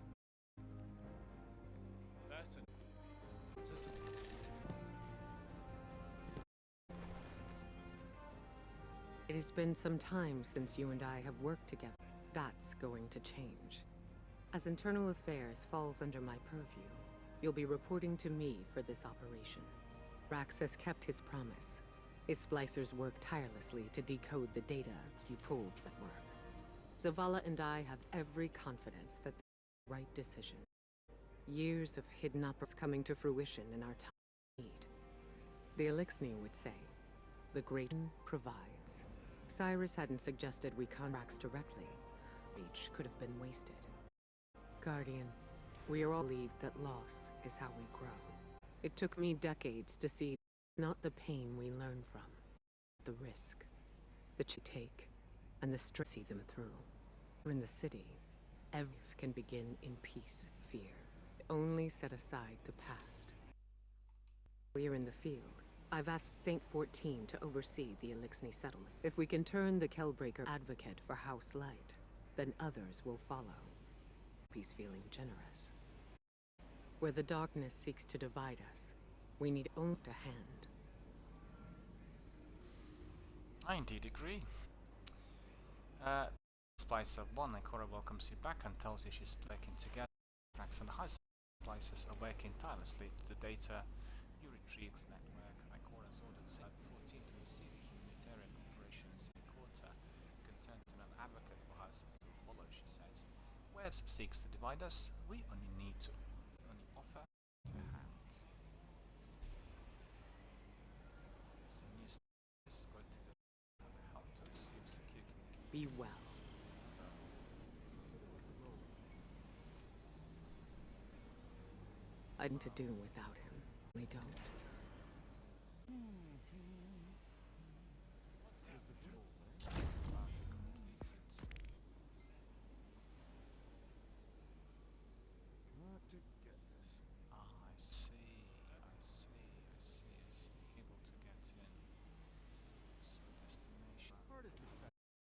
Lesson. Anticipate. It has been some time since you and I have worked together. That's going to change. As internal affairs falls under my purview, you'll be reporting to me for this operation. Rax has kept his promise. His splicers work tirelessly to decode the data you pulled that work. Zavala and I have every confidence that the right decision. Years of hidden operations coming to fruition in our time of need. The Elixni would say, the great one provides. Cyrus hadn't suggested we contracts directly. Each could have been wasted. Guardian, we are all believed that loss is how we grow. It took me decades to see not the pain we learn from, the risk that you take, and the stress see them through. In the city, everything can begin in peace, fear. Only set aside the past. We're in the field. I've asked Saint 14 to oversee the Elixni settlement. If we can turn the Kellbreaker advocate for House Light, then others will follow. Peace feeling generous. Where the darkness seeks to divide us, we need only a hand. I indeed agree. Splicer 1, Ikora welcomes you back and tells you she's working together. Rax and the high splicers are working tirelessly to the data you retrieves network. Ikora's ordered Site 14 to receive the humanitarian operations in Quarter. You can turn to an advocate for us to follow, she says. Whereas seeks to divide us, we only need to offer to hand. So new is going to help to receive security. Be well. I'm to do without him. We don't.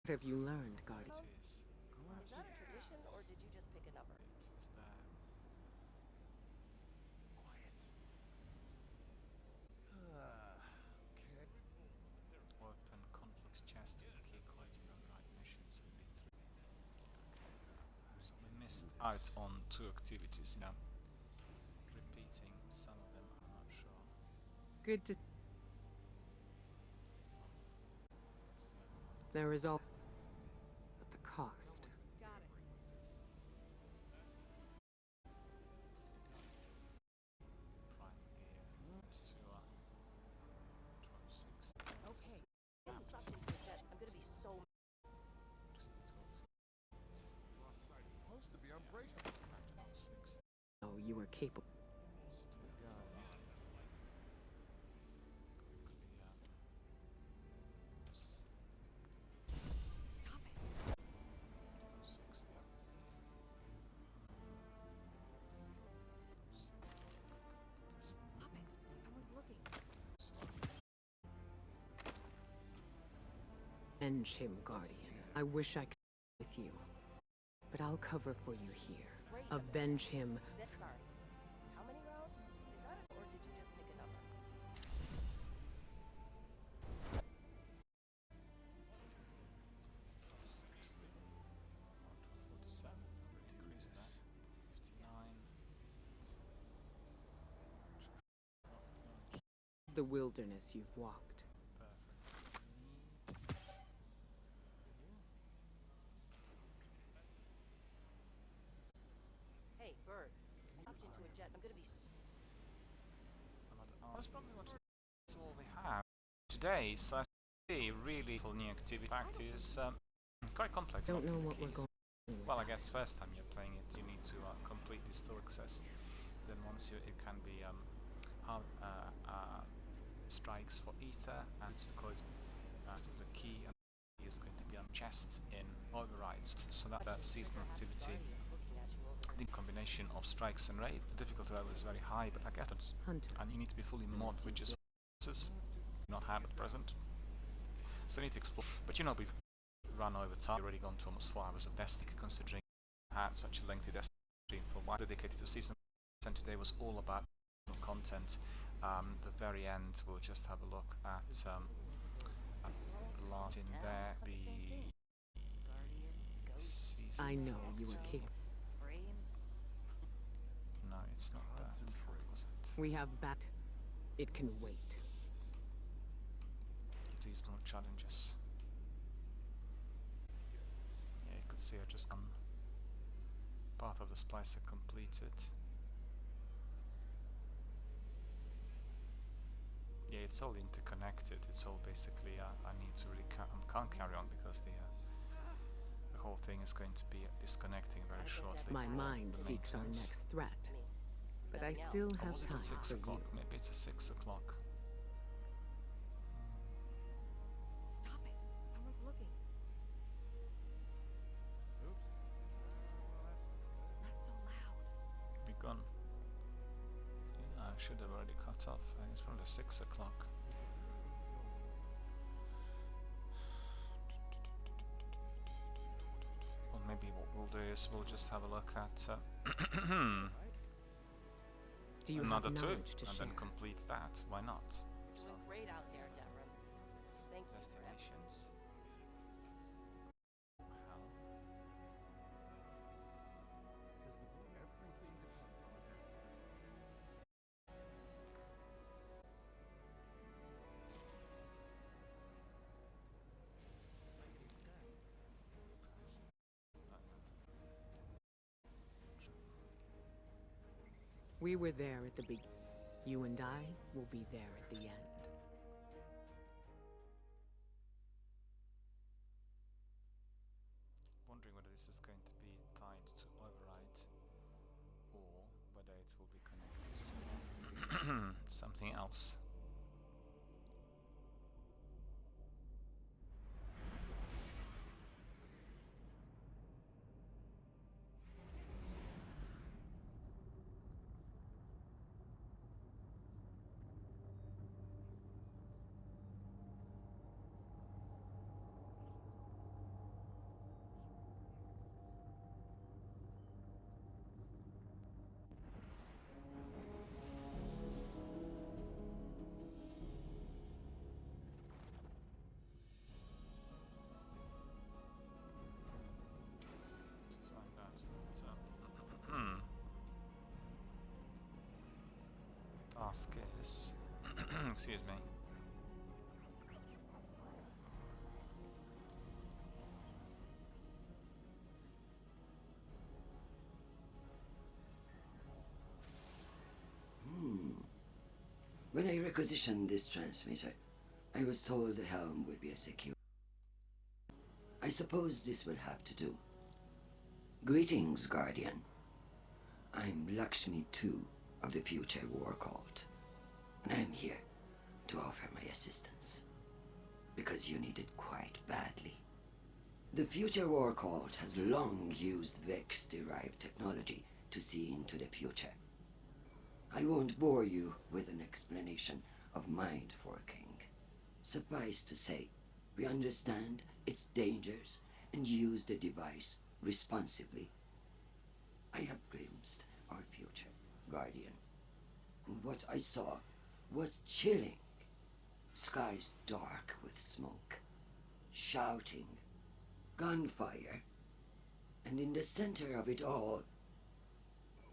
What have you learned, Guardian? Is that a tradition, or did you just pick it up? Open conflicts chest with key quality override missions in B3. So we missed out on 2 activities, you know. Repeating some of them, I'm not sure. Good to... There is all... at the cost. Got it. Prime gear, sewer, 1260. Okay. Get sucked into your set. I'm gonna be so... Supposed to be unbreakable. Oh, you are capable. Avenge him, Guardian. I wish I could be with you, but I'll cover for you here. Avenge him. Sorry. How many rounds? Is that it, or did you just pick a number? The wilderness you've walked. Hey, Bird. I stopped into a jet. I'm gonna be. That's probably what that's all we have today. So I see really full new activity. In fact, is quite complex. Don't know what we're going. Well, I guess first time you're playing it, you need to complete the store access. Then once you, it can be strikes for ether and the codes to the key, and is going to be on chests in overrides. So that seasonal activity, the combination of strikes and raid, the difficulty level is very high, but I guess it's Hunter. and you need to be fully mod, which is not have at present. So you need to explore. But you know, we've run over time. We've already gone to almost 4 hours of Destiny, considering we had such a lengthy Destiny stream for why dedicated to season. And today was all about content. The very end, we'll just have a look at a lot in there. I know you are capable. No, it's not that. What was it? We have bat. It can wait. Seasonal challenges. Yeah, you could see I just come. Part of the Splicer completed. Yeah, it's all interconnected. It's all basically. I need to really can't carry on because the whole thing is going to be disconnecting very shortly. My mind seeks our next threat, but I still have was it time at 6 for o'clock? you. Maybe it's at 6 o'clock. Stop it! Someone's looking. Oops. Not so loud. Begun. Yeah, I should have already cut off. It's probably 6 o'clock. Well, maybe what we'll do is we'll just have a look at Do you another have two, knowledge to and share? then complete that. Why not? You look great out there, Devrim. Thank you. Destinations. Hell. Everything depends on the day. We were there at the beginning. You and I will be there at the end. Wondering whether this is going to be tied to override or whether it will be connected to something else. Task is excuse me. When I requisitioned this transmitter, I was told the helm would be a secure. I suppose this will have to do. Greetings, Guardian. I'm Lakshmi II of the Future War Cult, and I'm here to offer my assistance, because you need it quite badly. The Future War Cult has long used Vex-derived technology to see into the future. I won't bore you with an explanation of mind forking. Suffice to say, We understand its dangers and use the device responsibly. I have glimpsed our future, Guardian, and what I saw was chilling. Skies dark with smoke, shouting, gunfire, and in the center of it all,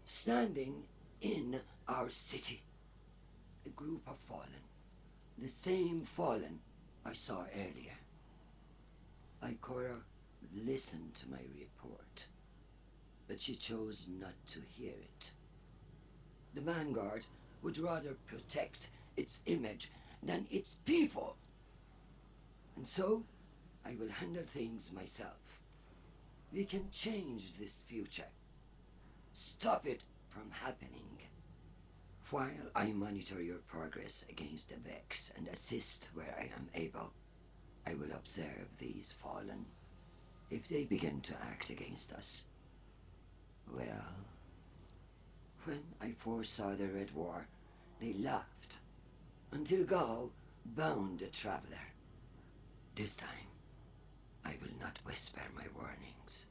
standing in our city, a group of fallen, the same fallen I saw earlier. Ikora listened to my report, but she chose not to hear it. The Vanguard would rather protect its image than its people. And so, I will handle things myself. We can change this future. Stop it from happening. While I monitor your progress against the Vex and assist where I am able, I will observe these fallen. If they begin to act against us, well, when I foresaw the Red War, they laughed, until Gaul bound the Traveler. This time, I will not whisper my warnings.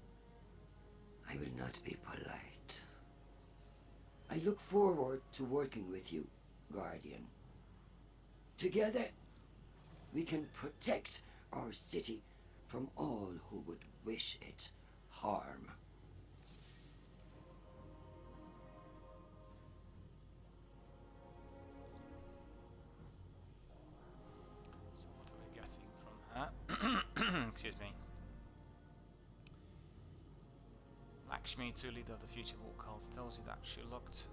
I will not be polite. I look forward to working with you, Guardian. Together, we can protect our city from all who would wish it harm. So what are we getting from her? Excuse me. Lakshmi, leader of the Future War cult, tells you that she looked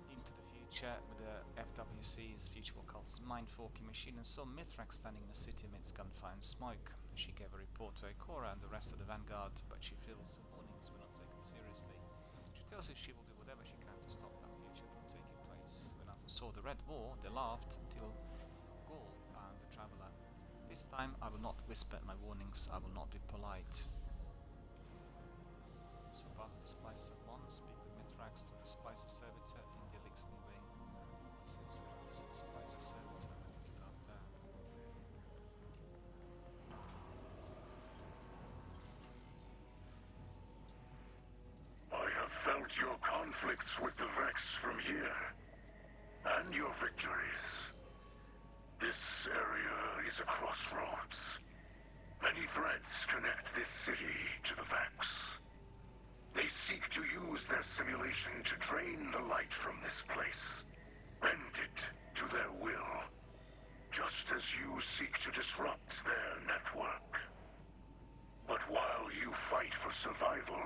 into the future with the FWC's Future War cult's mind-forking machine and saw Mithrax standing in the city amidst gunfire and smoke. She gave a report to Ikora and the rest of the Vanguard, but she feels the warnings were not taken seriously. She tells you she will do whatever she can to stop that future from taking place. When I saw the Red War, they laughed until Gaul and the Traveler. This time I will not whisper my warnings, I will not be polite. So far, the Splicer 1, speak with Mithrax through the Splicer Servitor in the Elixir wing. So Splicer Servitor, I need to go up there. I have felt your conflicts with the Vex from here, and your victories. This area is a crossroads. Many threads connect this city to the Vex. They seek to use their simulation to drain the light from this place, bend it to their will, just as you seek to disrupt their network. But while you fight for survival,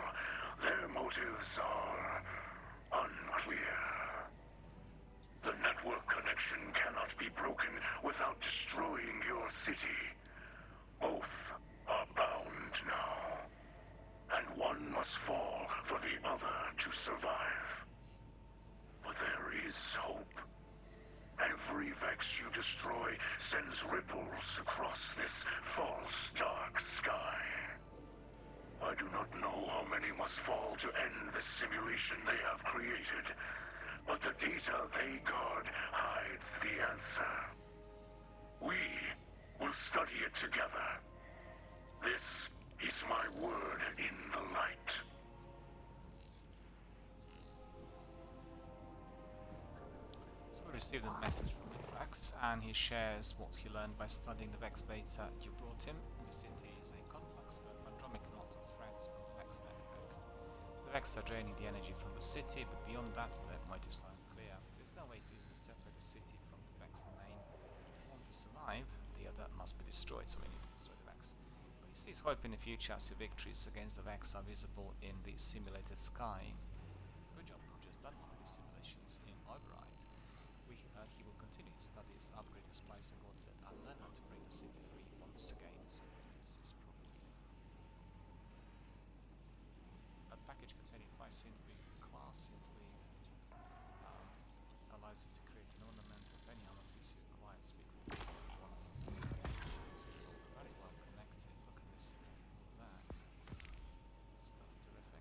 their motives are unclear. The network connection cannot be broken without destroying your city. Both are bound now, and one must fall for the other to survive. But there is hope. Every Vex you destroy sends ripples across this false dark sky. I do not know how many must fall to end the simulation they have created, but the data they guard hides the answer. We will study it together. This is my word in the light. So we received a message from Mithrax, and he shares what he learned by studying the Vex data you brought him. The city is a complex pandromic knot of threads from the Vex network. The Vex are draining the energy from the city, but beyond that, their motives are unclear. There's no way to easily separate the city from the Vex domain. If we want to survive, the other must be destroyed, so we need to destroy the Vex. But he sees hope in the future as your victories against the Vex are visible in the simulated sky. Good job, we've just done one of these simulations in Override. He will continue his studies, upgrade the Splicer Gauntlet, and learn how to break the city free once again. So this is properly. A package containing 5 synth class synth allows you to create an ornament of any armor piece you require. Speak with one of them. So it's all very well connected. Look at this there. So that's terrific.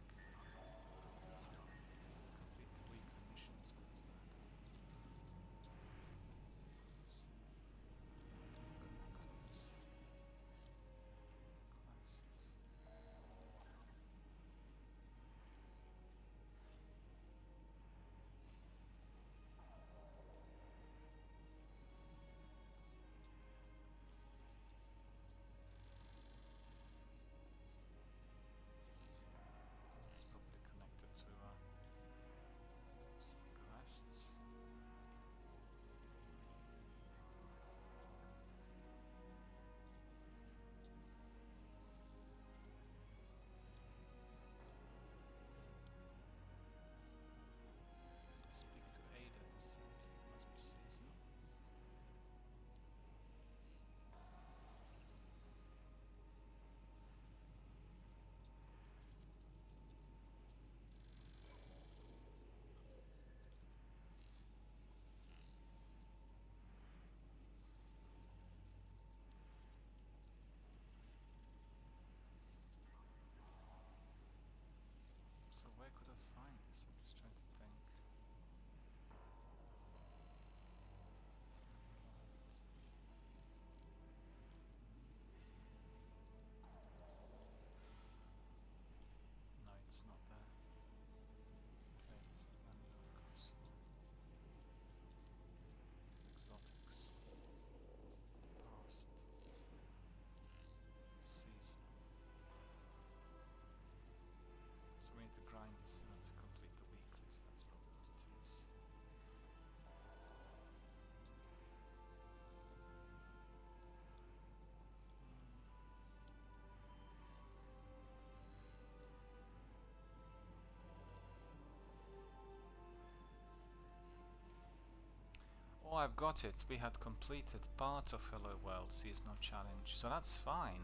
Oh, I've got it. We had completed part of Hello World Seasonal Challenge, so that's fine.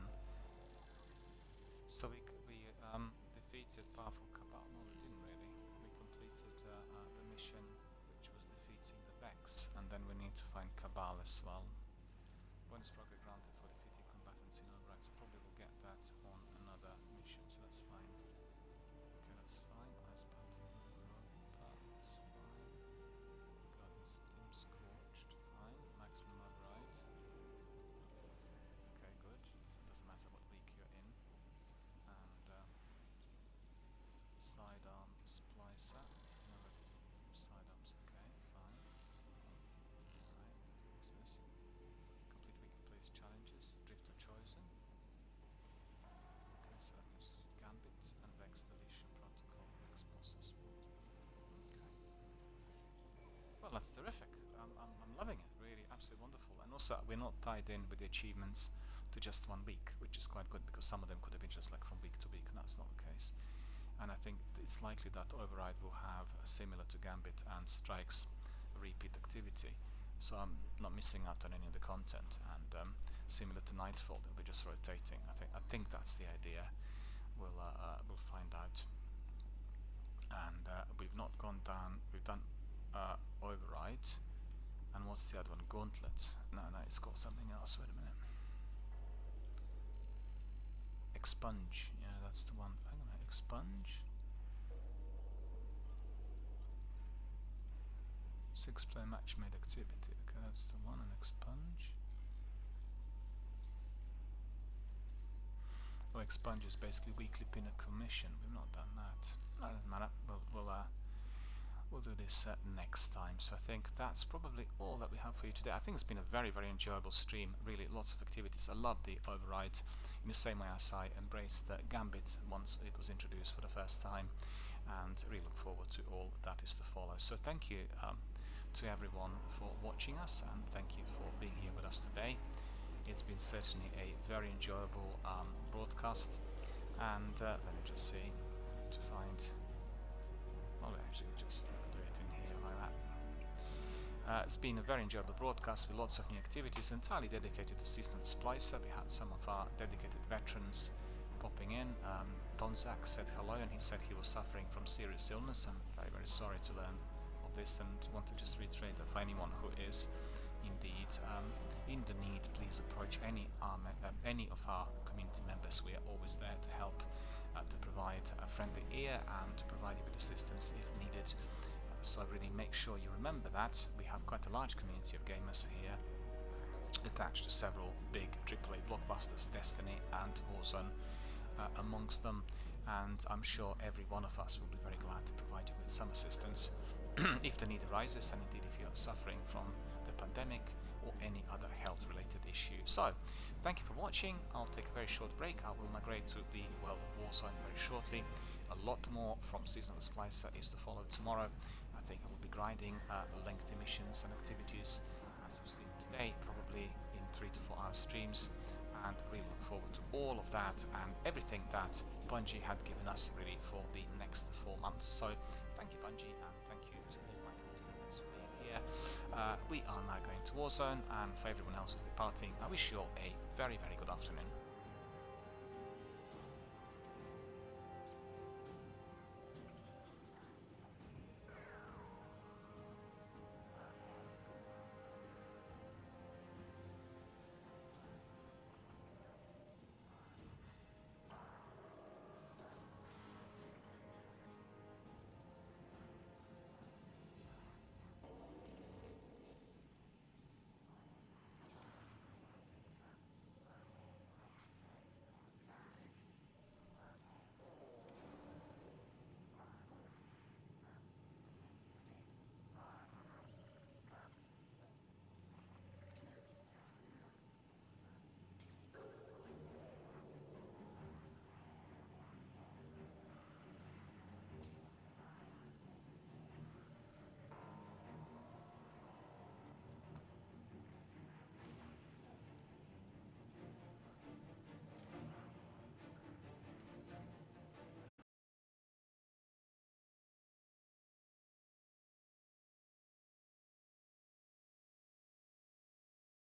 So we defeated powerful Cabal. No, we didn't really. We completed the mission, which was defeating the Vex, and then we need to find Cabal as well. Bonus progress granted for defeating combatants in Albright, so probably we'll get that on another mission, so that's fine. Okay, that's fine. Ice Pattern, that's fine. Gardens Dim Scorched, fine. Maximum Albright. Okay, good. Doesn't matter what week you're in. And sidearm Splicer. Another sidearms, okay, fine. Right, what's this? Complete weekly place challenges, Drifter Chosen. Okay, so that means Gambit and Vex Deletion Protocol, Vex Bosses. Okay. Well, that's terrific. I'm loving it, really, absolutely wonderful. And also, we're not tied in with the achievements to just 1 week, which is quite good because some of them could have been just like from week to week, and that's not the case. And I think it's likely that Override will have, similar to Gambit and Strikes, repeat activity. So I'm not missing out on any of the content, and similar to Nightfall, they'll be just rotating. I think that's the idea. We'll find out. And we've not gone down. We've done Override, and what's the other one? Gauntlet. No, it's called something else. Wait a minute. Expunge. Yeah, that's the one. Hang on, Expunge. 6-player match made activity. Okay, that's the one. And Expunge. Oh, Expunge is basically weekly Pinnacle mission. We've not done that. No, doesn't matter. We'll do this next time. So I think that's probably all that we have for you today. I think it's been a very, very enjoyable stream. Really, lots of activities. I love the Override in the same way as I embraced the Gambit once it was introduced for the first time, and really look forward to all that is to follow. So thank you to everyone for watching us, and thank you for being here with us today. It's been certainly a very enjoyable broadcast, and let me just see to find. Well, actually, just do it in here like that. It's been a very enjoyable broadcast with lots of new activities entirely dedicated to System Splicer. We had some of our dedicated veterans popping in. Donzak said hello, and he said he was suffering from serious illness. I'm very, very sorry to learn of this, and want to just reiterate that for anyone who is indeed in the need, please approach any of our community members. We are always there to help, to provide a friendly ear and to provide you with assistance if needed. So really make sure you remember that. We have quite a large community of gamers here, attached to several big AAA blockbusters, Destiny and Warzone amongst them, and I'm sure every one of us will be very glad to provide you with some assistance if the need arises, and indeed if you are suffering from the pandemic or any other health related issue. So thank you for watching. I'll take a very short break. I will migrate to the world of Warzone very shortly. A lot more from Season of the Splicer is to follow tomorrow. I think I will be grinding lengthy missions and activities as you've seen today, probably in 3 to 4 hour streams, and really look forward to all of that and everything that Bungie had given us really for the next 4 months. So thank you, Bungie, and thank you to all my community members for being here. We are now going to Warzone, and for everyone else who's departing, I wish you all a very, very good afternoon.